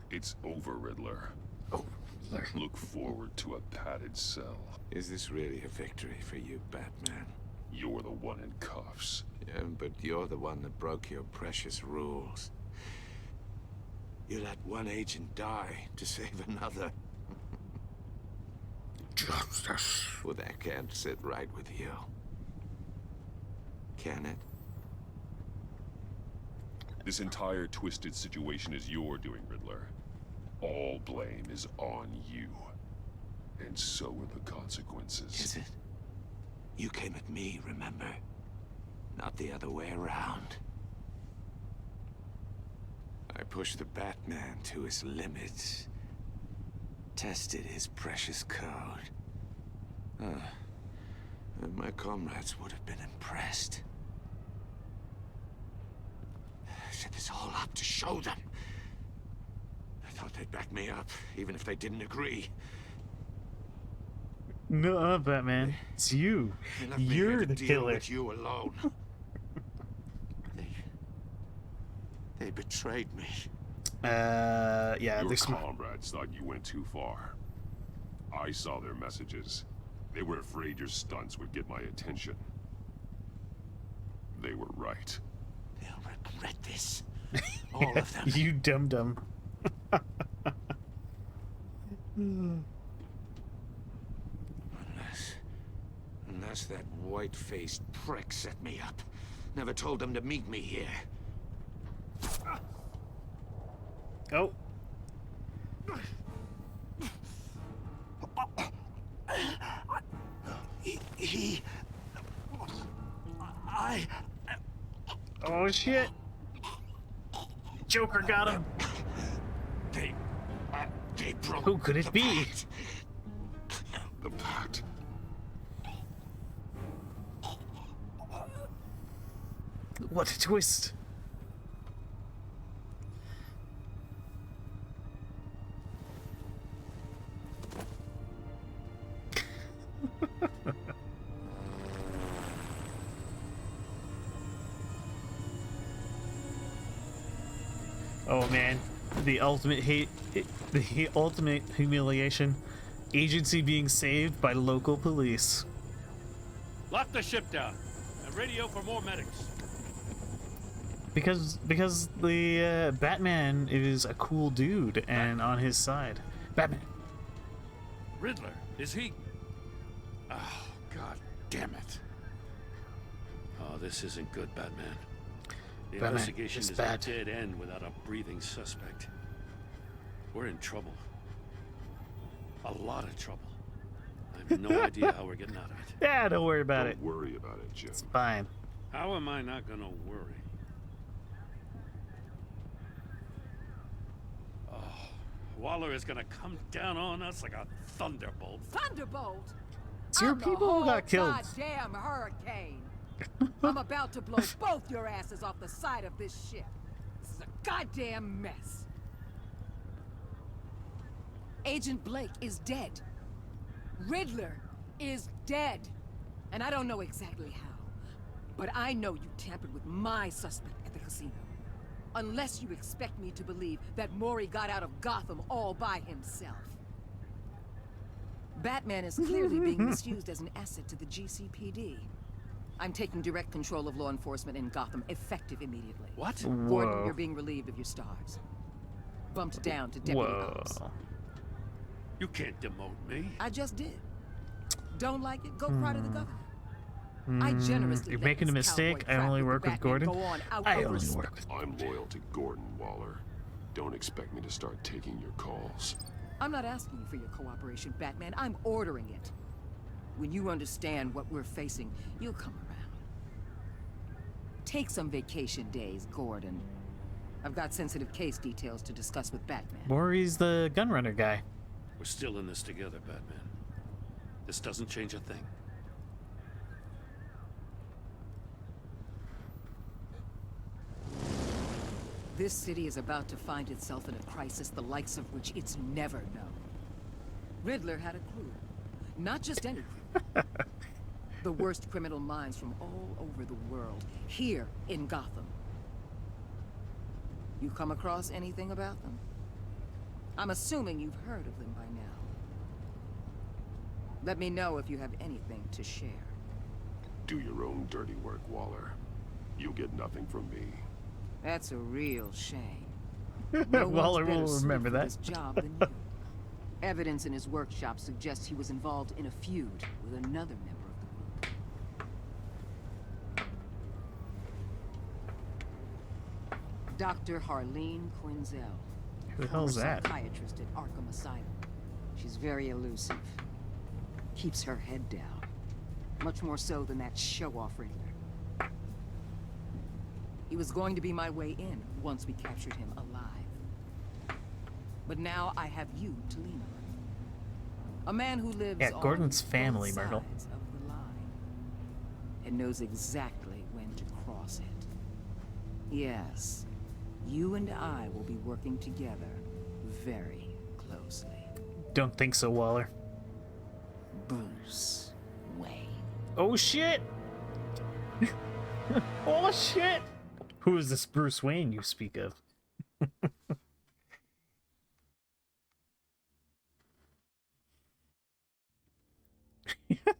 It's over, Riddler. Oh, Riddler. Look forward to a padded cell. Is this really a victory for you, Batman? You're the one in cuffs. Yeah, but you're the one that broke your precious rules. You let one agent die to save another. Justice. Well, that can't sit right with you. Can it? This entire twisted situation is your doing, Riddler. All blame is on you. And so are the consequences. Is it? You came at me, remember? Not the other way around. I pushed the Batman to his limits. Tested his precious code. And my comrades would have been impressed. I set this all up to show them. I thought they'd back me up, even if they didn't agree. No, Batman. It's you. They left me You're here to the deal killer. with you alone. They betrayed me. Yeah, Your there's comrades thought you went too far. I saw their messages. They were afraid your stunts would get my attention. They were right. They'll regret this. All of them. You dum-dum. Unless that white-faced prick set me up. Never told them to meet me here. Oh. Oh shit. Joker got him. They broke. Who could it be? The pact. What a twist. Oh man, the ultimate the ultimate humiliation. Agency being saved by local police. Lock the ship down and radio for more medics. Because the Batman is a cool dude and on his side. Batman. Riddler, is he? Oh, God damn it. Oh, this isn't good, Batman. The Batman, investigation it's is bad. a dead end without a breathing suspect. We're in trouble. A lot of trouble. I have no idea how we're getting out of it. Yeah, don't worry about it. Don't worry about it, Jim. It's fine. How am I not gonna worry? Oh, Waller is gonna come down on us like a thunderbolt. Thunderbolt? It's your people who got killed. Goddamn hurricane. I'm about to blow both your asses off the side of this ship. This is a goddamn mess. Agent Blake is dead. Riddler is dead. And I don't know exactly how. But I know you tampered with my suspect at the casino. Unless you expect me to believe that Maury got out of Gotham all by himself. Batman is clearly being misused as an asset to the GCPD. I'm taking direct control of law enforcement in Gotham, effective immediately. What? Gordon, you're being relieved of your stars. Bumped down to deputy ops. You can't demote me. I just did. Don't like it? Go cry to the governor. I generously You're let making a this mistake. cowboy I only crap work the with Batman Gordon. go on out I over only his- work with I'm loyal to Gordon, Waller. Don't expect me to start taking your calls. I'm not asking you for your cooperation, Batman. I'm ordering it. When you understand what we're facing, you'll come around. Take some vacation days, Gordon. I've got sensitive case details to discuss with Batman. Maury's the gunrunner guy. We're still in this together, Batman. This doesn't change a thing. This city is about to find itself in a crisis the likes of which it's never known. Riddler had a crew. Not just any crew. The worst criminal minds from all over the world, here in Gotham. You come across anything about them? I'm assuming you've heard of them by now. Let me know if you have anything to share. Do your own dirty work, Waller. You'll get nothing from me. That's a real shame. No Waller one's better will remember suited for that. this job than you. Evidence in his workshop suggests he was involved in a feud with another member of the group. Dr. Harleen Quinzel. Who the hell's former that? Psychiatrist at Arkham Asylum. She's very elusive. Keeps her head down. Much more so than that show-off Riddler. He was going to be my way in once we captured him alive. But now I have you to lean on. A man who lives Yeah, Gordon's on family, both Myrtle. sides of the line. And knows exactly when to cross it. Yes, you and I will be working together very closely. Don't think so, Waller. Bruce Wayne. Oh shit! Oh shit! Who is this Bruce Wayne you speak of?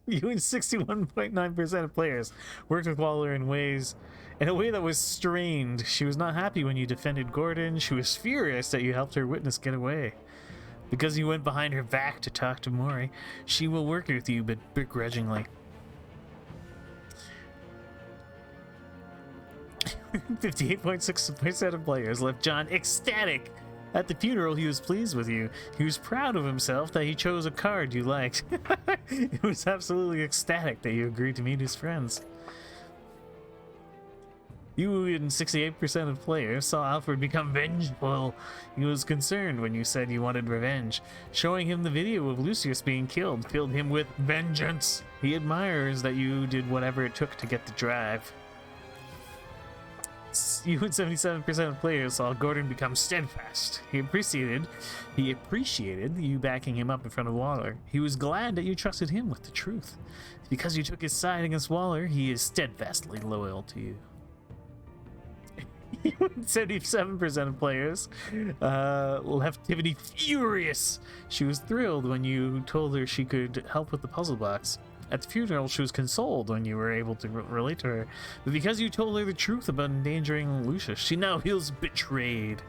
You and 61.9% of players worked with Waller in a way that was strained. She was not happy when you defended Gordon. She was furious that you helped her witness get away. Because you went behind her back to talk to Maury, she will work with you, but begrudgingly. 58.6% of players left John ecstatic. At the funeral, he was pleased with you. He was proud of himself that he chose a card you liked. He was absolutely ecstatic that you agreed to meet his friends. You and 68% of players saw Alfred become vengeful. He was concerned when you said you wanted revenge. Showing him the video of Lucius being killed filled him with vengeance. He admires that you did whatever it took to get the drive. You and 77% of players saw Gordon become steadfast. He appreciated you backing him up in front of Waller. He was glad that you trusted him with the truth. Because you took his side against Waller, he is steadfastly loyal to you. 77% of players left Tiffany furious. She was thrilled when you told her she could help with the puzzle box. At the funeral, she was consoled when you were able to relate to her. But because you told her the truth about endangering Lucius, she now feels betrayed.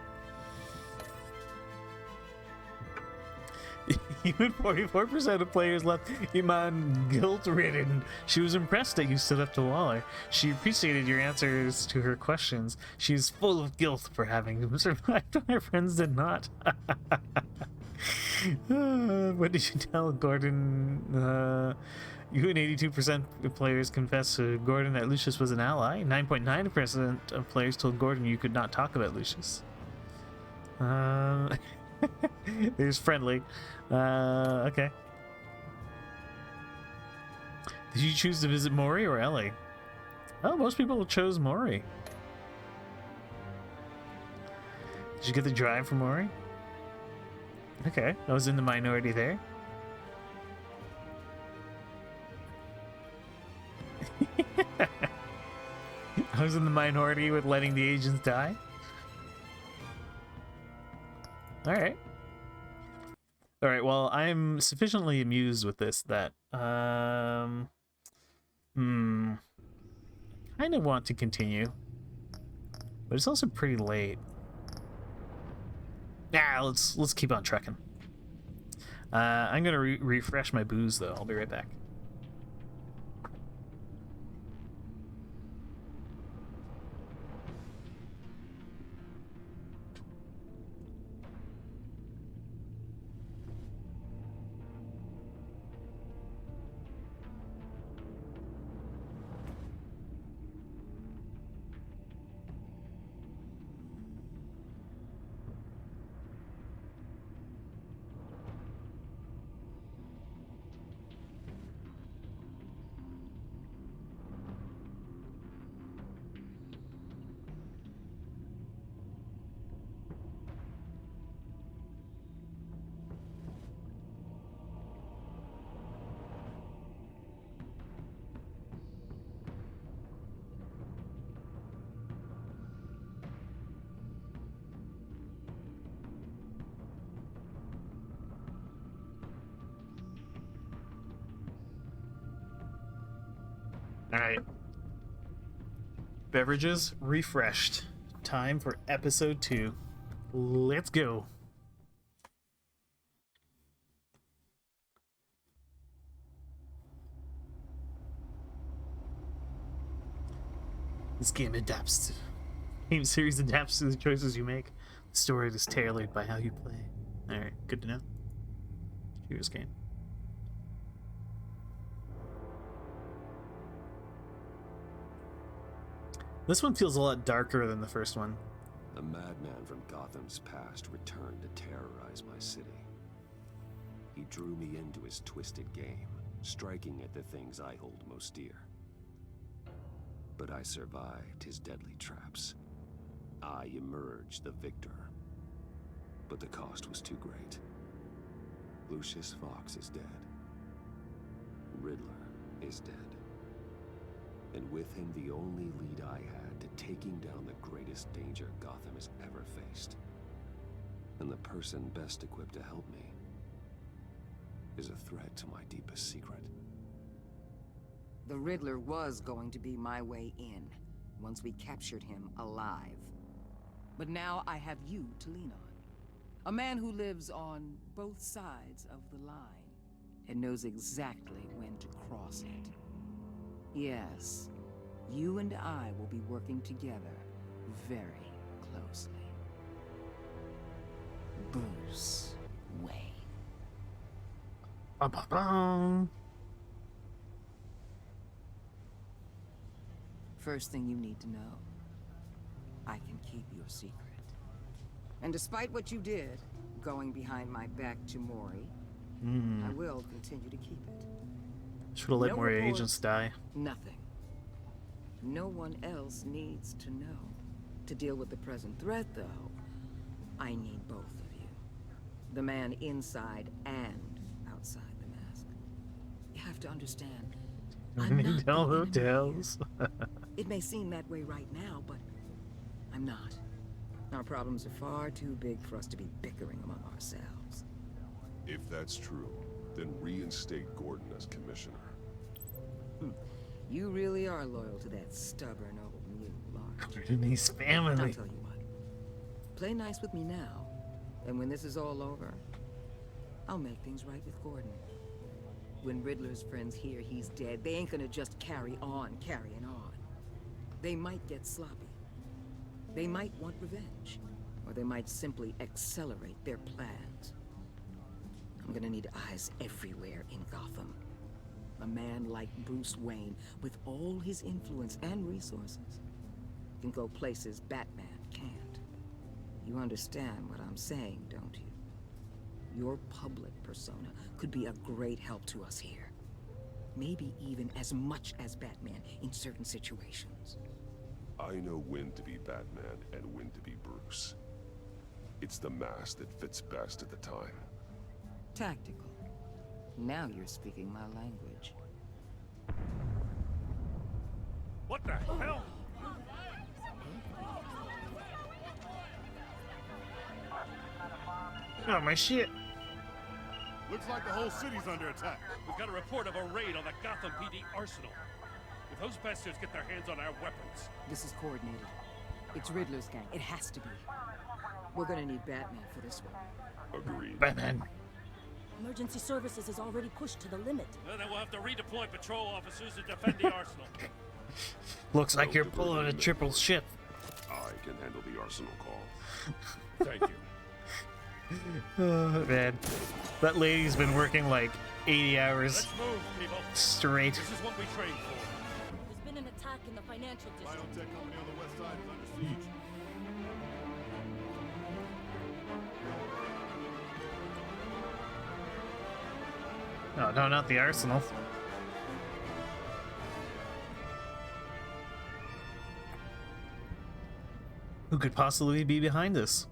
Even 44% of players left Iman guilt-ridden. She was impressed that you stood up to Waller. She appreciated your answers to her questions. She's full of guilt for having survived when her friends did not. What did you tell Gordon? You and 82% of players confessed to Gordon that Lucius was an ally. 9.9% of players told Gordon you could not talk about Lucius. There's friendly. Okay. Did you choose to visit Mori or Ellie? Oh, most people chose Mori. Did you get the drive from Mori? Okay, I was in the minority there. I was in the minority with letting the agents die. Alright. Alright, well, I'm sufficiently amused with this that, kind of want to continue. But it's also pretty late. Nah, let's keep on trekking. I'm gonna refresh my booze, though. I'll be right back. Alright. Beverages refreshed. Time for episode 2. Let's go. This game series adapts to the choices you make. The story is tailored by how you play. Alright, good to know. Cheers, game. This one feels a lot darker than the first one. A madman from Gotham's past returned to terrorize my city. He drew me into his twisted game, striking at the things I hold most dear. But I survived his deadly traps. I emerged the victor. But the cost was too great. Lucius Fox is dead. Riddler is dead. And with him the only lead I had to taking down the greatest danger Gotham has ever faced. And the person best equipped to help me is a threat to my deepest secret. The Riddler was going to be my way in, once we captured him alive. But now I have you to lean on. A man who lives on both sides of the line, and knows exactly when to cross it. Yes, you and I will be working together very closely. Bruce Wayne. Ba-ba-bum. First thing you need to know, I can keep your secret. And despite what you did, going behind my back to Mori, I will continue to keep it. Should have let No more reports, agents die. Nothing. No one else needs to know. To deal with the present threat, though, I need both of you. The man inside and outside the mask. You have to understand, I'm not Tell the who enemy tells. here. It may seem that way right now, but I'm not. Our problems are far too big for us to be bickering among ourselves. If that's true, then reinstate Gordon as commissioner. You really are loyal to that stubborn old mule, aren't In his I'll family. tell you what. Play nice with me now, and when this is all over, I'll make things right with Gordon. When Riddler's friends hear he's dead, they ain't gonna just carry on carrying on. They might get sloppy. They might want revenge. Or they might simply accelerate their plans. I'm gonna need eyes everywhere in Gotham. A man like Bruce Wayne, with all his influence and resources, can go places Batman can't. You understand what I'm saying, don't you? Your public persona could be a great help to us here. Maybe even as much as Batman in certain situations. I know when to be Batman and when to be Bruce. It's the mask that fits best at the time. Tactical. Now you're speaking my language. What the hell? Oh, my shit. Looks like the whole city's under attack. We've got a report of a raid on the Gotham PD arsenal. If those bastards get their hands on our weapons... This is coordinated. It's Riddler's gang. It has to be. We're gonna need Batman for this one. Agreed. Batman. Emergency services is already pushed to the limit. Well, then we'll have to redeploy patrol officers to defend the arsenal. Looks like you're pulling a triple ship. I can handle the arsenal call. Thank you. Oh, man. That lady's been working like 80 hours Let's move, people. straight. This is what we trained for. There's been an attack in the financial district. Biotech company on the west side is under siege. Oh, no, not the arsenal. Who could possibly be behind this?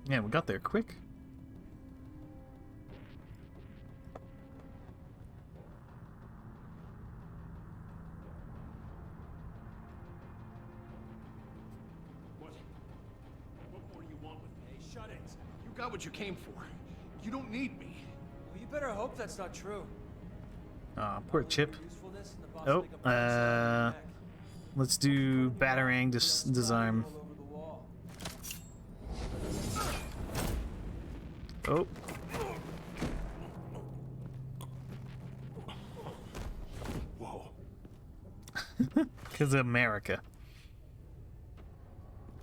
Yeah, we got there quick. What more do you want with me? Hey, shut it. You got what you came for. You don't need me. Well, you better hope that's not true. Aw, poor Chip. Oh, let's do Batarang disarm. Oh. Whoa. Because of America.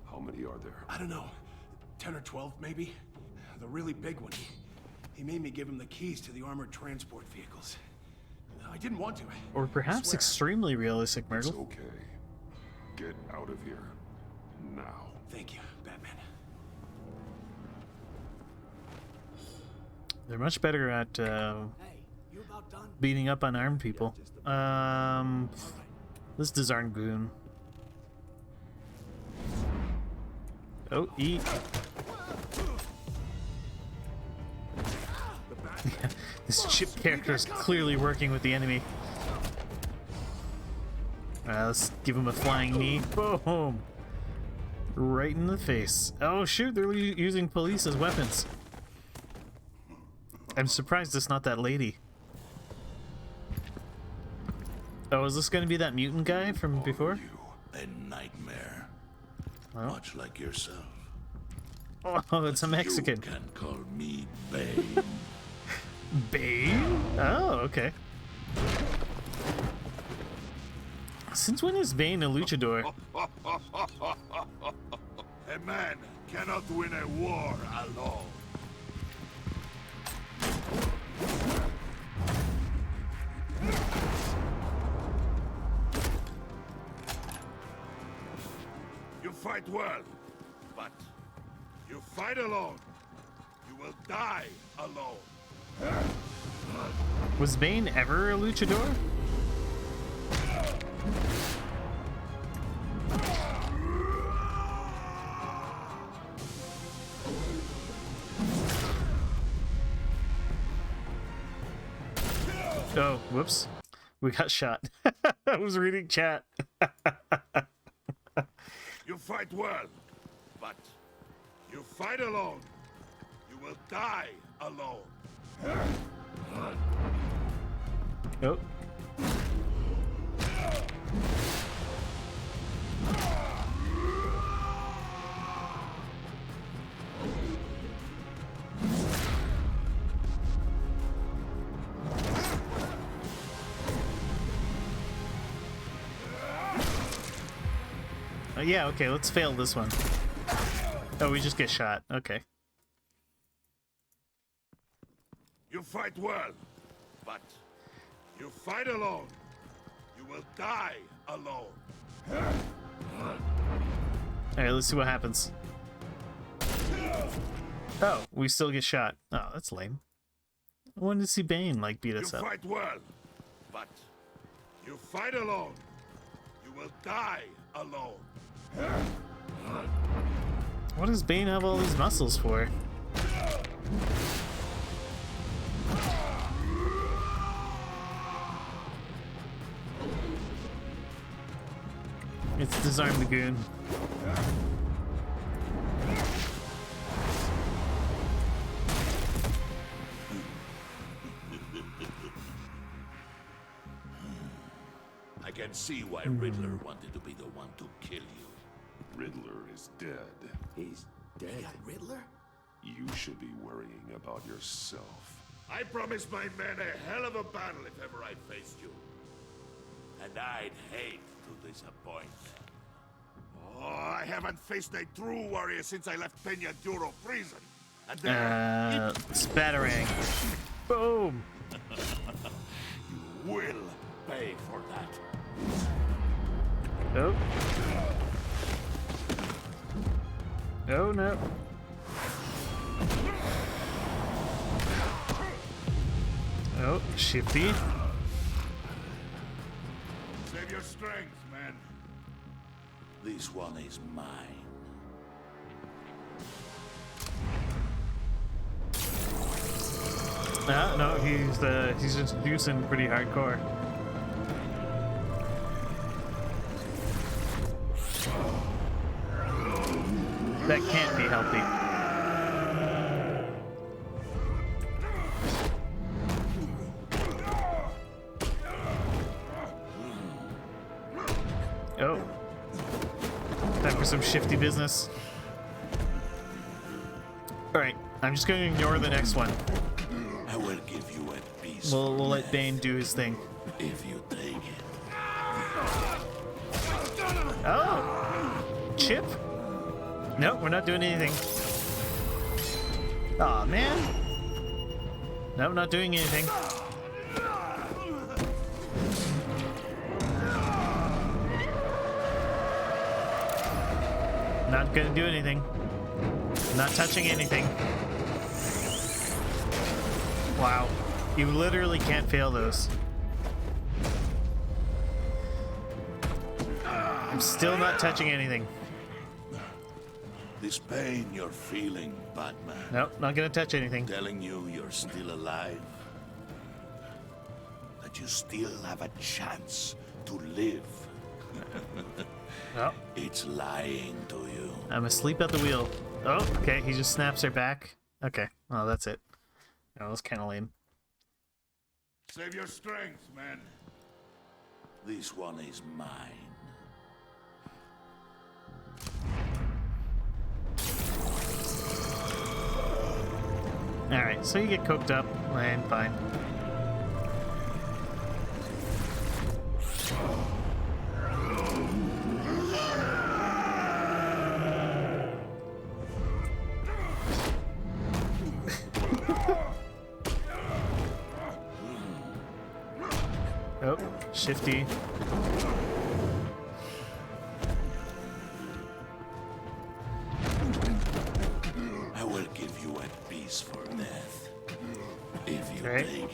How many are there? I don't know. 10 or 12, maybe? The really big one. He made me give him the keys to the armored transport vehicles. I didn't want to. Or perhaps extremely realistic, It's Myrtle. okay. Get out of here. Now. Thank you, Batman. They're much better at beating up unarmed people. Let's disarm Goon. Oh, eat. This Chip character is clearly working with the enemy. Let's give him a flying knee. Boom! Right in the face. Oh shoot, they're using police as weapons. I'm surprised it's not that lady. Oh, is this going to be that mutant guy from before? A nightmare. Oh. Much like yourself. Oh, it's a Mexican. You can call me Bane. Bane? Oh, okay. Since when is Bane a luchador? A man cannot win a war alone. You fight well, but you fight alone. You will die alone. Was Bane ever a luchador? Oh, whoops. We got shot. I was reading chat. You fight well, but you fight alone. You will die alone. Oh. Yeah, okay, let's fail this one. Oh, we just get shot. Okay. You fight well, but you fight alone. You will die alone. Alright, let's see what happens. Oh, we still get shot. Oh, that's lame. I wanted to see Bane, like, beat us You up. fight well, but you fight alone. You will die alone. What does Bane have all these muscles for? It's Disarm the Goon. I can see why Riddler wanted to be the one to kill you. Riddler is dead. He's dead. You got Riddler? You should be worrying about yourself. I promised my men a hell of a battle if ever I faced you. And I'd hate to disappoint them. Oh, I haven't faced a true warrior since I left Peña Duro prison. And there... Spattering. Boom! You will pay for that. Oh. Oh no. Oh, shifty. Save your strength, man. This one is mine. No, he's just juicing pretty hardcore. That can't be healthy. Oh. Time for some shifty business. Alright, I'm just going to ignore the next one. I will give you a piece. We'll let Bane do his thing. If you take it. Oh! Chip? Nope, we're not doing anything. Aw, man. Nope, not doing anything. Not gonna do anything. Not touching anything. Wow. You literally can't fail those. I'm still not touching anything. This pain you're feeling, Batman. Nope, not gonna touch anything. Telling you you're still alive. That you still have a chance to live. Oh. It's lying to you. I'm asleep at the wheel. Oh, okay, he just snaps her back. Okay, well, that's it. That was kind of lame. Save your strength, man. This one is mine. Alright, so you get cooked up, and fine. Oh, shifty. I will give you a piece for death. If you Right. take it.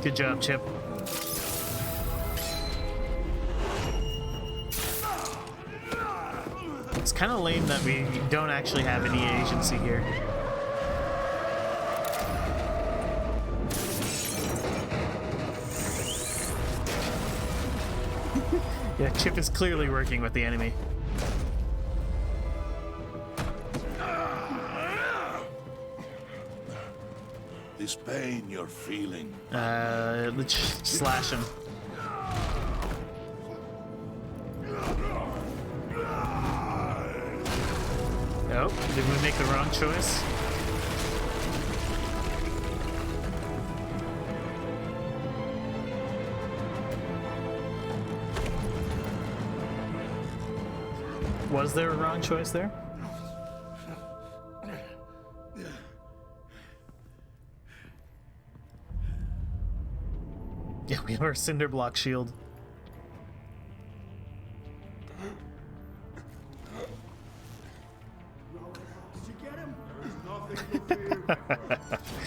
Good job, Chip. It's kind of lame that we don't actually have any agency here. Yeah, Chip is clearly working with the enemy. This pain you're feeling. Let's slash him. Oh, did we make the wrong choice? Was there a wrong choice there? Yeah, we have our cinder block shield.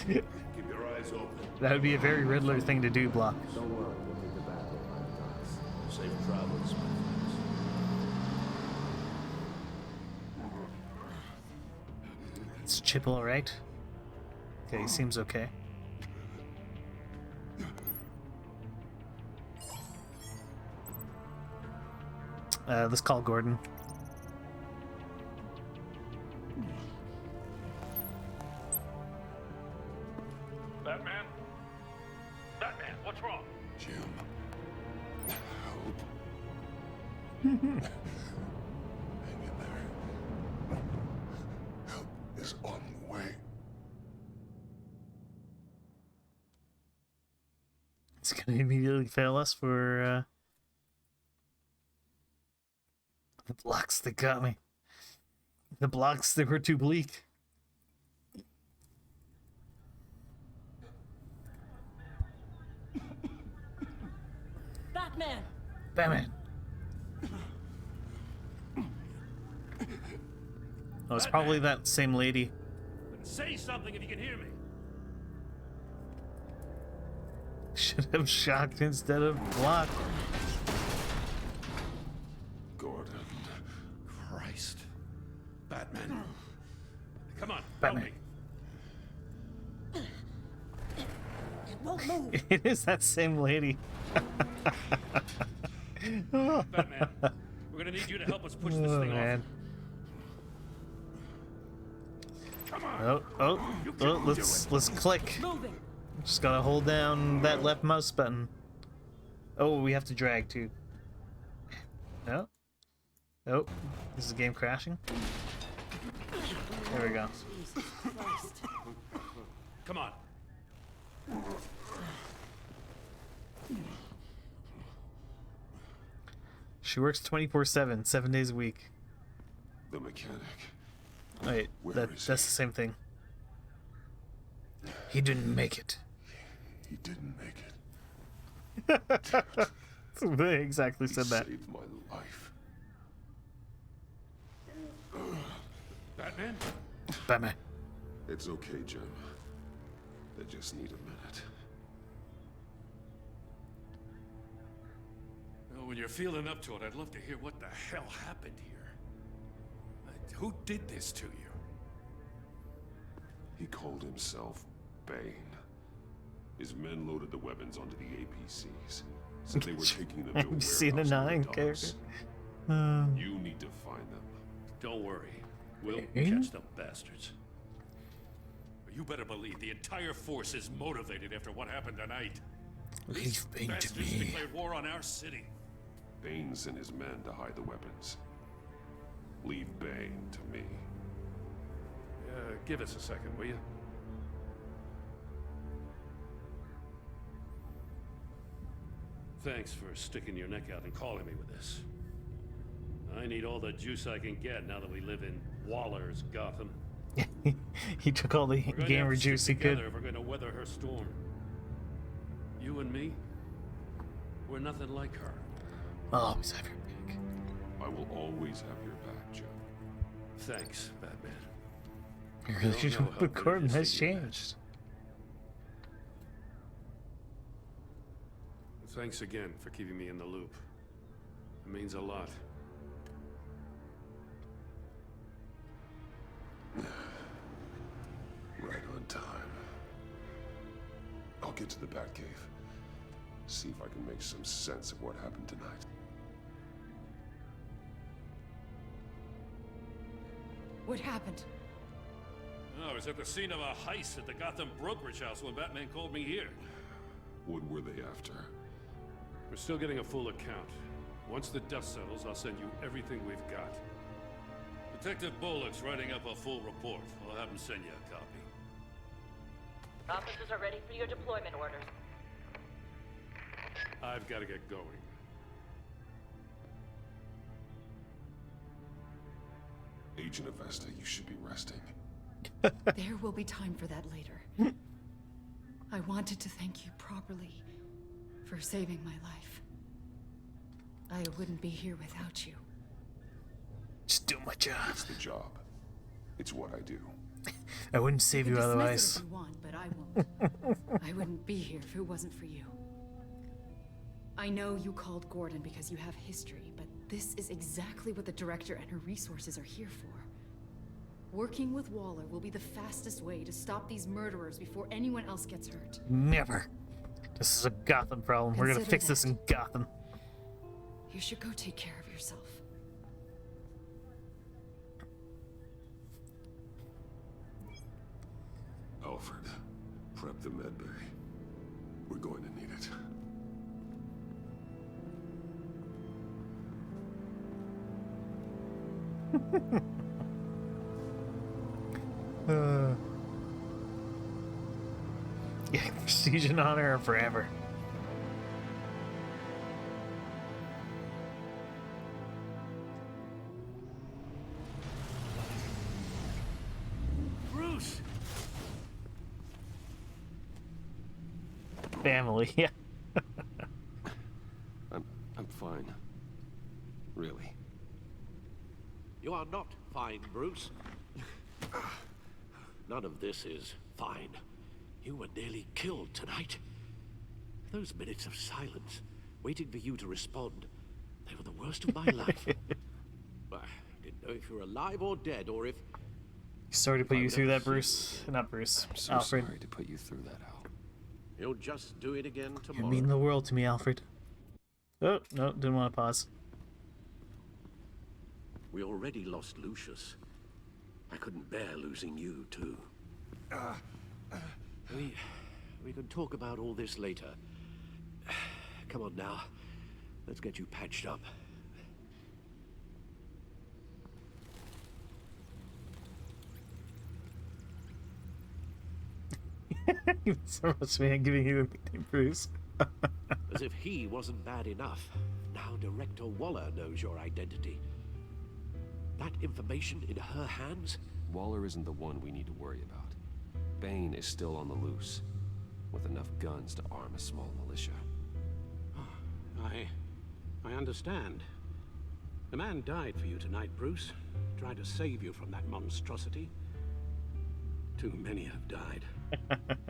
Keep your eyes open. That would be a very Riddler thing to do, Block. Don't worry, we'll make it back in one time. Safe travels, my friends. Is Chip alright? Okay, he seems okay. Let's call Gordon. Batman? Batman, what's wrong? Jim. Help. Hang in there. Help is on the way. He's gonna immediately fail us for the blocks that got me. The blocks that were too bleak. Batman! Batman! Oh, it's probably that same lady. Say something if you can hear me. Should have shocked instead of blocked. Gordon. Christ. Batman. Come on, Batman. help me. It won't move. It is that same lady. Batman, we're gonna need you to help us push this thing off. Come on. Oh, let's click. Moving. Just gotta hold down that left mouse button. Oh, we have to drag too. No. Oh, is the game crashing? There we go. Jesus Christ. Come on. She works 24/7, 7 days a week. The mechanic. Wait, that's the same thing. He didn't make it. He didn't make it. They exactly said that. Saved my life. Batman? Batman. It's okay, Jim. I just need a minute. Well, when you're feeling up to it, I'd love to hear what the hell happened here. Who did this to you? He called himself Bane. His men loaded the weapons onto the APCs. Said they were taking them to a Have you seen a warehouse 9 on the character? docks. You need to find them. Don't worry. We'll Bane? catch them bastards. You better believe the entire force is motivated after what happened tonight. Leave Bane to Bastards me. declared war on our city. Bane sent his men to hide the weapons. Leave Bane to me. Give us a second, will you? Thanks for sticking your neck out and calling me with this. I need all the juice I can get now that we live in Waller's Gotham. He took all the We're going to gamer have to stick juice he together could. if we're going to weather her storm. You and me, we're nothing like her. I'll always have your back. I will always have your back, Jim. Thanks, Batman. Your I don't relationship know how with good it Gordon is to has hear that. changed. Thanks again for keeping me in the loop. It means a lot. Right on time. I'll get to the Batcave. See if I can make some sense of what happened tonight. What happened? I was at the scene of a heist at the Gotham brokerage house when Batman called me here. What were they after? We're still getting a full account. Once the dust settles, I'll send you everything we've got. Detective Bullock's writing up a full report. I'll have him send you a copy. Officers are ready for your deployment orders. I've got to get going. Agent Avesta, you should be resting. There will be time for that later. I wanted to thank you properly for saving my life. I wouldn't be here without you. Just do my job. It's the job. It's what I do. I wouldn't save you otherwise. If you want, but I won't. I wouldn't be here if it wasn't for you. I know you called Gordon because you have history, but this is exactly what the director and her resources are here for. Working with Waller will be the fastest way to stop these murderers before anyone else gets hurt. Never. This is a Gotham problem. We're gonna fix this in Gotham. You should go take care of yourself. Alfred, prep the med bay. We're going to need it. Yeah, prestige and honor are forever. Bruce! Family, yeah. I'm fine. Really. You are not fine, Bruce. None of this is fine. You were nearly killed tonight. Those minutes of silence, waiting for you to respond, they were the worst of my life. I didn't know if you were alive or dead, or if... Sorry to put you through that, Bruce. Not Bruce. I'm so Alfred. sorry to put you through that, Al. You'll just do it again You tomorrow. mean the world to me, Alfred. Oh, no, didn't want to pause. We already lost Lucius. I couldn't bear losing you, too. We can talk about all this later. Come on now. Let's get you patched up. So much, man, giving you the nickname Bruce. As if he wasn't bad enough. Now Director Waller knows your identity. That information in her hands? Waller isn't the one we need to worry about. Bane is still on the loose, with enough guns to arm a small militia. I understand. The man died for you tonight, Bruce. Tried to save you from that monstrosity. Too many have died.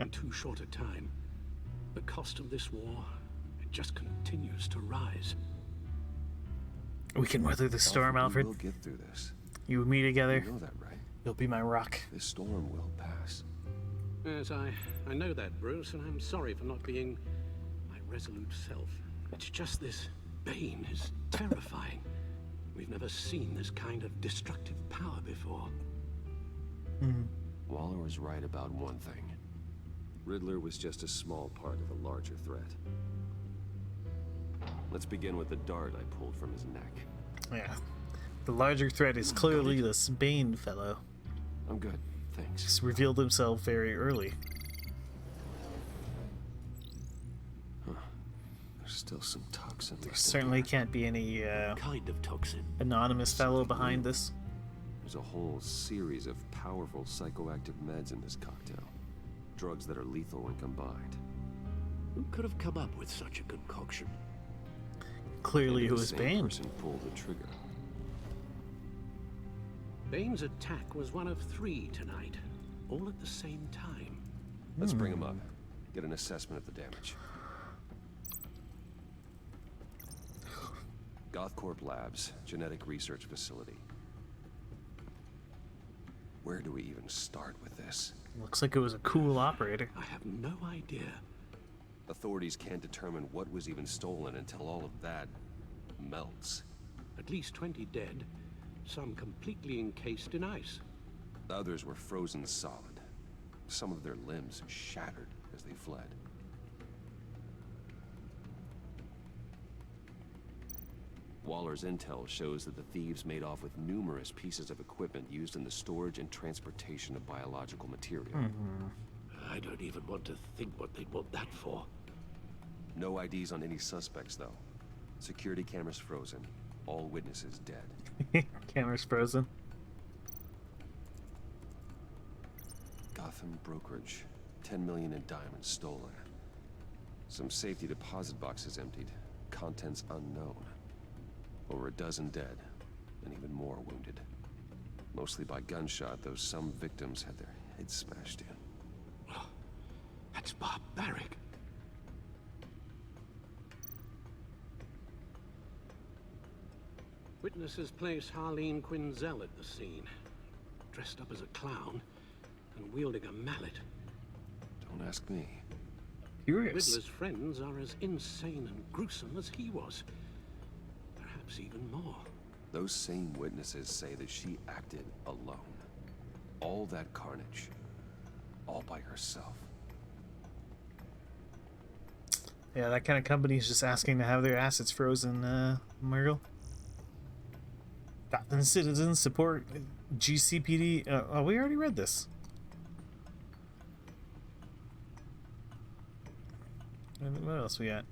In too short a time. The cost of this war, it just continues to rise. We can weather the storm, Alfred. We'll get through this. You and me together. You know that, right? You'll be my rock. This storm will pass. Yes, I know that, Bruce, and I'm sorry for not being my resolute self. It's just this Bane is terrifying. We've never seen this kind of destructive power before. Waller was right about one thing. Riddler was just a small part of a larger threat. Let's begin with the dart I pulled from his neck. Yeah. The larger threat is clearly this Bane fellow. I'm good, thanks. He's revealed himself very early. Huh. There's still some toxin. There certainly can't be any kind of toxin. Anonymous fellow behind this. There's a whole series of powerful psychoactive meds in this cocktail. Drugs that are lethal when combined. Who could have come up with such a concoction? Clearly, who the was same Bane? person pulled the trigger. Bane's attack was one of 3 tonight, all at the same time. Let's bring him up. Get an assessment of the damage. Gothcorp Labs, genetic research facility. Where do we even start with this? Looks like it was a cool operator. I have no idea. Authorities can't determine what was even stolen until all of that melts. At least 20 dead, some completely encased in ice. Others were frozen solid. Some of their limbs shattered as they fled. Waller's intel shows that the thieves made off with numerous pieces of equipment used in the storage and transportation of biological material. I don't even want to think what they'd want that for. No IDs on any suspects, though. Security cameras frozen. All witnesses dead. Camera's frozen. Gotham brokerage. 10 million in diamonds stolen. Some safety deposit boxes emptied. Contents unknown. Over a dozen dead, and even more wounded. Mostly by gunshot, though some victims had their heads smashed in. Oh, that's barbaric. Witnesses place Harleen Quinzel at the scene, dressed up as a clown and wielding a mallet. Don't ask me. Curious. Riddler's friends are as insane and gruesome as he was. Perhaps even more. Those same witnesses say that she acted alone. All that carnage. All by herself. Yeah, that kind of company is just asking to have their assets frozen, Myrtle. Gotham citizens support GCPD. Oh, we already read this. What else we got?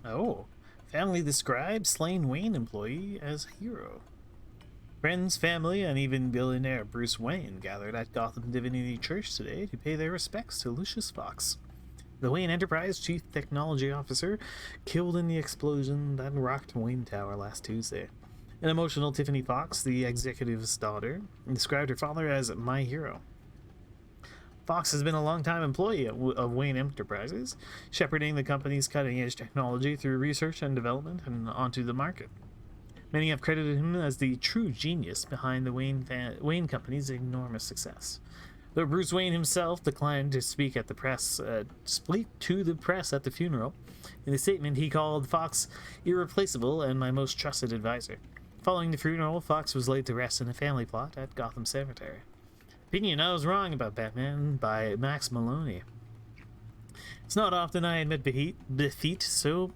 Oh, family describes slain Wayne employee as hero. Friends, family, and even billionaire Bruce Wayne gathered at Gotham Divinity Church today to pay their respects to Lucius Fox, the Wayne Enterprise chief technology officer killed in the explosion that rocked Wayne Tower last Tuesday. An emotional Tiffany Fox, the executive's daughter, described her father as my hero. Fox has been a long-time employee of Wayne Enterprises, shepherding the company's cutting-edge technology through research and development and onto the market. Many have credited him as the true genius behind the Wayne Company's enormous success. Though Bruce Wayne himself declined to speak at the press, at the funeral, in a statement he called Fox irreplaceable and my most trusted advisor. Following the funeral, Fox was laid to rest in a family plot at Gotham Cemetery. Opinion I was wrong about Batman by Max Maloney. It's not often I admit defeat, so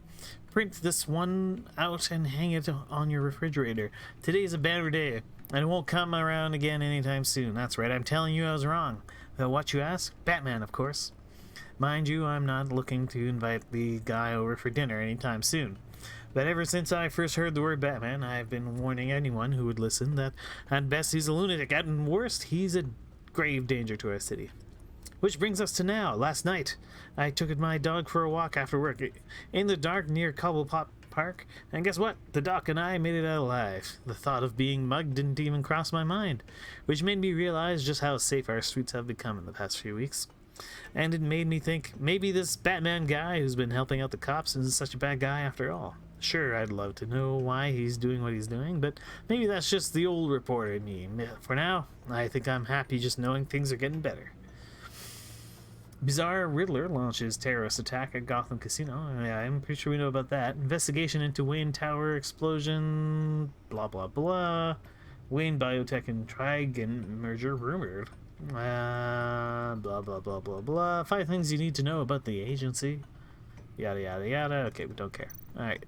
print this one out and hang it on your refrigerator. Today's a banner day, and it won't come around again anytime soon. That's right, I'm telling you I was wrong. What you ask? Batman, of course. Mind you, I'm not looking to invite the guy over for dinner anytime soon. But ever since I first heard the word Batman, I've been warning anyone who would listen that at best he's a lunatic, at worst he's a grave danger to our city. Which brings us to now. Last night, I took my dog for a walk after work in the dark near Cobblepot Park, and guess what? The doc and I made it out alive. The thought of being mugged didn't even cross my mind, which made me realize just how safe our streets have become in the past few weeks. And it made me think, maybe this Batman guy who's been helping out the cops isn't such a bad guy after all. Sure, I'd love to know why he's doing what he's doing, but maybe that's just the old reporter in me. For now, I think I'm happy just knowing things are getting better. Bizarre Riddler launches terrorist attack at Gotham Casino. Yeah, I'm pretty sure we know about that. Investigation into Wayne Tower explosion. Blah, blah, blah. Wayne Biotech and Trigon merger rumored. Blah, blah, blah, blah, blah. 5 things you need to know about the agency. Yada, yada, yada. Okay, we don't care. Alright.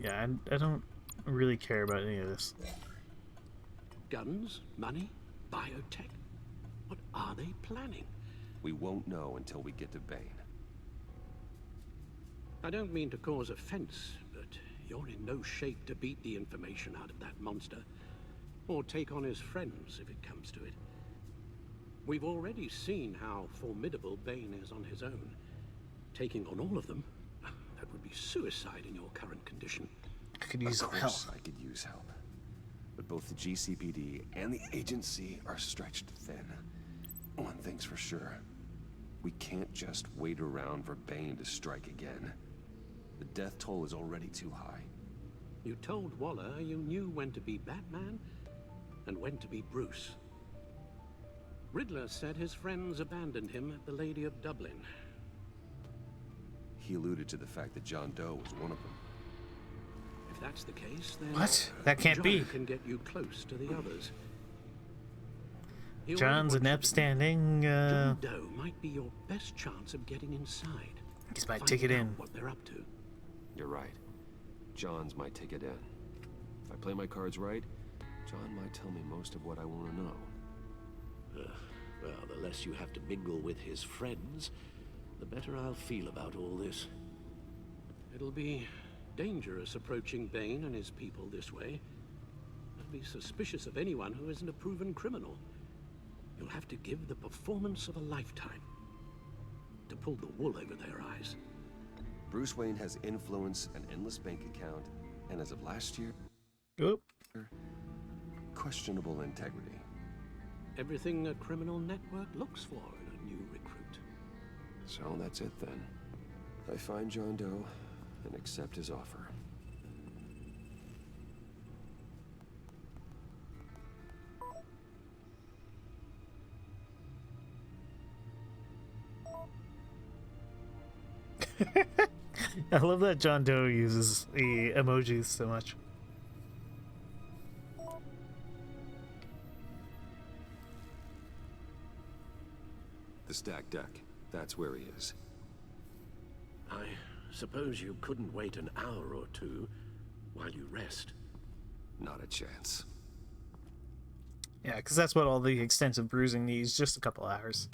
Yeah, I don't really care about any of this. Guns? Money? Biotech? What are they planning? We won't know until we get to Bane. I don't mean to cause offense, but you're in no shape to beat the information out of that monster, or take on his friends if it comes to it. We've already seen how formidable Bane is on his own. Taking on all of them, that would be suicide in your current condition. I could use help. I could use help. But both the GCPD and the agency are stretched thin. One thing's for sure. We can't just wait around for Bane to strike again. The death toll is already too high. You told Waller you knew when to be Batman and when to be Bruce. Riddler said his friends abandoned him at the Lady of Dublin. He alluded to the fact that John Doe was one of them. If that's the case, then what? That can't John be. Can get you close to the others. John's an upstanding. John Doe might be your best chance of getting inside. He's my ticket in. What they're up to. You're right. John's my ticket in. If I play my cards right, John might tell me most of what I want to know. Well, the less you have to mingle with his friends, the better I'll feel about all this. It'll be dangerous approaching Bane and his people this way. I'd be suspicious of anyone who isn't a proven criminal. You'll have to give the performance of a lifetime to pull the wool over their eyes. Bruce Wayne has influence, an endless bank account, and as of last year, questionable integrity. Everything a criminal network looks for in a new recruit. So that's it then. I find John Doe and accept his offer. I love that John Doe uses the emojis so much. The stacked deck. That's where he is. I suppose you couldn't wait an hour or two while you rest. Not a chance. Yeah, because that's what all the extensive bruising needs, just a couple hours.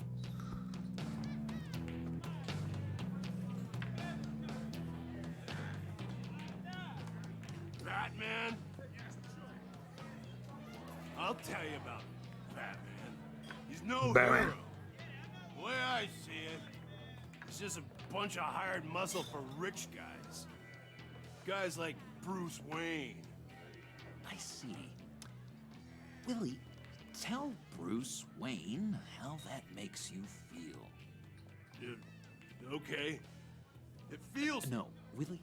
Batman? I'll tell you about Batman. He's no Batman. hero. The way I see it, he's just a bunch of hired muscle for rich guys. Guys like Bruce Wayne. I see. Willie, tell Bruce Wayne how that makes you feel. Okay. It feels... No, Willie,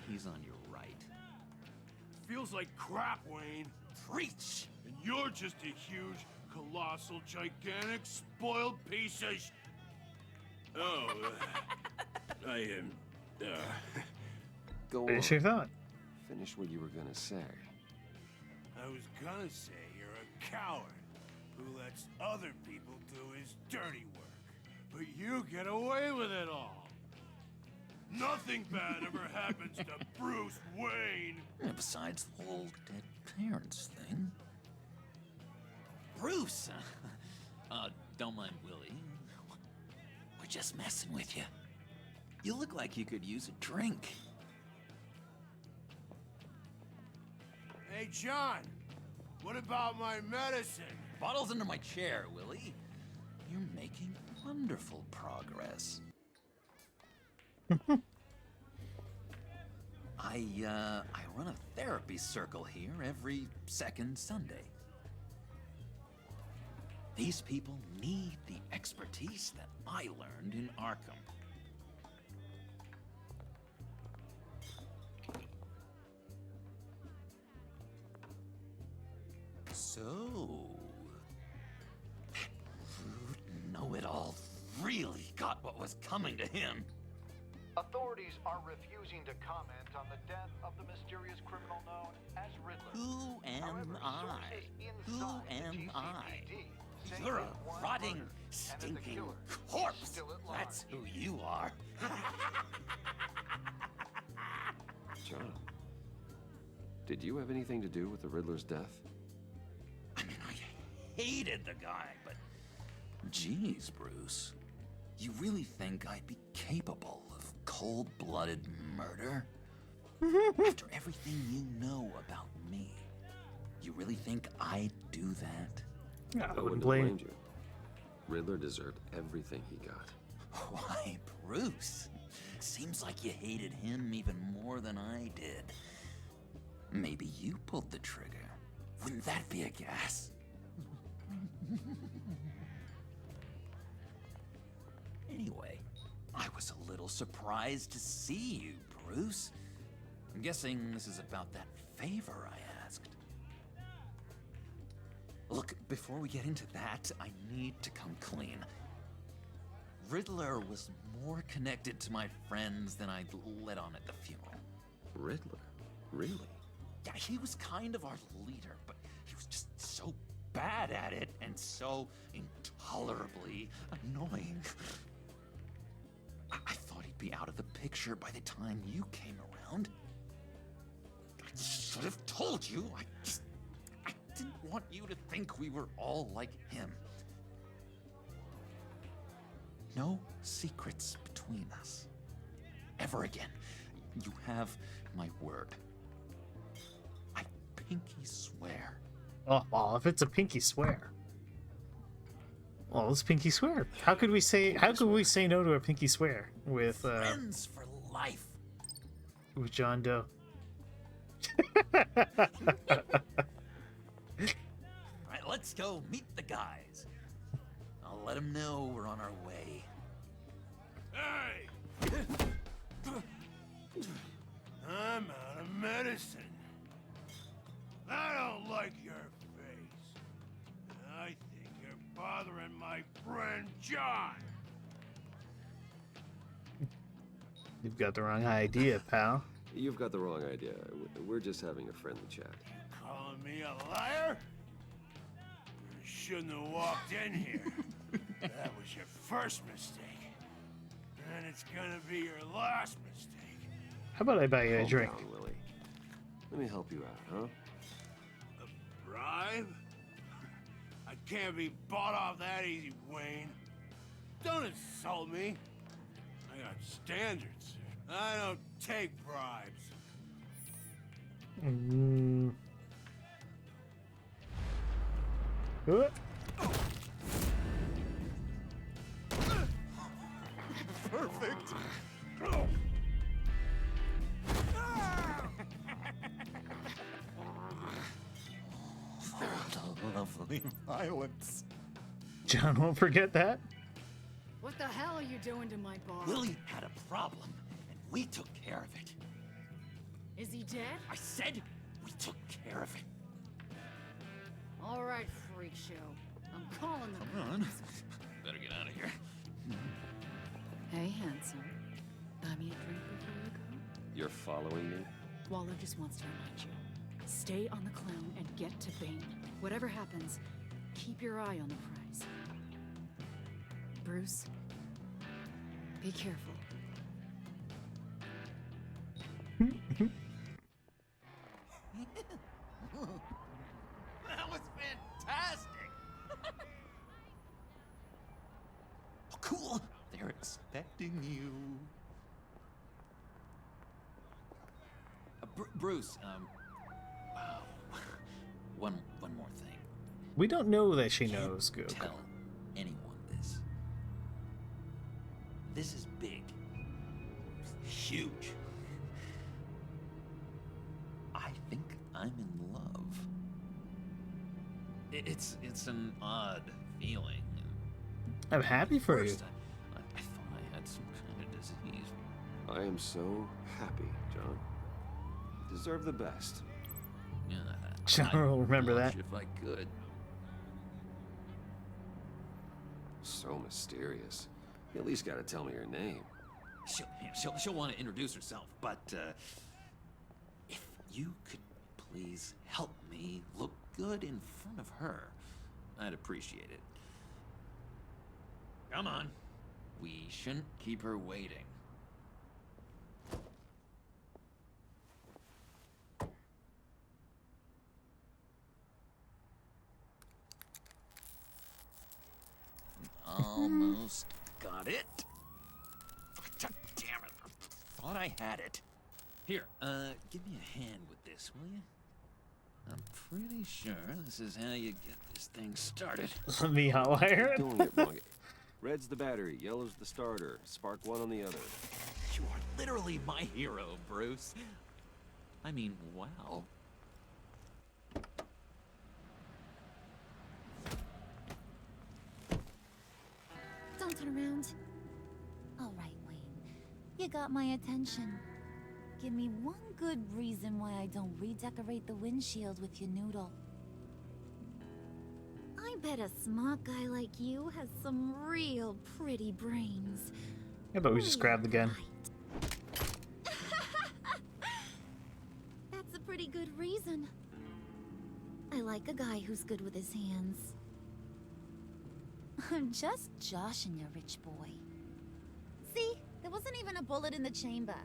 he's on your right. Feels like crap, Wayne. Preach! And you're just a huge, colossal, gigantic, spoiled piece of Oh, I am, Go on. Finish your thought. Finish what you were gonna say. I was gonna say you're a coward who lets other people do his dirty work. But you get away with it all. Nothing bad ever happens to Bruce Wayne. Yeah, besides the whole dead parents thing. Bruce! Don't mind Willie. We're just messing with you. You look like you could use a drink. Hey, John. What about my medicine? Bottle's under my chair, Willie. You're making wonderful progress. I run a therapy circle here every second Sunday. These people need the expertise that I learned in Arkham. So, know-it-all really got what was coming to him. Authorities are refusing to comment on the death of the mysterious criminal known as Riddler. Who am I? Who am I? say You're a they want rotting, murder, and that the stinking killer corpse. is still at large. That's who you are. John, did you have anything to do with the Riddler's death? Hated the guy, but geez, Bruce, you really think I'd be capable of cold-blooded murder? After everything you know about me, you really think I'd do that? I wouldn't blame you. Riddler deserved everything he got. Why, Bruce? Seems like you hated him even more than I did. Maybe you pulled the trigger. Wouldn't that be a gas? Anyway, I was a little surprised to see you, Bruce. I'm guessing this is about that favor I asked. Look, before we get into that, I need to come clean. Riddler was more connected to my friends than I'd let on at the funeral. Riddler? Really? Yeah, he was kind of our leader, but he was just so bad at it and so intolerably annoying. I thought he'd be out of the picture by the time you came around. I should have told you. I didn't want you to think we were all like him. No secrets between us. Ever again. You have my word. I pinky swear. Oh, well, if it's a pinky swear. Well, let's pinky swear. How could we say no to a pinky swear with Friends for life. with John Doe? Alright, let's go meet the guys. I'll let them know we're on our way. Hey! I'm out of medicine. I don't like your face. I think you're bothering my friend John. You've got the wrong idea, pal. You've got the wrong idea. We're just having a friendly chat. Calling me a liar? You shouldn't have walked in here. That was your first mistake. And it's gonna be your last mistake. How about I buy you a Calm drink? down, Willie. Let me help you out, huh? A bribe? I can't be bought off that easy, Wayne. Don't insult me. I got standards. I don't take bribes. Perfect. The lovely violence. John won't forget that. What the hell are you doing to my bar? Willie had a problem, and we took care of it. Is he dead? I said we took care of it. All right, freak show. I'm calling the Come on. Better get out of here. Hey, handsome. Buy me a drink before you go? You're following me? Waller just wants to remind you. Stay on the clown and get to Bane. Whatever happens, keep your eye on the prize. Bruce, be careful. That was fantastic! Oh, cool! They're expecting you. Bruce, wow. One more thing. We don't know that she knows Goku. Tell anyone this. This is big. Huge. I think I'm in love. It's an odd feeling. I'm happy for you. First, I thought I had some kind of disease. I am so happy, John. You deserve the best. Yeah, John will remember that. If I could. So mysterious. You at least gotta tell me your name. She'll want to introduce herself, but if you could please help me look good in front of her, I'd appreciate it. Come on. We shouldn't keep her waiting. Almost got it. Damn it. Thought I had it. Here, give me a hand with this, will you? I'm pretty sure this is how you get this thing started. Let me hotwire it. Doing it wrong. Red's the battery, yellow's the starter. Spark one on the other. You are literally my hero, Bruce. I mean, wow. Don't turn around. All right, Wayne. You got my attention. Give me one good reason why I don't redecorate the windshield with your noodle. I bet a smart guy like you has some real pretty brains. How about we just grab the gun? That's a pretty good reason. I like a guy who's good with his hands. I'm just joshing you, rich boy. See? There wasn't even a bullet in the chamber.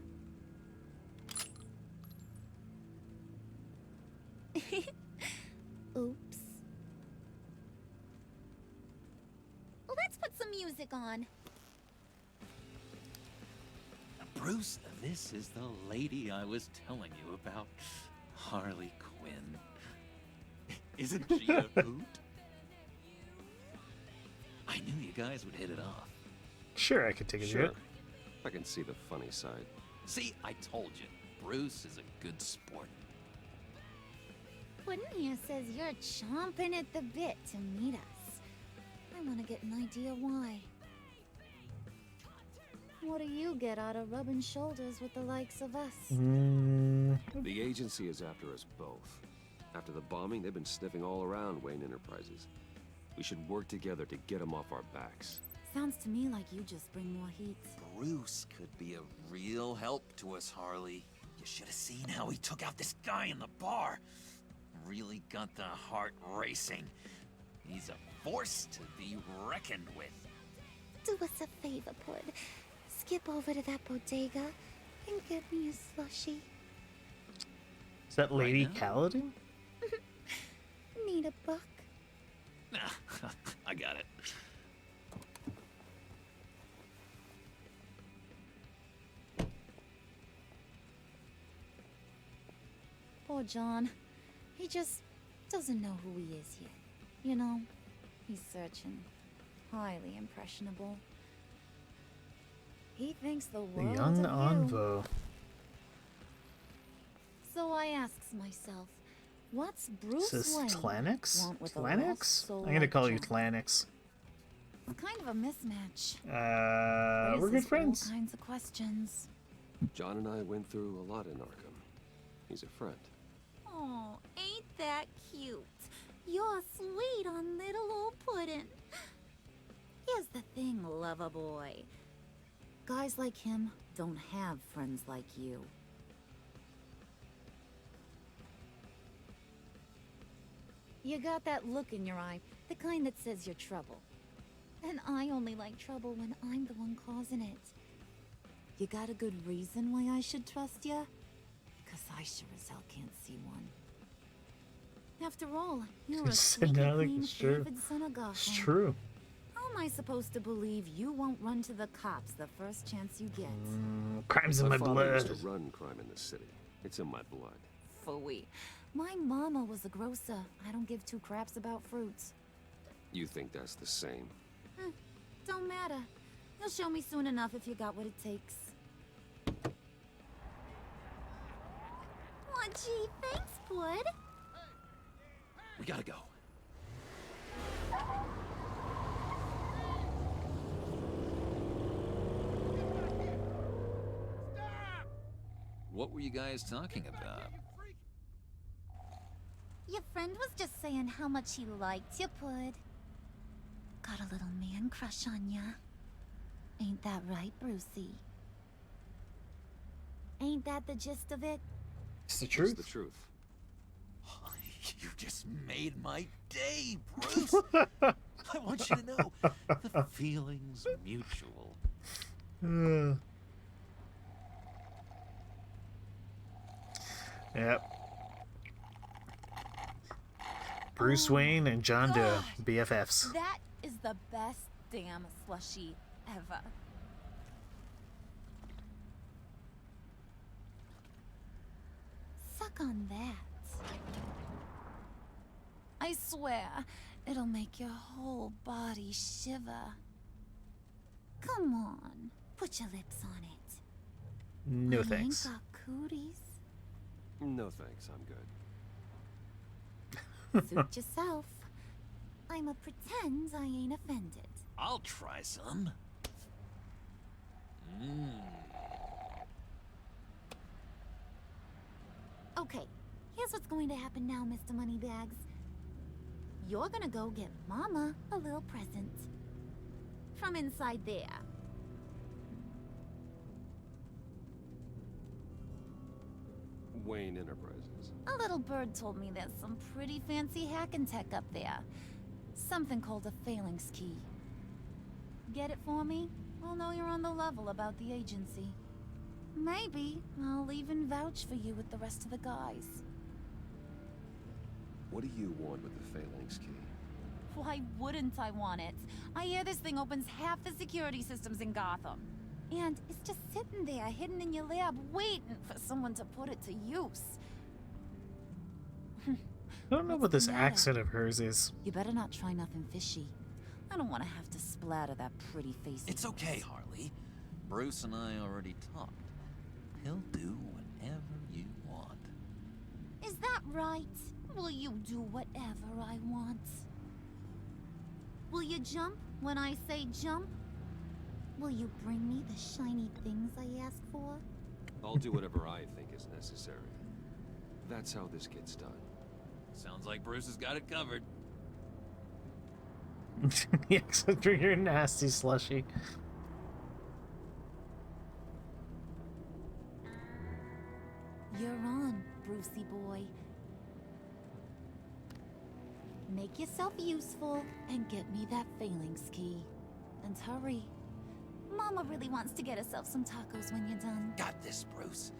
Oops. Well, let's put some music on. Bruce, this is the lady I was telling you about. Harley Quinn. Isn't she a hoot? I knew you guys would hit it off. Sure, I could take a Sure. hit. I can see the funny side. See, I told you. Bruce is a good sport. Puddin' here says you're chomping at the bit to meet us. I want to get an idea why. What do you get out of rubbing shoulders with the likes of us? The agency is after us both. After the bombing, they've been sniffing all around Wayne Enterprises. We should work together to get them off our backs. Sounds to me like you just bring more heat. Bruce could be a real help to us, Harley. You should have seen how he took out this guy in the bar. Really got the heart racing. He's a force to be reckoned with. Do us a favor, Pud. Skip over to that bodega and get me a slushie. Is that Lady Kaladin? Need a buck? I got it. Poor John. He just doesn't know who he is yet. You know, he's searching. Highly impressionable. He thinks the The world young of you. Envo. So I asks myself, what's Bruce Is this Wayne Tlanix? want with a lost Tlanix? soul I'm gonna like call you John? Tlanix. It's kind of a mismatch. We're Raises good friends. all kinds of questions. John and I went through a lot in Arkham. He's a friend. Oh, ain't that cute? You're sweet on little old Puddin'. Here's the thing, lover boy. Guys like him don't have friends like you. You got that look in your eye, the kind that says you're trouble. And I only like trouble when I'm the one causing it. You got a good reason why I should trust you? Because I sure as hell can't see one. After all, you're a Said squeaky that like clean it's true. shaven son of Gotham. It's true. How am I supposed to believe you won't run to the cops the first chance you get? Crime's in my father used blood. to run crime in the city. It's in my blood. Phooey. My mama was a grocer. I don't give two craps about fruits. You think that's the same? Don't matter. You'll show me soon enough if you got what it takes. Aw, gee, thanks, Pud. We gotta go. What were you guys talking about? Your friend was just saying how much he liked you, Pud. Got a little man crush on ya. Ain't that right, Brucey? Ain't that the gist of it? It's the It's truth. the truth. You just made my day, Bruce. I want you to know the feeling's mutual. Yep. Bruce Wayne and John Doe, BFFs. That is the best damn slushie ever. Suck on that. I swear, it'll make your whole body shiver. Come on, put your lips on it. No I thanks. ain't got cooties. No thanks, I'm good. Suit yourself. I'ma pretend I ain't offended. I'll try some. Okay, here's what's going to happen now, Mr. Moneybags. You're gonna go get Mama a little present. From inside there. Wayne Enterprises. A little bird told me there's some pretty fancy hacking tech up there. Something called a phalanx key. Get it for me? I'll know you're on the level about the agency. Maybe I'll even vouch for you with the rest of the guys. What do you want with the phalanx key? Why wouldn't I want it? I hear this thing opens half the security systems in Gotham. And it's just sitting there, hidden in your lab, waiting for someone to put it to use. I don't know what this accent of hers is. You better not try nothing fishy. I don't want to have to splatter that pretty face. It's okay, Harley. Bruce and I already talked. He'll do whatever you want. Is that right? Will you do whatever I want? Will you jump when I say jump? Will you bring me the shiny things I ask for? I'll do whatever I think is necessary. That's how this gets done. Sounds like Bruce has got it covered. Yeah, except for your nasty slushy. You're on, Brucey boy. Make yourself useful and get me that phalanx key. And hurry. Mama really wants to get herself some tacos when you're done. Got this, Bruce.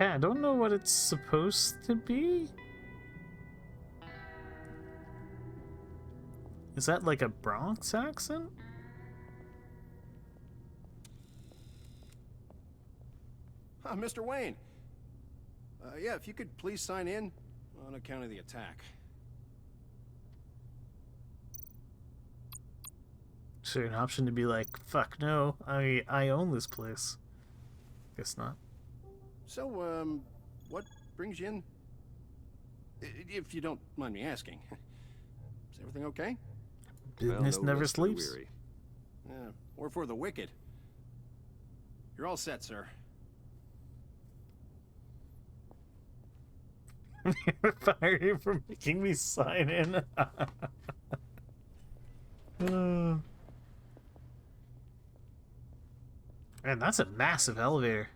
Yeah, I don't know what it's supposed to be. Is that like a Bronx accent? Mr. Wayne. Yeah, if you could please sign in on account of the attack. Is there an option to be like, fuck no, I own this place? Guess not. So, what brings you in? If you don't mind me asking. Is everything okay? Business Well, no never rest for the sleeps. weary. Yeah, or for the wicked. You're all set, sir. Fire you for making me sign in. Man, that's a massive elevator.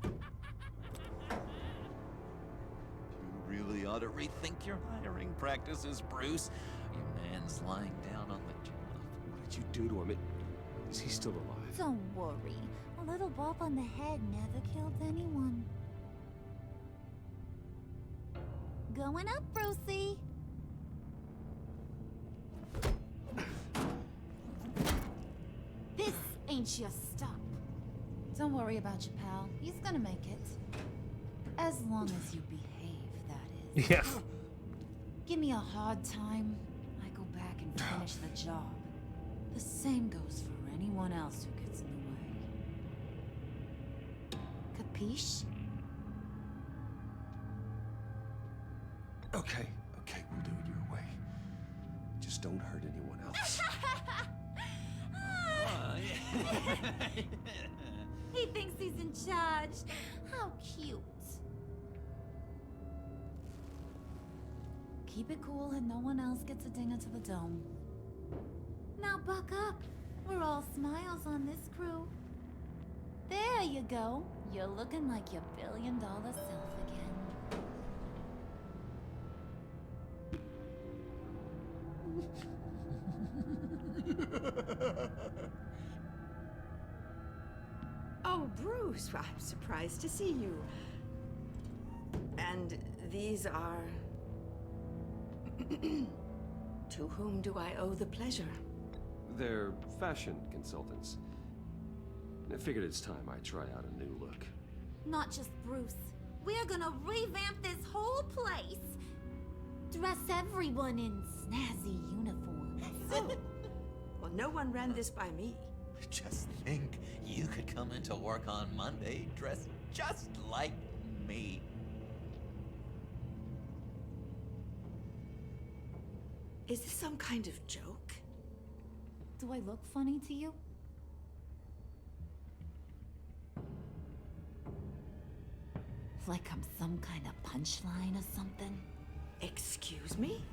You really ought to rethink your hiring practices, Bruce. Your man's lying down on the job. What did you do to him? Is he still alive? Don't worry. A little bump on the head never killed anyone. Going up, Brucey. This ain't your stop. Don't worry about your pal. He's gonna make it. As long as you behave, that is. Yeah. Give me a hard time, I go back and finish the job. The same goes for anyone else who gets in the way. Capiche? Okay, we'll do it your way. Just don't hurt anyone else. He thinks he's in charge. How cute. Keep it cool and no one else gets a dinger to the dome. Now buck up. We're all smiles on this crew. There you go. You're looking like your billion-dollar self again. Oh, Bruce, I'm surprised to see you. And these are... To whom do I owe the pleasure? They're fashion consultants. I figured it's time I try out a new look. Not just Bruce. We're gonna revamp this whole place. Dress everyone in snazzy uniforms. Oh. Well, no one ran this by me. Just think, you could come into work on Monday dressed just like me. Is this some kind of joke? Do I look funny to you? Like I'm some kind of punchline or something? Excuse me?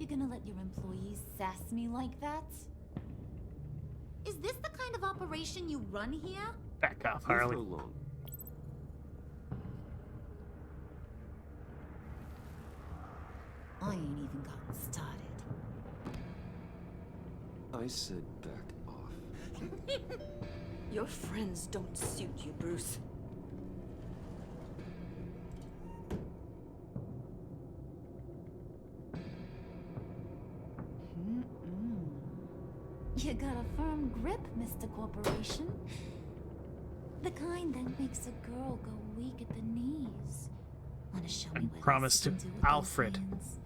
You gonna let your employees sass me like that? Is this the kind of operation you run here? Back off, Harley. Leave her alone. I ain't even gotten started. I said back off. Your friends don't suit you, Bruce. You got a firm grip, Mr. Corporation. The kind that makes a girl go weak at the knees. Wanna show me what Promise else to you can do with Alfred. those hands?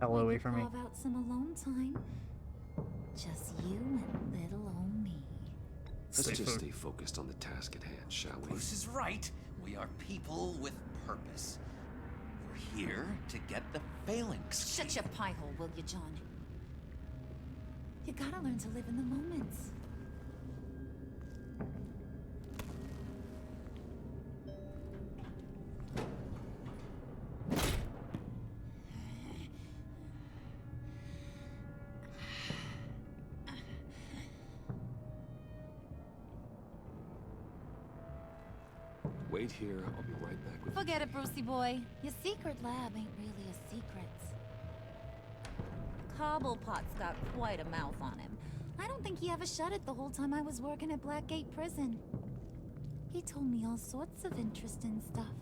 Hell away from me. Carve out some alone time. Just you and little old me. Let's just stay focused on the task at hand, shall we? Bruce is right. We are people with purpose. We're here to get the phalanx. Shut your pie hole, will you, John? You gotta learn to live in the moments. Wait here, I'll be right back with Forget it, Brucey boy. Your secret lab ain't really a secret. Cobblepot's got quite a mouth on him. I don't think he ever shut it the whole time I was working at Blackgate Prison. He told me all sorts of interesting stuff.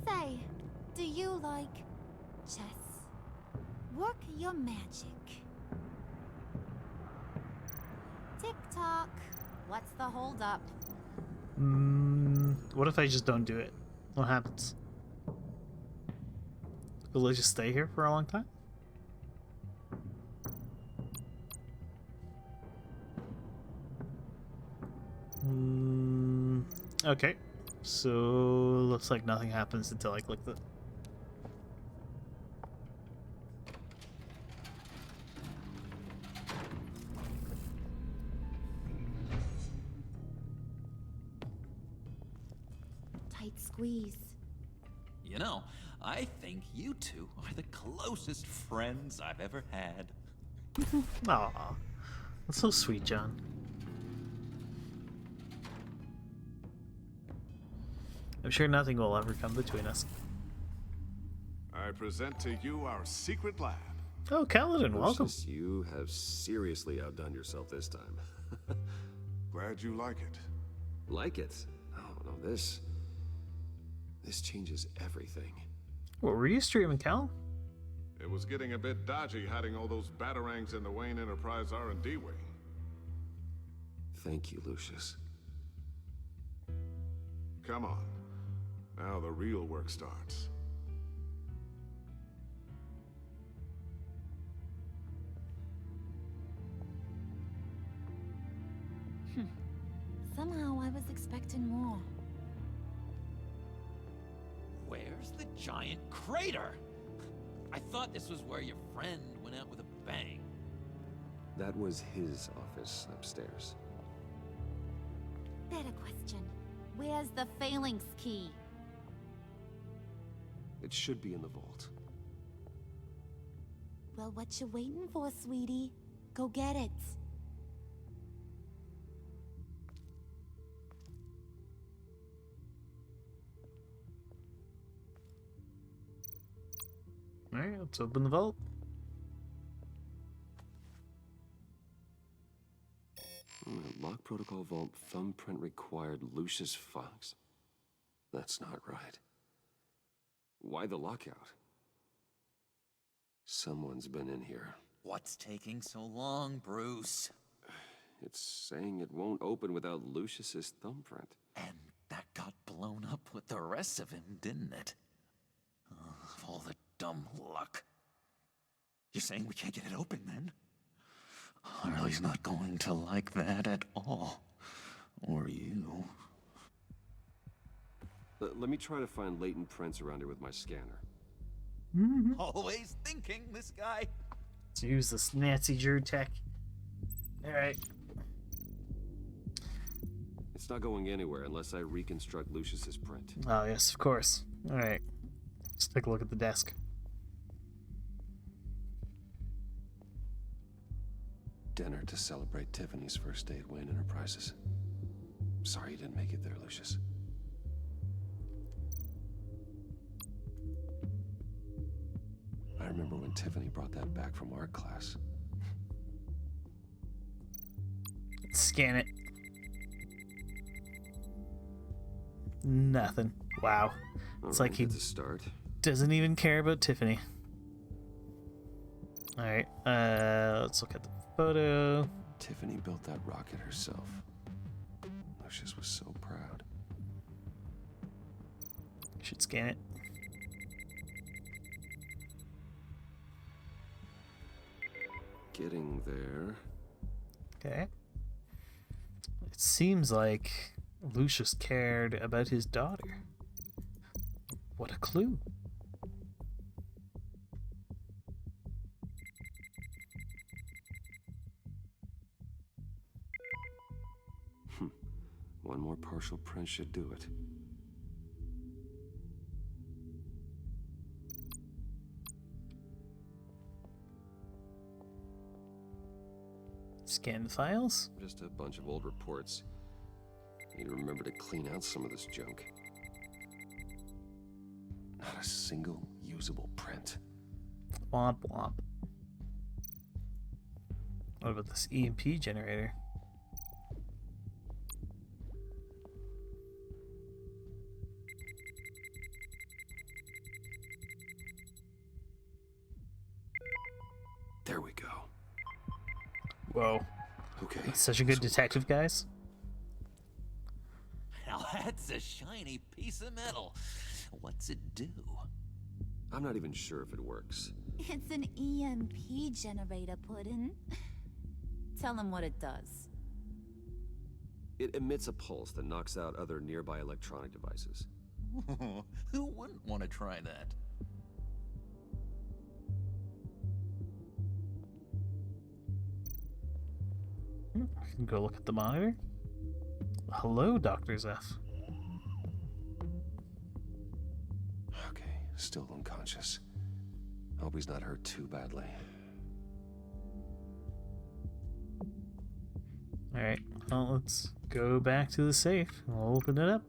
Say, do you like chess? Work your magic. Tick-tock. What's the holdup? What if I just don't do it? What happens? Will I just stay here for a long time? Okay. So looks like nothing happens until I click the... Tight squeeze. You know, I think you two are the closest friends I've ever had. Aw, that's so sweet, John. I'm sure nothing will ever come between us. I present to you our secret lab. Oh, Kaladin, welcome. Lucius, you have seriously outdone yourself this time. Glad you like it. Like it? No, this changes everything. What were you streaming, Cal? It was getting a bit dodgy hiding all those batarangs in the Wayne Enterprise R&D wing. Thank you, Lucius. Come on. Now the real work starts. Somehow I was expecting more. Where's the giant crater? I thought this was where your friend went out with a bang. That was his office upstairs. Better question. Where's the phalanx key? It should be in the vault. Well, what you waiting for, sweetie? Go get it. Alright, let's open the vault. Lock protocol vault thumbprint required Lucius Fox. That's not right. Why the lockout? Someone's been in here. What's taking so long, Bruce? It's saying it won't open without Lucius's thumbprint. And that got blown up with the rest of him, didn't it? Of all the dumb luck. You're saying we can't get it open, then? Harley's not going to like that at all. Or you. Let me try to find latent prints around here with my scanner. Always thinking, this guy. Let's use this Nancy Drew tech. Alright. It's not going anywhere unless I reconstruct Lucius's print. Oh, yes, of course. Alright. Let's take a look at the desk. Dinner to celebrate Tiffany's first day at Wayne Enterprises. Sorry you didn't make it there, Lucius. remember when Tiffany brought that back from art class. Scan it. Nothing. Wow. It's like he doesn't even care about Tiffany. Alright, let's look at the photo. Tiffany built that rocket herself. Lucius was so proud. Should scan it. Getting there. Okay. It seems like Lucius cared about his daughter. What a clue. One more partial print should do it. Scan the files. Just a bunch of old reports. Need to remember to clean out some of this junk. Not a single usable print. Womp womp. What about this EMP generator? There we go. Whoa. Okay. That's such a good detective, guys. Now that's a shiny piece of metal. What's it do? I'm not even sure if it works. It's an EMP generator, Puddin'. Tell him what it does. It emits a pulse that knocks out other nearby electronic devices. Who wouldn't want to try that? I can go look at the monitor. Hello, Dr. Zeph. Okay, still unconscious. Hope he's not hurt too badly. Alright, well, let's go back to the safe. We'll open it up.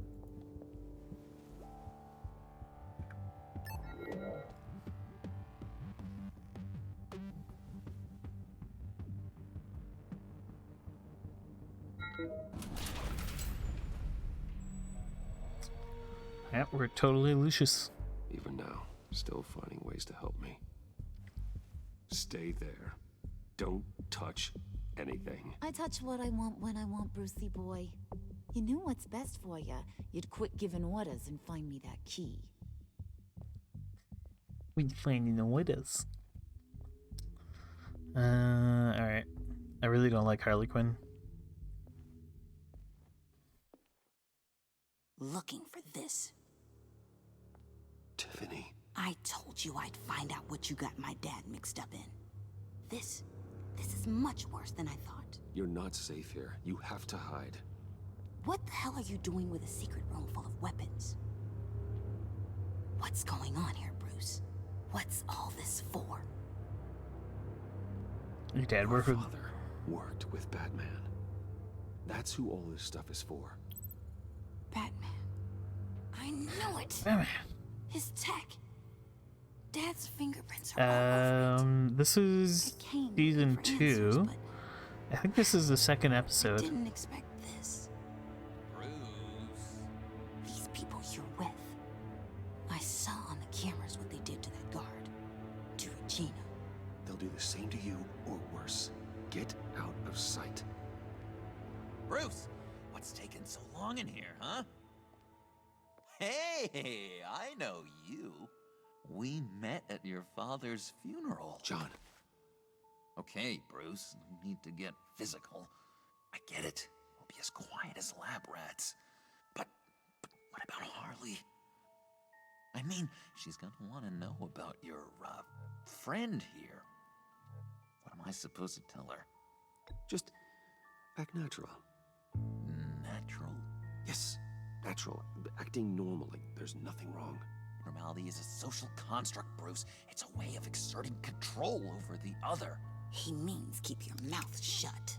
Yeah, we're totally Lucius. Even now, still finding ways to help me. Stay there. Don't touch anything. I touch what I want when I want, Brucey boy. You knew what's best for you. You'd quit giving orders and find me that key. We finding the orders. Alright. I really don't like Harley Quinn. Looking for this. Tiffany. I told you I'd find out what you got my dad mixed up in. This is much worse than I thought. You're not safe here. You have to hide. What the hell are you doing with a secret room full of weapons? What's going on here, Bruce? What's all this for? Your dad worked with... Father worked with Batman. That's who all this stuff is for. Batman. I knew it! Batman. His tech. Dad's fingerprints are all over it. This is season 2. I think this is the second I episode. didn't expect this. These people you're with. I saw on the cameras what they did to that guard. To Regina. They'll do the same to you or worse. Get out of sight. Bruce, what's taking so long in here, huh? Hey, I know you. We met at your father's funeral. John. Okay, Bruce, no need to get physical. I get it. We'll be as quiet as lab rats. But what about Harley? I mean, she's gonna want to know about your, friend here. What am I supposed to tell her? Just act natural. Natural? Yes, natural. Acting normal, like there's nothing wrong. Normality is a social construct, Bruce. It's a way of exerting control over the other. He means keep your mouth shut.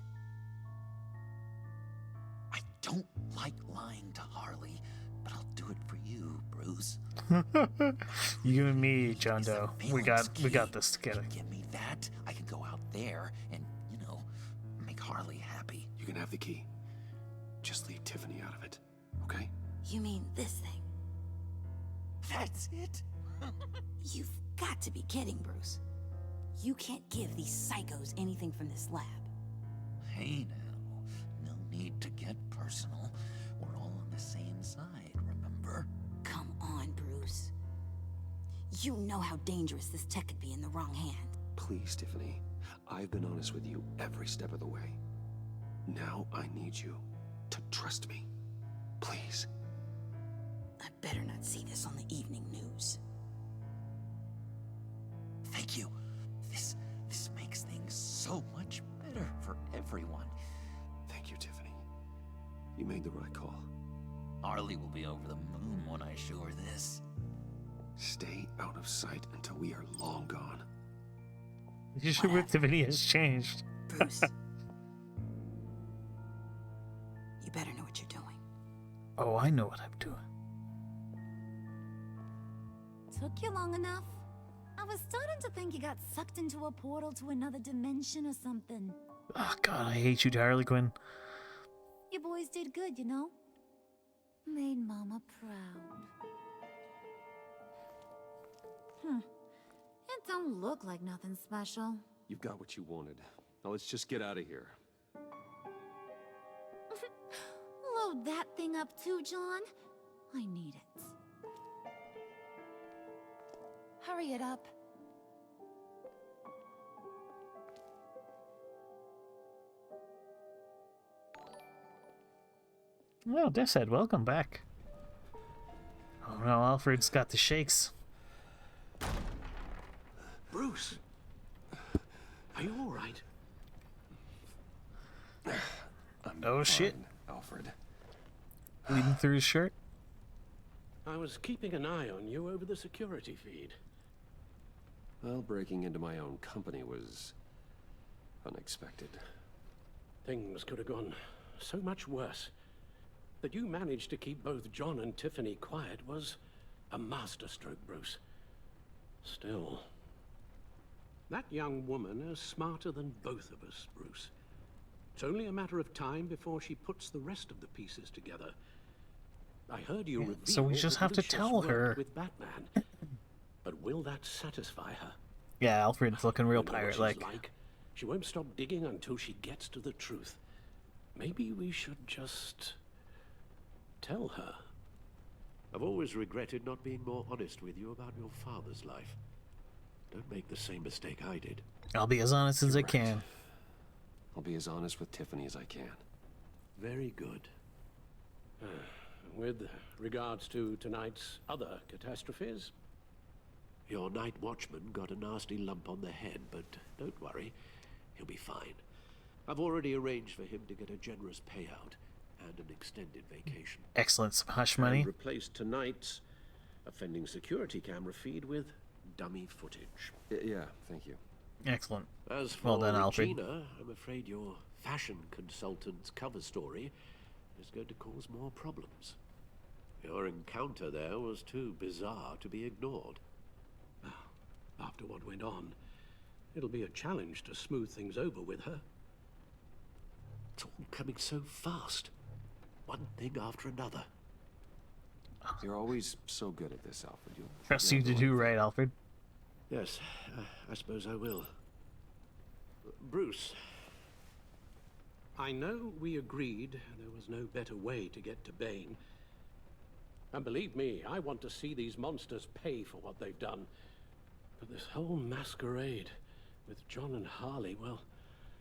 I don't like lying to Harley, but but I'll do it for you, Bruce. You and me, John Doe. We got this together. Give me that. I can go out there and, you know, make Harley happy. You can have the key. Just leave Tiffany out of it, okay? You mean this thing? That's it? You've got to be kidding, Bruce. You can't give these psychos anything from this lab. Hey now, no need to get personal. We're all on the same side, remember? Come on, Bruce. You know how dangerous this tech could be in the wrong hand. Please, Tiffany. I've been honest with you every step of the way. Now I need you to trust me. Please. I better not see this on the evening news. Thank you. This makes things so much better for everyone. Thank you, Tiffany. You made the right call. Harley will be over the moon when I show her this. Stay out of sight until we are long gone. Your activity has changed. Bruce. You better know what you're doing. Oh, I know what I'm doing. Took you long enough? I was starting to think you got sucked into a portal to another dimension or something. Oh God, I hate you, Harley Quinn. You boys did good, you know? Made Mama proud. It don't look like nothing special. You've got what you wanted. Now let's just get out of here. Load that thing up too, John. I need it. Hurry it up. Well, Deathhead, welcome back. Oh no, Alfred's got the shakes. Bruce! Are you alright? Oh shit. Alfred. Bleeding through his shirt? I was keeping an eye on you over the security feed. Well, breaking into my own company was unexpected. Things could have gone so much worse. That you managed to keep both John and Tiffany quiet was a masterstroke, Bruce. Still, that young woman is smarter than both of us, Bruce. It's only a matter of time before she puts the rest of the pieces together. I heard you reveal so we just that have to Lucius tell her. worked with Batman. But will that satisfy her? Yeah, Alfred's looking real You know what she's pirate-like. like. She won't stop digging until she gets to the truth. Maybe we should just tell her. I've always regretted not being more honest with you about your father's life. Don't make the same mistake I did. I'll be as honest as I can. I'll be as honest with Tiffany as I can. Very good. With regards to tonight's other catastrophes? Your night watchman got a nasty lump on the head, but don't worry, he'll be fine. I've already arranged for him to get a generous payout and an extended vacation. Excellent. Some hush money. And replace tonight's offending security camera feed with dummy footage. Yeah, thank you. Excellent. As for Well done, Alfred. Regina, I'm afraid your fashion consultant's cover story is going to cause more problems. Your encounter there was too bizarre to be ignored. After what went on, it'll be a challenge to smooth things over with her. It's all coming so fast. One thing after another. You're always so good at this, Alfred. Trust you to do right, Alfred. Yes, I suppose I will. Bruce. I know we agreed there was no better way to get to Bane. And believe me, I want to see these monsters pay for what they've done. But this whole masquerade with John and Harley, well,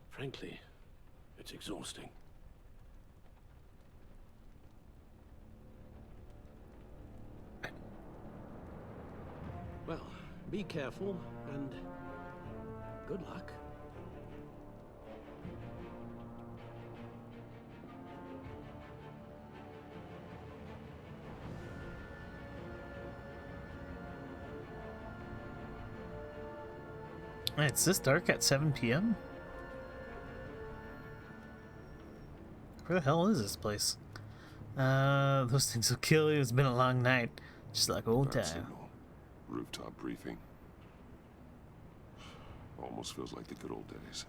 frankly, it's exhausting. Well, be careful and good luck. It's this dark at 7 p.m.? Where the hell is this place? Those things will kill you. It's been a long night. Just like old Bat time. signal. Rooftop briefing. Almost feels like the good old days.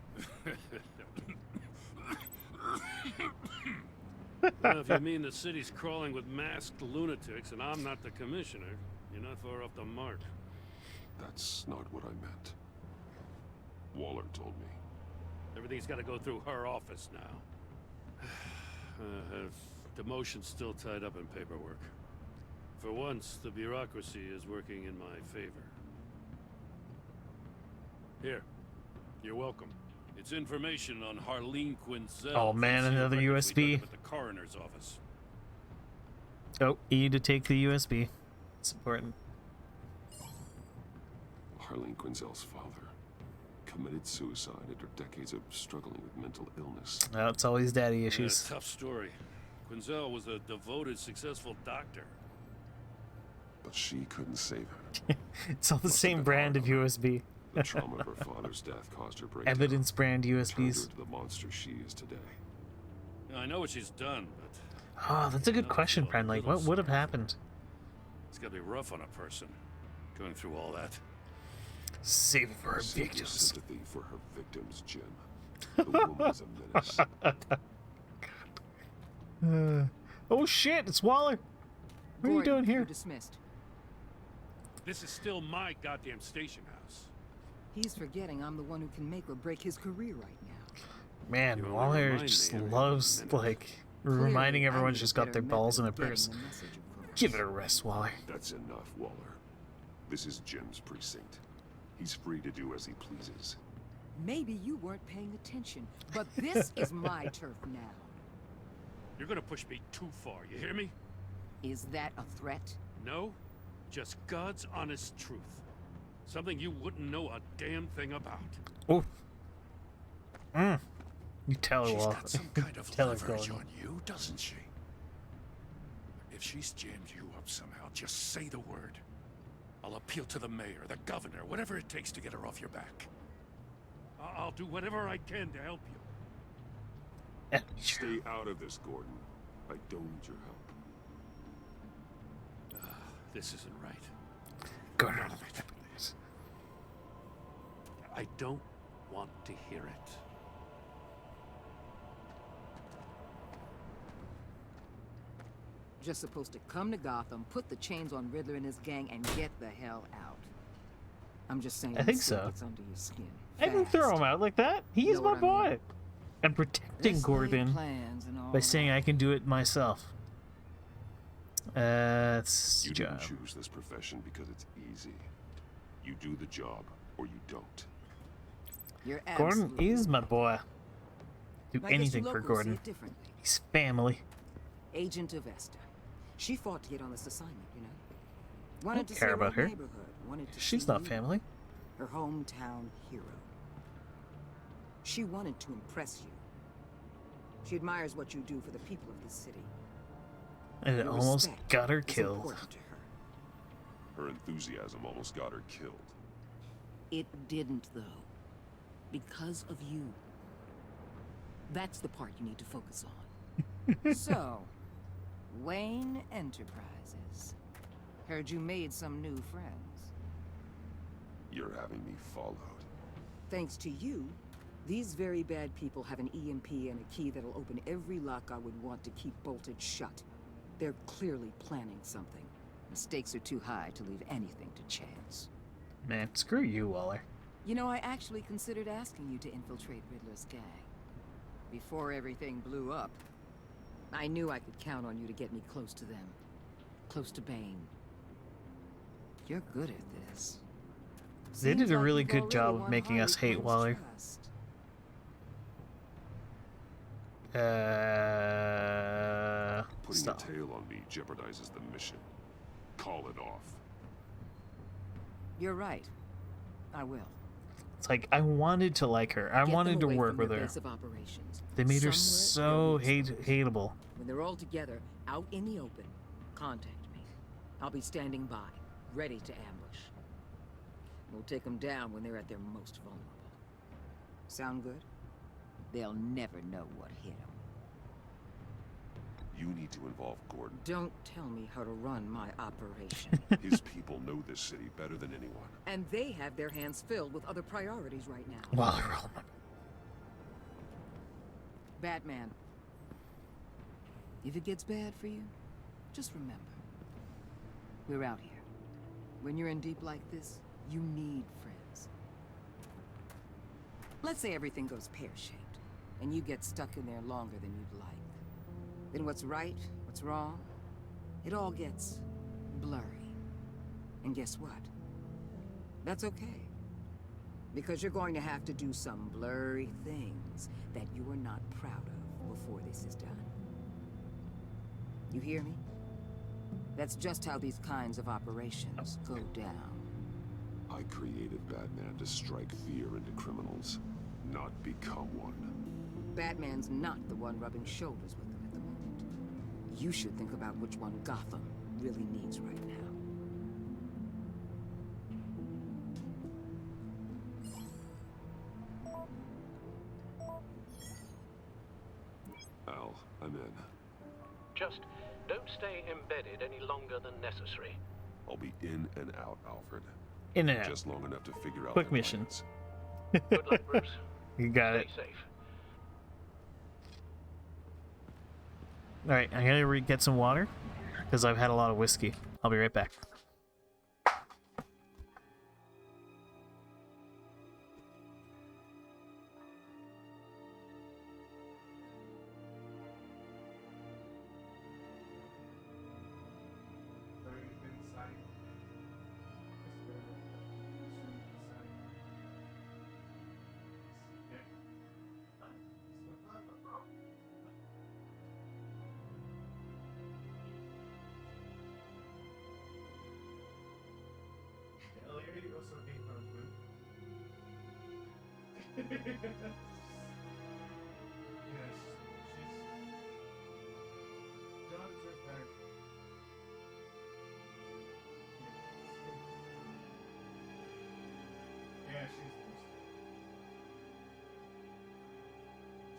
Well, if you mean the city's crawling with masked lunatics and I'm not the commissioner, you're not far off the mark. That's not what I meant. Waller told me. Everything's got to go through her office now. Her demotion's still tied up in paperwork. For once, the bureaucracy is working in my favor. Here, you're welcome. It's information on Harleen Quinzel. Oh man, another USB. At the coroner's office. Oh, E to take the USB. It's important. Harleen Quinzel's father committed suicide after decades of struggling with mental illness. Oh, it's always daddy issues. Yeah, tough story. Quinzel was a devoted, successful doctor. But she couldn't save him. It's all the same brand of USB. The trauma of her father's death caused her breakdown. Evidence brand Turned her USBs. into the monster she is today. I know what she's done, but Oh, that's a good question, friend. Like, what would have happened? it's gotta be rough on a person going through all that. Save it for her Save your victims. sympathy for her victims, Jim. The woman is a menace. Oh shit, it's Waller. What are you doing here? You're dismissed. This is still my goddamn station house. He's forgetting I'm the one who can make or break his career right now. Man, You only Waller remind just me every loves, minute. like, reminding Clearly, I everyone need a she's got their better balls in a method of purse. getting the message across. Give it a rest, Waller. That's enough, Waller. This is Jim's precinct. He's free to do as he pleases. Maybe you weren't paying attention, but this is my turf now. You're gonna push me too far, you hear me? Is that a threat? No, just God's honest truth. Something you wouldn't know a damn thing about. Oh. You tell her, She's Waller. got some kind of Tell her, leverage Gordon. on you, doesn't she? If she's jammed you up somehow, just say the word. I'll appeal to the mayor, the governor, whatever it takes to get her off your back. I'll do whatever I can to help you. Stay out of this, Gordon. I don't need your help. This isn't right. Gordon. None of it. I don't want to hear it. Just supposed to come to Gotham, put the chains on Riddler and his gang, and get the hell out. I'm just saying. I think this so. gets under your skin. I didn't throw him out like that. He's Know my what I mean? boy. I'm protecting Let's lay Gordon plans and all by saying I can do it myself. It's You job. didn't choose this profession because it's easy. You do the job, or you don't. You're Gordon absolutely is my boy. Do I guess you anything for locals see Gordon. it differently. He's family. Agent of Vesta. She fought to get on this assignment, you know. I Wanted don't to care see about her her. neighborhood. Wanted to She's see not you, family. her hometown hero. She wanted to impress you. She admires what you do for the people of the city. And it Your almost respect got her is killed. important to her. Her enthusiasm almost got her killed. It didn't, though. Because of you. That's the part you need to focus on. So, Wayne Enterprises. Heard you made some new friends. You're having me followed. Thanks to you, these very bad people have an EMP and a key that'll open every lock I would want to keep bolted shut. They're clearly planning something. The stakes are too high to leave anything to chance. Man, screw you, Waller. You know, I actually considered asking you to infiltrate Riddler's gang. Before everything blew up, I knew I could count on you to get me close to them. Close to Bane. You're good at this. They did Seems a like really you've good already job of won making Harley us hate Quinn's Waller. trust. Putting Stop. a tail on me jeopardizes the mission. Call it off. You're right. I will. It's like, I wanted to like her. I Get them wanted to away work from with your her. base of operations. They made her Somewhere so where we exposed. hateable. When they're all together, out in the open, contact me. I'll be standing by, ready to ambush. We'll take them down when they're at their most vulnerable. Sound good? They'll never know what hit them. You need to involve Gordon. Don't tell me how to run my operation. His people know this city better than anyone. And they have their hands filled with other priorities right now. Wow. Batman, if it gets bad for you, just remember, we're out here. When you're in deep like this, you need friends. Let's say everything goes pear-shaped, and you get stuck in there longer than you'd like. Then what's right, what's wrong, it all gets blurry. And guess what? That's okay. Because you're going to have to do some blurry things that you are not proud of before this is done. You hear me? That's just how these kinds of operations go down. I created Batman to strike fear into criminals, not become one. Batman's not the one rubbing shoulders with them at the moment. You should think about which one Gotham really needs right now. Al, I'm in. Just don't stay embedded any longer than necessary. I'll be in and out, Alfred. In and out. Just long enough to figure out Quick their mission. plans. Good luck, Bruce. You got Stay it. safe. Alright, I'm gonna get some water, because I've had a lot of whiskey. I'll be right back.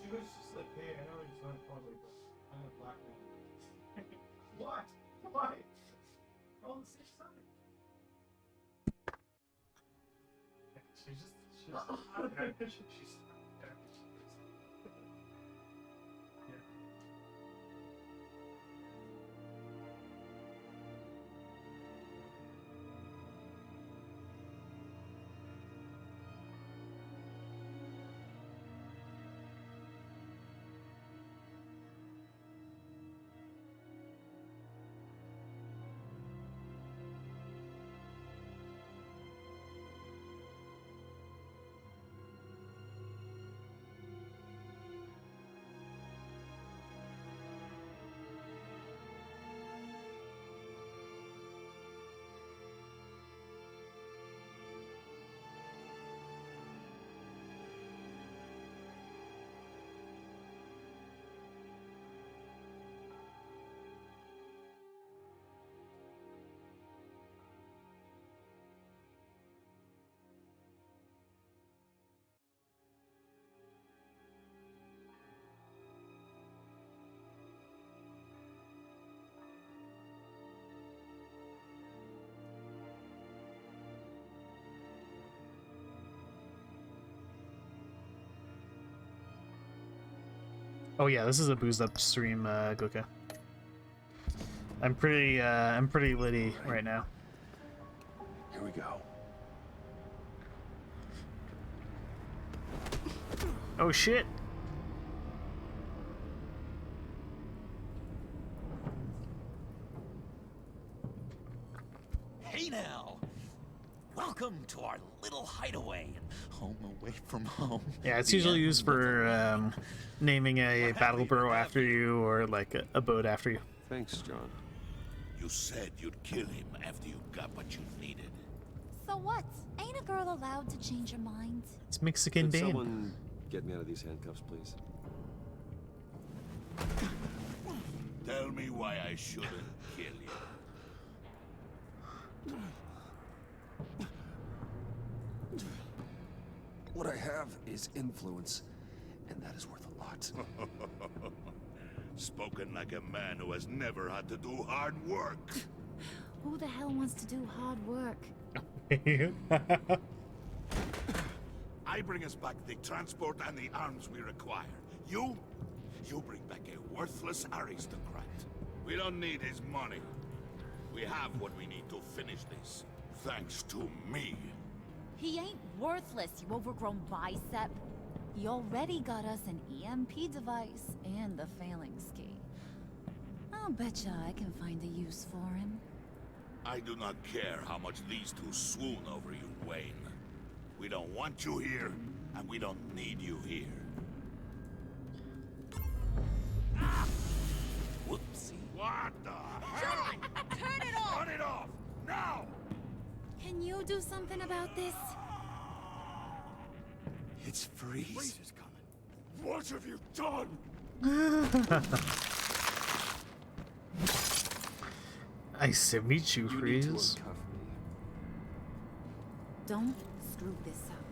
She was just like, hey, I know it's not public, but I'm a black man. What? Why? We're on the same side. She's Oh yeah, this is a boozed up stream, Gluka. I'm pretty litty right now. Here we go. Oh shit! Hey now! Welcome to our little hideaway, home away from home. Yeah, it's usually used for naming a battle borough after you, or like a boat after you. Thanks, John. You said you'd kill him after you got what you needed. So what? Ain't a girl allowed to change her mind? It's Mexican Could Bane. someone get me out of these handcuffs, please? Tell me why I shouldn't kill you. What I have is influence, and that is worth a lot. Spoken like a man who has never had to do hard work. Who the hell wants to do hard work? I bring us back the transport and the arms we require. You bring back a worthless aristocrat. We don't need his money. We have what we need to finish this. Thanks to me. He ain't worthless, you overgrown bicep. He already got us an EMP device and the phalanx key. I'll betcha I can find a use for him. I do not care how much these two swoon over you, Wayne. We don't want you here, and we don't need you here. Whoopsie. What the hell? John, turn it off! Turn it off! Now! Can you do something about this? It's Freeze. Freeze is coming. What have you done? Nice to meet you, You need to Freeze. uncuff me. Don't screw this up.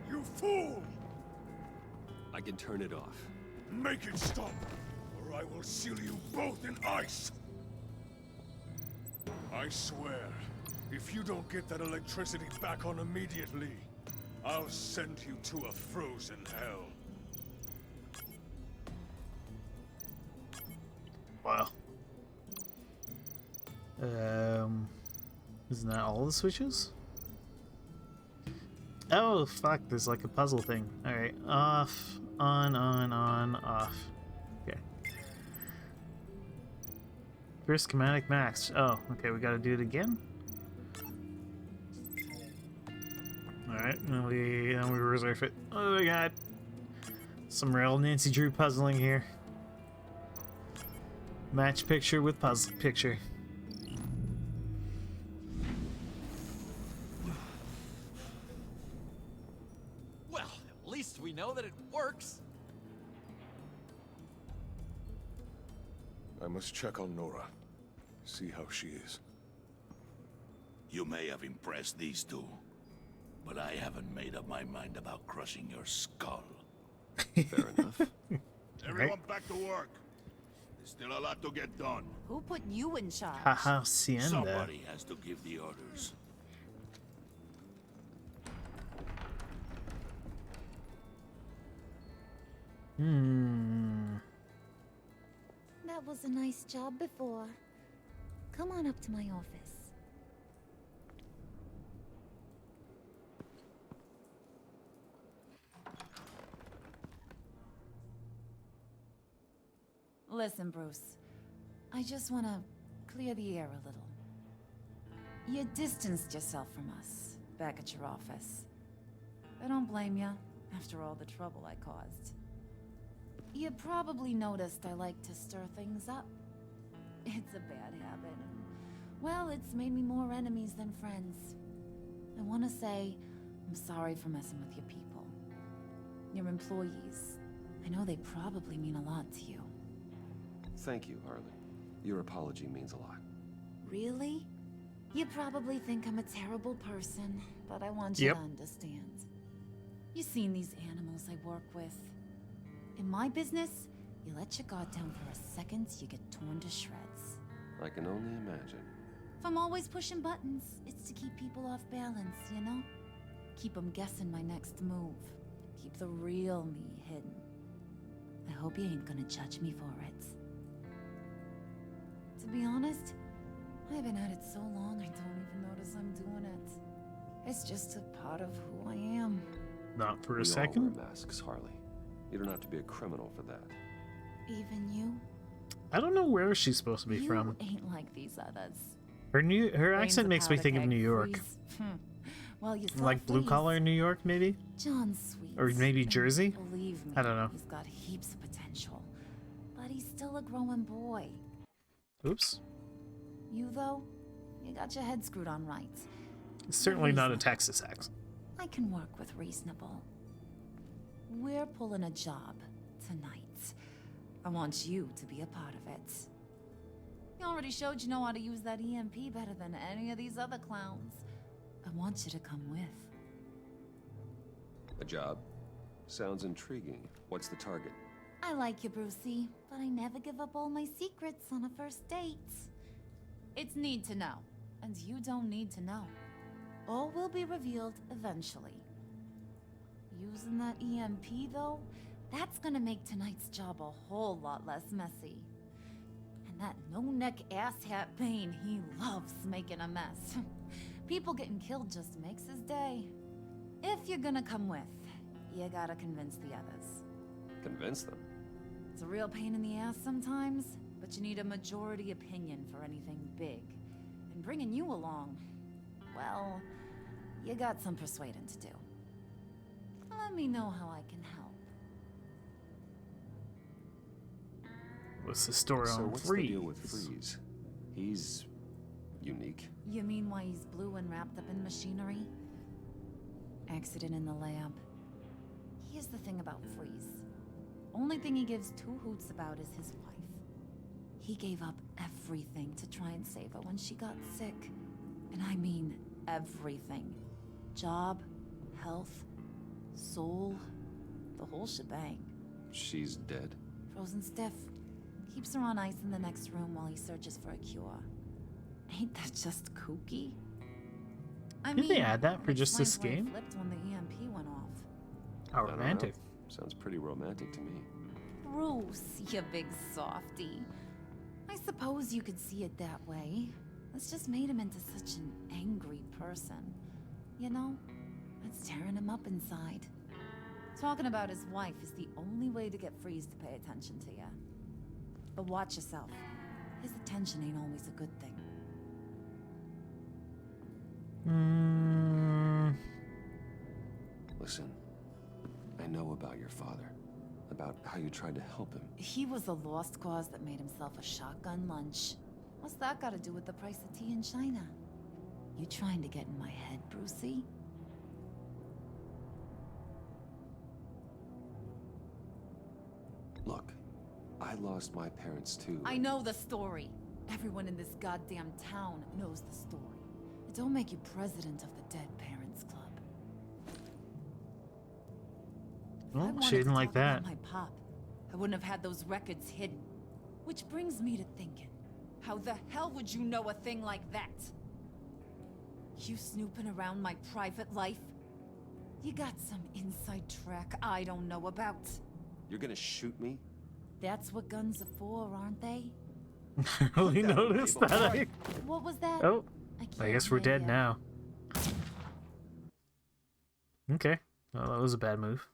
You fool! I can turn it off. Make it stop, or I will seal you both in ice! I swear, if you don't get that electricity back on immediately, I'll send you to a frozen hell. Wow. Isn't that all the switches? Oh, fuck, there's like a puzzle thing. Alright, off, on, off. Okay. First schematic max. Oh, okay, we gotta do it again? Alright, then we reserve it. Oh my god. Some real Nancy Drew puzzling here. Match picture with puzzle picture. Well, at least we know that it works. I must check on Nora. See how she is. You may have impressed these two, but I haven't made up my mind about crushing your skull. Fair enough. Everyone back to work. There's still a lot to get done. Who put you in charge? Haha, Hacienda. Somebody has to give the orders. That was a nice job before. Come on up to my office. Listen, Bruce. I just want to clear the air a little. You distanced yourself from us back at your office. I don't blame you, after all the trouble I caused. You probably noticed I like to stir things up. It's a bad habit, and, well, it's made me more enemies than friends. I want to say I'm sorry for messing with your people. Your employees. I know they probably mean a lot to you. Thank you, Harley. Your apology means a lot. Really? You probably think I'm a terrible person, but I want you to understand. You've seen these animals I work with. In my business, you let your guard down for a second, you get torn to shreds. I can only imagine. If I'm always pushing buttons, it's to keep people off balance, you know? Keep them guessing my next move. Keep the real me hidden. I hope you ain't gonna judge me for it. To be honest, I've been at it so long I don't even notice I'm doing it. It's just a part of who I am. Not for a We all second. wear masks, Harley. You don't have to be a criminal for that. Even you? I don't know where she's supposed to be You from. ain't like these others. Her Brains accent a makes me powder think of keg, New York. Freeze. Well, you saw Like blue Freeze. collar New York, maybe? John's sweet. Or maybe and Jersey? Believe me, I don't know. He's got heaps of potential. But he's still a growing boy. Oops. You, though, you got your head screwed on right. It's certainly not a Texas accent. I can work with reasonable. We're pulling a job tonight. I want you to be a part of it. You already showed you know how to use that EMP better than any of these other clowns. I want you to come with. A job? Sounds intriguing. What's the target? I like you, Brucey, but I never give up all my secrets on a first date. It's need to know, and you don't need to know. All will be revealed eventually. Using that EMP, though, that's gonna make tonight's job a whole lot less messy. And that no-neck asshat Bane, he loves making a mess. People getting killed just makes his day. If you're gonna come with, you gotta convince the others. Convince them? It's a real pain in the ass sometimes, but you need a majority opinion for anything big. And bringing you along, well, you got some persuading to do. Let me know how I can help. What's the story So on what's Freeze? the deal with Freeze? He's unique. You mean why he's blue and wrapped up in machinery? Accident in the lab. Here's the thing about Freeze. Only thing he gives two hoots about is his wife. He gave up everything to try and save her when she got sick. And I mean everything. Job, health, soul, the whole shebang. She's dead? Frozen stiff. Keeps her on ice in the next room while he searches for a cure. Ain't that just kooky? I Did they add that for just this explains why it game? flipped when the EMP went off. How I don't know. romantic. Sounds pretty romantic to me. Bruce, you big softy. I suppose you could see it that way. It's just made him into such an angry person. You know? It's tearing him up inside. Talking about his wife is the only way to get Freeze to pay attention to you. But watch yourself. His attention ain't always a good thing. Listen, I know about your father. About how you tried to help him. He was a lost cause that made himself a shotgun lunch. What's that got to do with the price of tea in China? You trying to get in my head, Brucey? Look, I lost my parents too. I know the story. Everyone in this goddamn town knows the story. It don't make you president of the Dead Parents Club. If I Well, wanted she to didn't like talk about that. my pop, I wouldn't have had those records hidden. Which brings me to thinking, how the hell would you know a thing like that? You snooping around my private life? You got some inside track I don't know about. You're gonna shoot me? That's what guns are for, aren't they? I really noticed that. What was that? Oh, I can't guess we're hear dead ya. now. Okay, well, that was a bad move.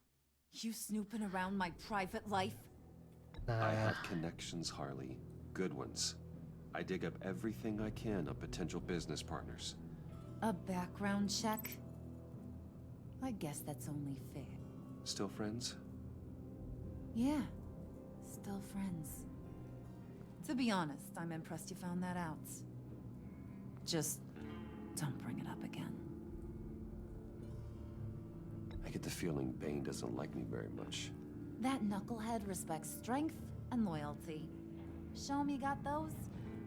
You snooping around my private life? I have connections, Harley. Good ones. I dig up everything I can of potential business partners. A background check? I guess that's only fair. Still friends? Yeah, still friends. To be honest, I'm impressed you found that out. Just don't bring it up again. I get the feeling Bane doesn't like me very much. That knucklehead respects strength and loyalty. Show him you got those,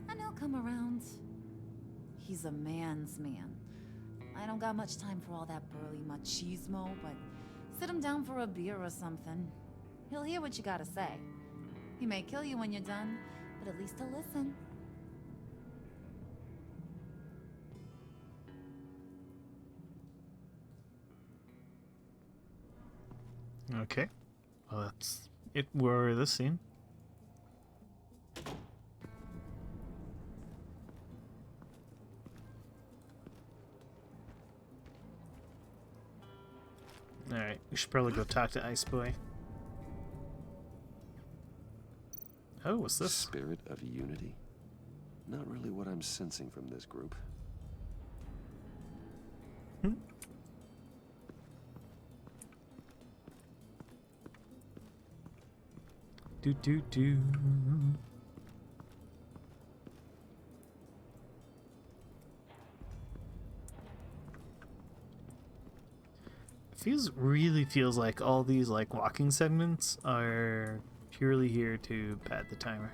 and he'll come around. He's a man's man. I don't got much time for all that burly machismo, but sit him down for a beer or something. He'll hear what you gotta say. He may kill you when you're done, but at least he'll listen. Okay, well, that's it for this scene. Alright, we should probably go talk to Ice Boy. Oh, what's this? Spirit of unity? Not really what I'm sensing from this group. Do do do. Really feels like all these like walking segments are purely here to pad the timer.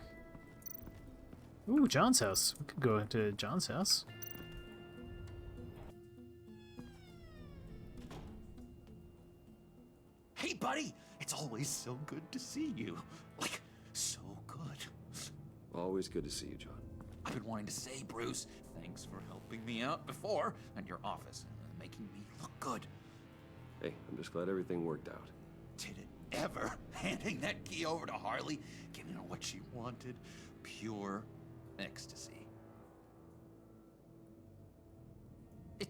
Ooh, John's house. We could go into John's house. Hey, buddy! It's always so good to see you. Like, so good. Always good to see you, John. I've been wanting to say, Bruce, thanks for helping me out before at your office and making me look good. Hey, I'm just glad everything worked out. Did it ever? Handing that key over to Harley, giving her what she wanted, pure ecstasy. It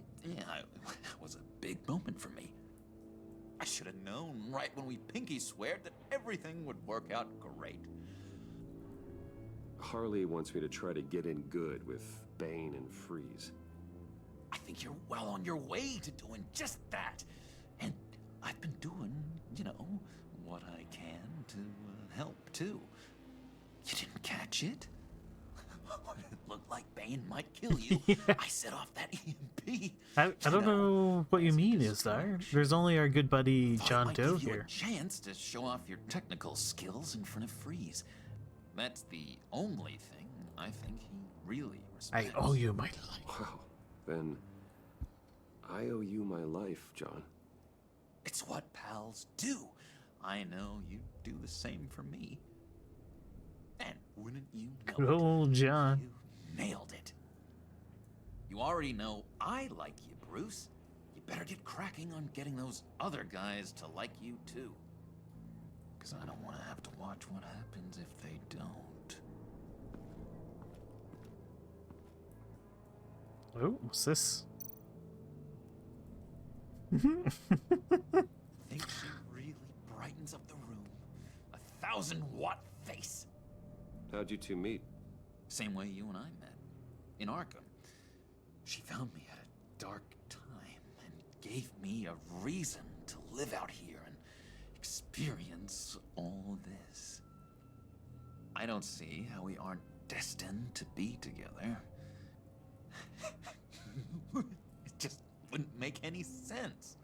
was a big moment for me. I should have known right when we pinky sweared that everything would work out great. Harley wants me to try to get in good with Bane and Freeze. I think you're well on your way to doing just that. And I've been doing, what I can to help, too. You didn't catch it? It looked like Bane might kill you. Yeah. I set off that EMP. I don't know what you mean, is there? There's only our good buddy John Doe give you here. a chance to show off your technical skills in front of Freeze. That's the only thing I think he really respects. I owe you my life. Wow. Then I owe you my life, John. It's what pals do. I know you do the same for me. And wouldn't you know Good old John. You nailed it. You already know I like you, Bruce. You better get cracking on getting those other guys to like you too. Because I don't want to have to watch what happens if they don't. Oh, what's this? Think she really brightens up the room. 1,000-watt face. How'd you two meet? Same way you and I met. In Arkham. She found me at a dark time and gave me a reason to live out here and experience all this. I don't see how we aren't destined to be together. It just wouldn't make any sense.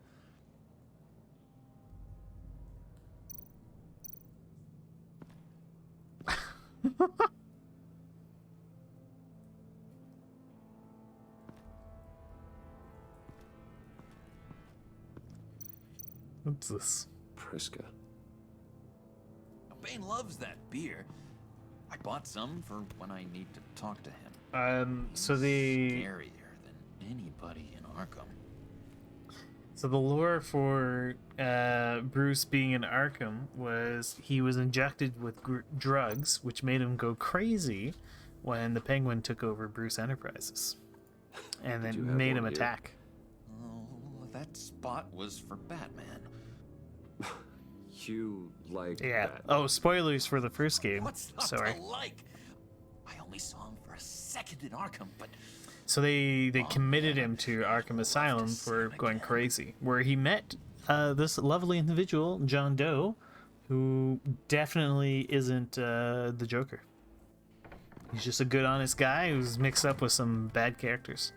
What's this? Priska. Bane loves that beer. I bought some for when I need to talk to him. So the Scarier than anybody in Arkham. So the lore for Bruce being in Arkham was he was injected with drugs, which made him go crazy when the Penguin took over Bruce Enterprises, and then made him attack. Oh, that spot was for Batman. You like Yeah. that? Oh, spoilers for the first game. What's not Sorry. to like? I only saw him for a second in Arkham, but So they committed him to Arkham Asylum for going crazy, where he met this lovely individual, John Doe, who definitely isn't the Joker. He's just a good, honest guy who's mixed up with some bad characters.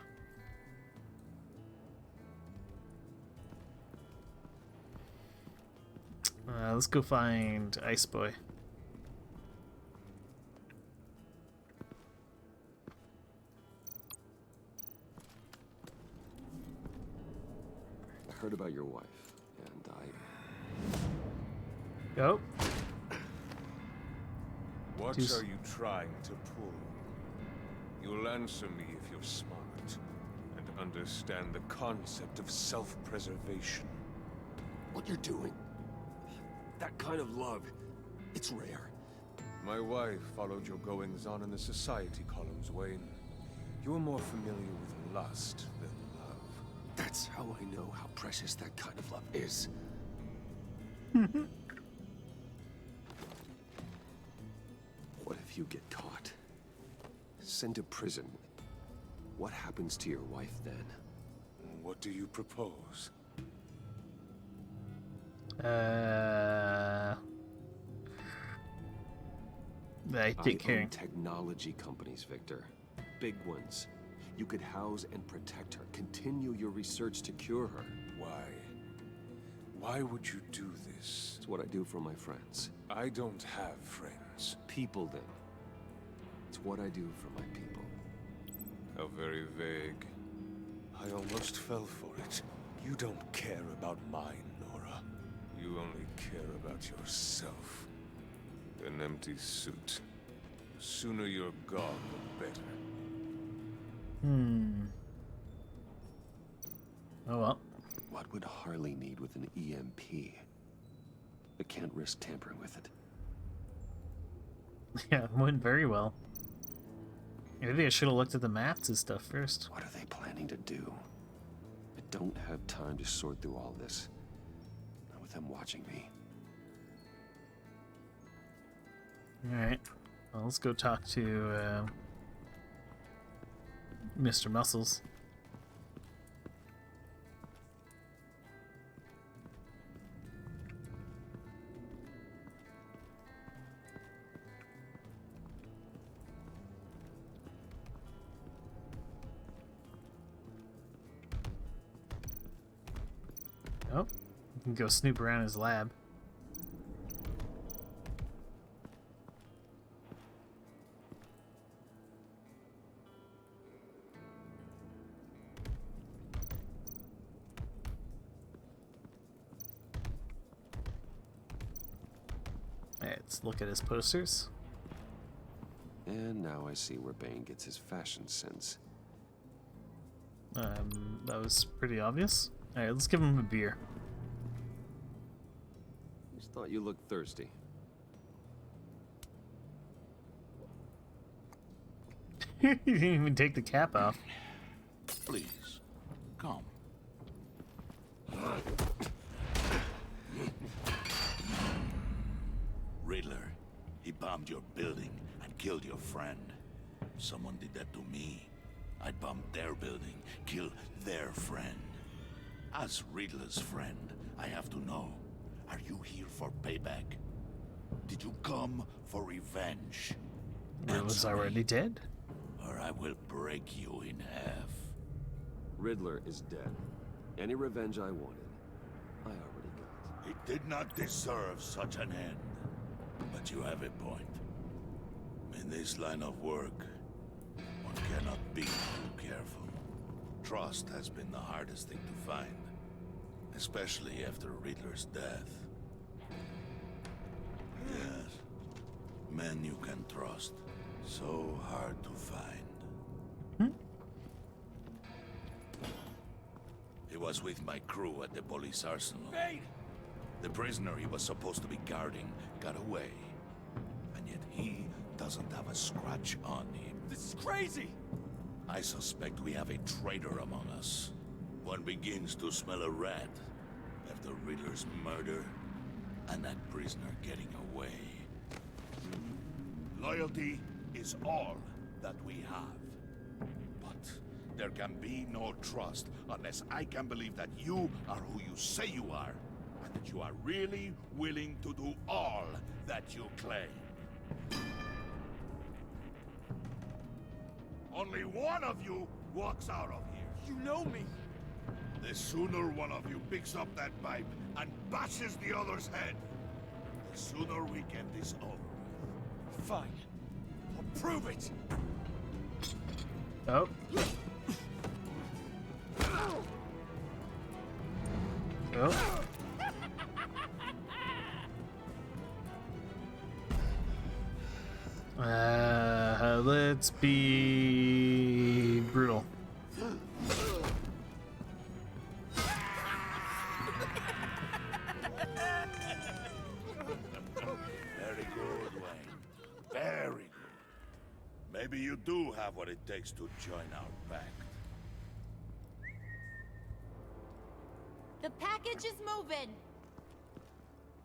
Let's go find Ice Boy. I heard about your wife, and Go. What are you trying to pull? You'll answer me if you're smart and understand the concept of self-preservation. What you're doing? That kind of love, it's rare. My wife followed your goings-on in the society columns, Wayne. You're more familiar with lust than love. That's how I know how precious that kind of love is. what if you get caught? Sent to prison. What happens to your wife then? What do you propose? I take care. own technology companies, Victor. Big ones. You could house and protect her. Continue your research to cure her. Why? Why would you do this? It's what I do for my friends. I don't have friends. People, then. It's what I do for my people. How very vague. I almost fell for it. You don't care about mine, Nora. You only care about yourself. An empty suit. The sooner you're gone, the better. Oh well. What would Harley need with an EMP? I can't risk tampering with it. Yeah, it went very well. Maybe I should have looked at the maps and stuff first. What are they planning to do? I don't have time to sort through all this. Not with them watching me. Alright. Well, let's go talk to Mr. Muscles. Oh, we can go snoop around his lab. Alright, let's look at his posters. And now I see where Bane gets his fashion sense. That was pretty obvious. Alright, let's give him a beer. Just thought you looked thirsty. He didn't even take the cap off. Please, come. Riddler, he bombed your building and killed your friend. Someone did that to me. I'd bomb their building, kill their friend. As Riddler's friend, I have to know, are you here for payback? Did you come for revenge? It was already dead. Or I will break you in half. Riddler is dead. Any revenge I wanted, I already got. He did not deserve such an end. But you have a point. In this line of work, one cannot be too careful. Trust has been the hardest thing to find, especially after Riddler's death. Yes, men you can trust, so hard to find. He was with my crew at the police arsenal. Bane! The prisoner he was supposed to be guarding got away, and yet he doesn't have a scratch on him. This is crazy! I suspect we have a traitor among us. One begins to smell a rat after Riddler's murder and that prisoner getting away. Loyalty is all that we have. But there can be no trust unless I can believe that you are who you say you are, and that you are really willing to do all that you claim. Only one of you walks out of here. You know me! The sooner one of you picks up that pipe and bashes the other's head, the sooner we get this over with. Fine. I'll prove it! Oh. Oh. Let's be brutal. Very good, Wayne. Very good. Maybe you do have what it takes to join our pact. The package is moving.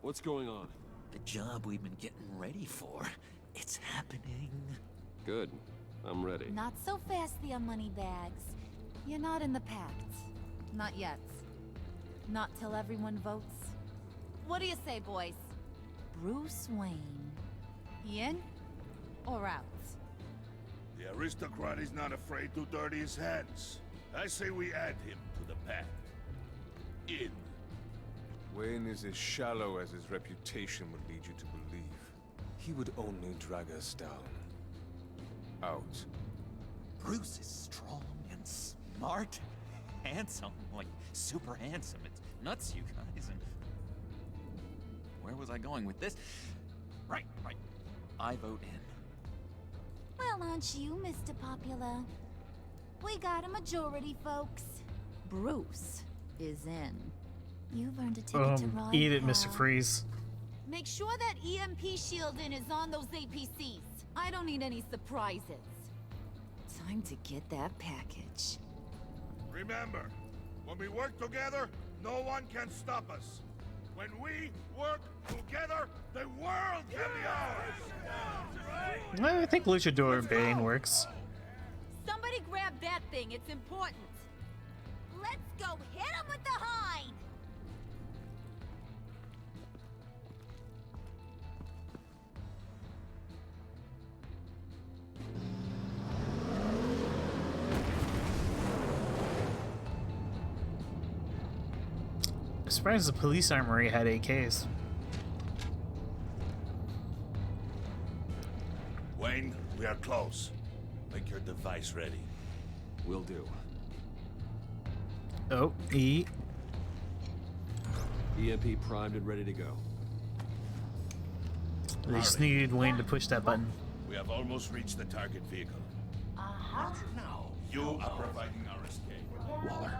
What's going on? The job we've been getting ready for. It's happening. Good. I'm ready. Not so fast, the Moneybags. You're not in the pact. Not yet. Not till everyone votes. What do you say, boys? Bruce Wayne. In or out? The aristocrat is not afraid to dirty his hands. I say we add him to the pact. In. Wayne is as shallow as his reputation would lead you to believe. He would only drag us down. Out. Bruce is strong and smart, handsome, like super handsome. It's nuts, you guys. And where was I going with this? Right. I vote in. aren't you, Mr. Popular? We got a majority, folks. Bruce is in. You've earned a ticket to ride, Eat it, pal. Mr. Freeze. Make sure that EMP shielding is on those APCs. I don't need any surprises. Time to get that package. Remember, when we work together, no one can stop us. When we work together, the world can be ours! I think Luchador Bane works. Somebody grab that thing, it's important. Let's go hit him with the hind! I'm surprised the police armory had AKs. Wayne, we are close. Make your device ready. Will do. Oh, E. EMP primed and ready to go. They just needed Wayne to push that button. We have almost reached the target vehicle. What now? You are providing our escape. Waller,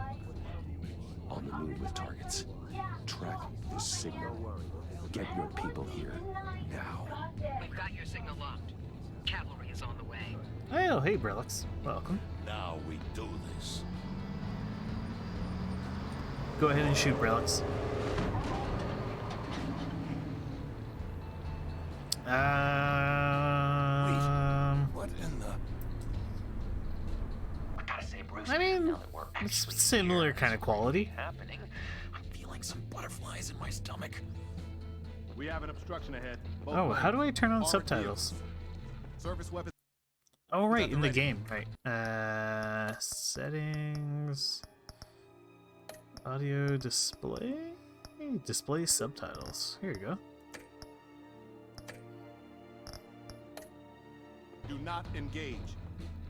on the move with targets. Track this signal. Get your people here now. We've got your signal locked. Cavalry is on the way. Oh, hey, Brelix. Welcome. Now we do this. Go ahead and shoot, Brelix. What in the... I gotta say, Bruce, I mean, now that we're it's actually similar here, kind of quality. happening, I'm feeling some butterflies in my stomach. We have an obstruction ahead. Oh, how do I turn on subtitles? Surface weapons. Oh, right, in the game, right. Settings. Audio display? Display subtitles. Here you go. Do not engage.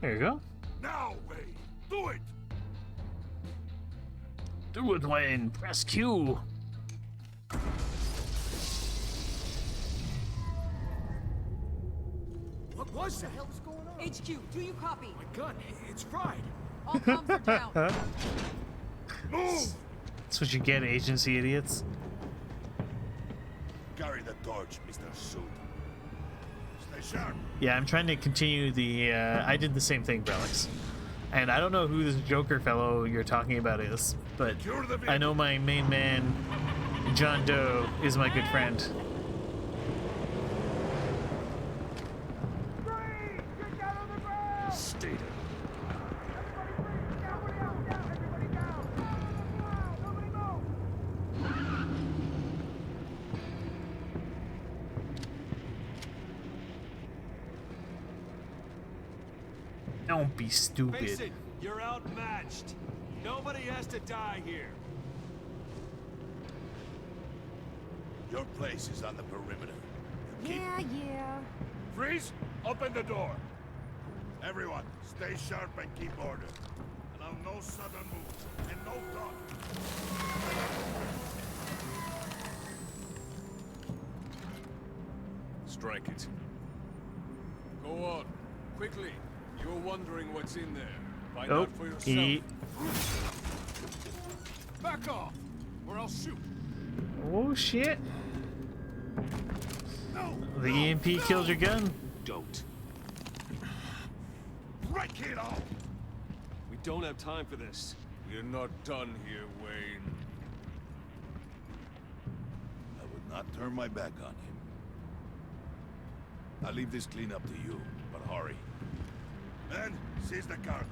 There you go. Now, Wayne! Do it! Do it, Wayne. Press Q. What was that? What the hell is going on? HQ, do you copy? My gun, it's fried. All comms are down. Move! That's what you get, agency idiots. Carry the torch, Mr. Suit. Stay sharp. Yeah, I'm trying to continue the, I did the same thing, Brelix. And I don't know who this Joker fellow you're talking about is, but I know my main man, John Doe, is my good friend. Stay down. Don't be Face stupid. it, you're outmatched. Nobody has to die here. Your place is on the perimeter. Yeah. Freeze! Open the door! Everyone, stay sharp and keep order. Allow no sudden moves and no talk. Strike it. Go on, quickly. You're wondering what's in there. Find Oh, out for yourself. E. Back off, or I'll shoot. Oh, shit. The EMP killed your gun. Don't. Break it off! We don't have time for this. We're not done here, Wayne. I would not turn my back on him. I'll leave this clean up to you, but hurry. And seize the cargo.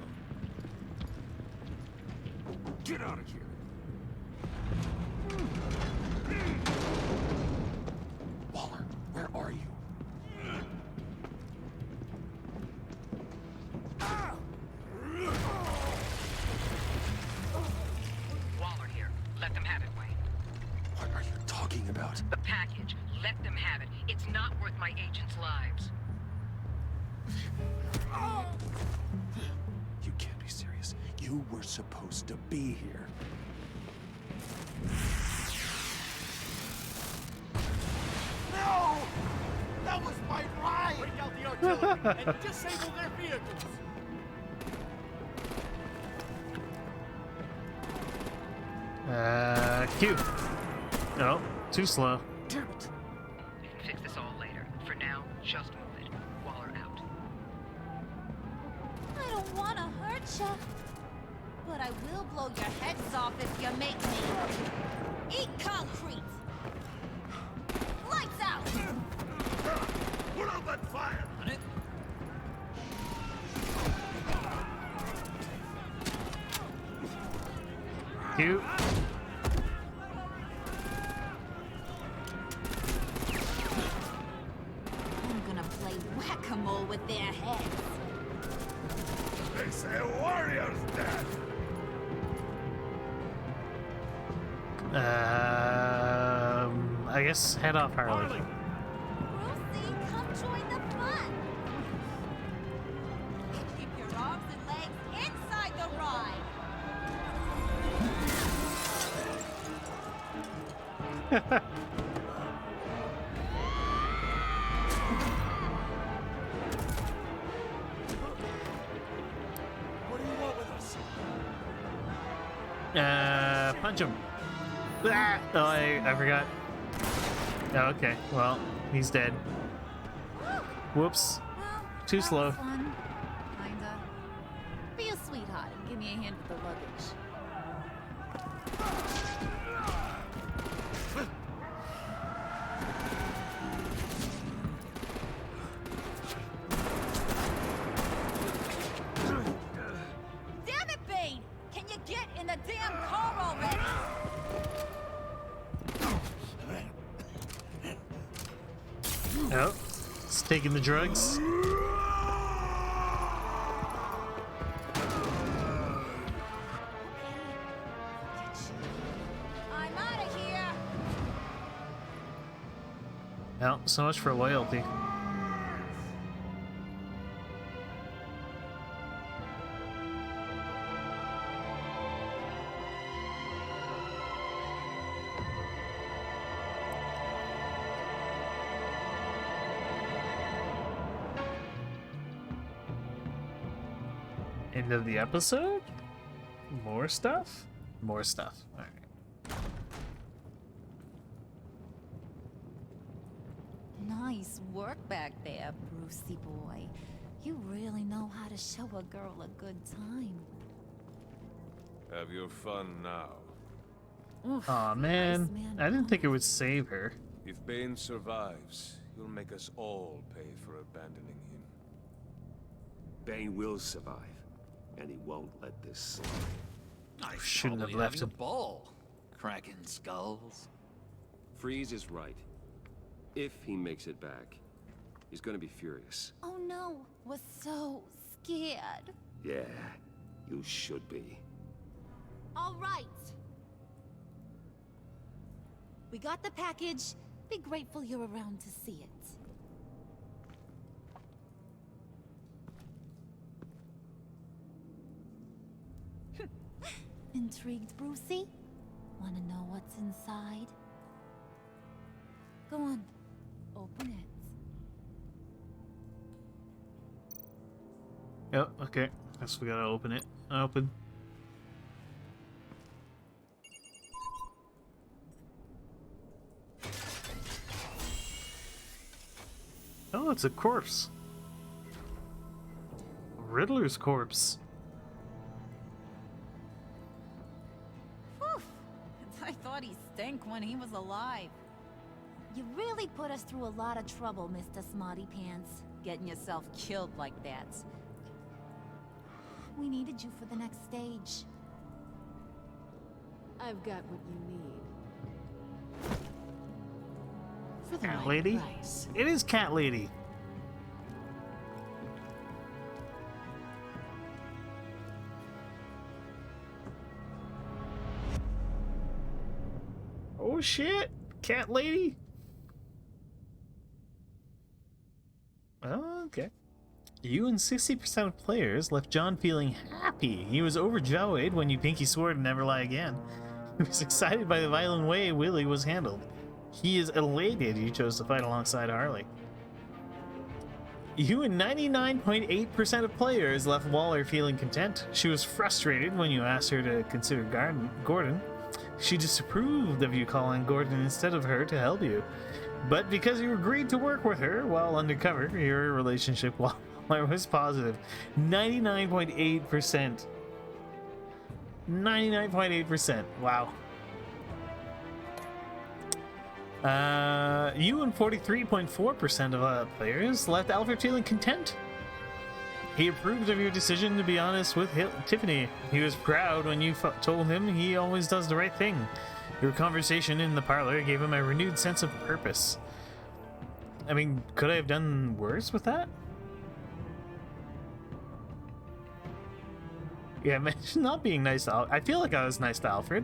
Get out of here. Waller, where are you? Waller here. Let them have it, Wayne. What are you talking about? The package. Let them have it. It's not worth my agents' lives. You can't be serious. You were supposed to be here. No! That was my ride! Break out the artillery and disable their vehicles. Q. Oh, too slow. Damn it. We can fix this all later. For now, just move it. Waller out. I don't want to hurt ya, but I will blow your heads off if you make me. Eat concrete! Lights out! Put out that fire! On it. Q. I'm gonna play whack-a-mole with their heads. They say a warrior's dead. I guess head off Harley. Brucey, come join the fun! Keep your arms and legs inside the ride! What do you want with us? Punch him. Ah! Oh, I forgot. Oh, okay. Well, he's dead. Whoops. Too slow. Fun. Kinda. Be a sweetheart and give me a hand with the luggage. Damn it, Bane! Can you get in the damn car already? Oh, it's taking the drugs. I'm out of here! Well, so much for loyalty. End of the episode? More stuff? More stuff. Alright. Nice work back there, Brucey boy. You really know how to show a girl a good time. Have your fun now. Oof, Aw, man. nice man. I didn't think it would save her. If Bane survives, he'll make us all pay for abandoning him. Bane will survive, and he won't let this slide. I Shouldn't have probably left having him. a ball, cracking skulls. Freeze is right. If he makes it back, he's gonna be furious. Oh no, was so scared. Yeah, you should be. All right. We got the package. Be grateful you're around to see it. Intrigued, Brucey? Wanna know what's inside? Go on, open it. Oh, okay. Guess we gotta open it. Open. Oh, it's a corpse. Riddler's corpse. Whew. I thought he stank when he was alive. You really put us through a lot of trouble, Mr. Smarty Pants. Getting yourself killed like that. We needed you for the next stage. I've got what you need. For the Cat right lady? price. It is Cat Lady. Oh shit! Cat Lady? Oh, okay. You and 60% of players left John feeling happy. He was overjoyed when you pinky swore to never lie again. He was excited by the violent way Willie was handled. He is elated you chose to fight alongside Harley. You and 99.8% of players left Waller feeling content. She was frustrated when you asked her to consider Gordon. She disapproved of you calling Gordon instead of her to help you. But because you agreed to work with her while undercover, your relationship with Waller was positive. 99.8%. 99.8%. Wow. You and 43.4% of players left Alfred feeling content. He approved of your decision to be honest with Tiffany. He was proud when you told him he always does the right thing. Your conversation in the parlor gave him a renewed sense of purpose. I mean, could I have done worse with that? Yeah, imagine not being nice to Alfred. I feel like I was nice to Alfred.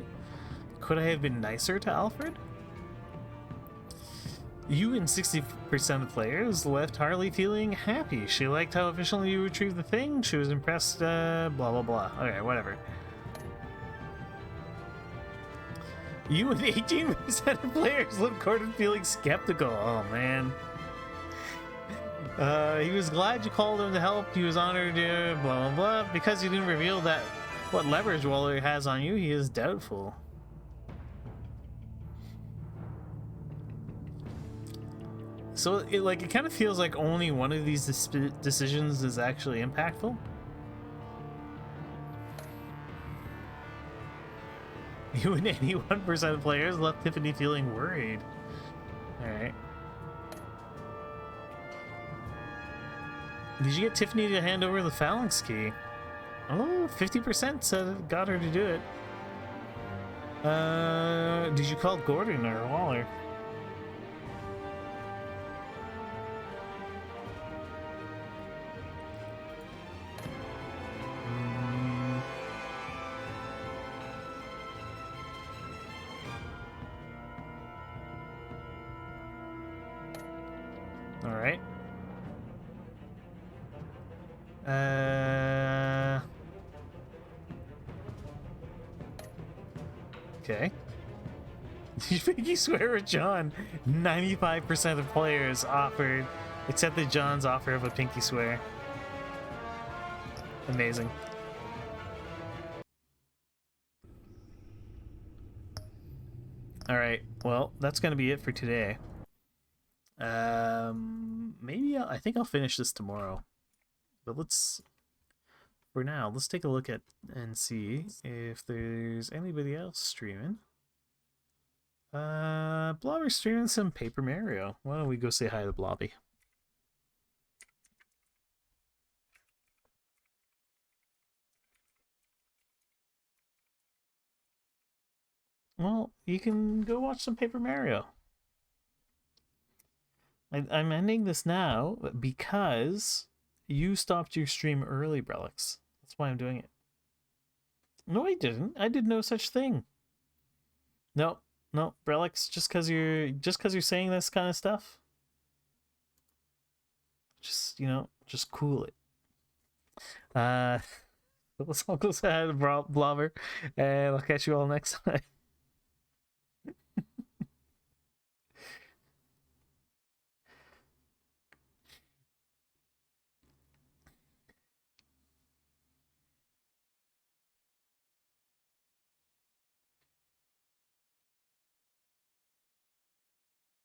Could I have been nicer to Alfred? You and 60% of players left Harley feeling happy. She liked how efficiently you retrieved the thing. She was impressed, blah, blah, blah. Okay, whatever. You and 18% of players left Gordon feeling skeptical. Oh, man. He was glad you called him to help. He was honored, blah, blah, blah. Because you didn't reveal that what leverage Waller has on you, he is doubtful. So, it kind of feels like only one of these decisions is actually impactful. You and 81% of players left Tiffany feeling worried. Alright. Did you get Tiffany to hand over the phalanx key? Oh, 50% said got her to do it. Did you call Gordon or Waller? Alright. Okay. Did you pinky swear with John? 95% of players offered, accepted John's offer of a pinky swear. Amazing. Alright, well, that's gonna be it for today. Maybe I think I'll finish this tomorrow. But for now, let's take a look at and see if there's anybody else streaming. Blobby's streaming some Paper Mario. Why don't we go say hi to Blobby? Well, you can go watch some Paper Mario. I'm ending this now because you stopped your stream early, Brelix. That's why I'm doing it. No, I didn't. I did no such thing. No, Brelix. Just because you're saying this kind of stuff, just just cool it. Let's all go say hi to Blobber, and I'll catch you all next time.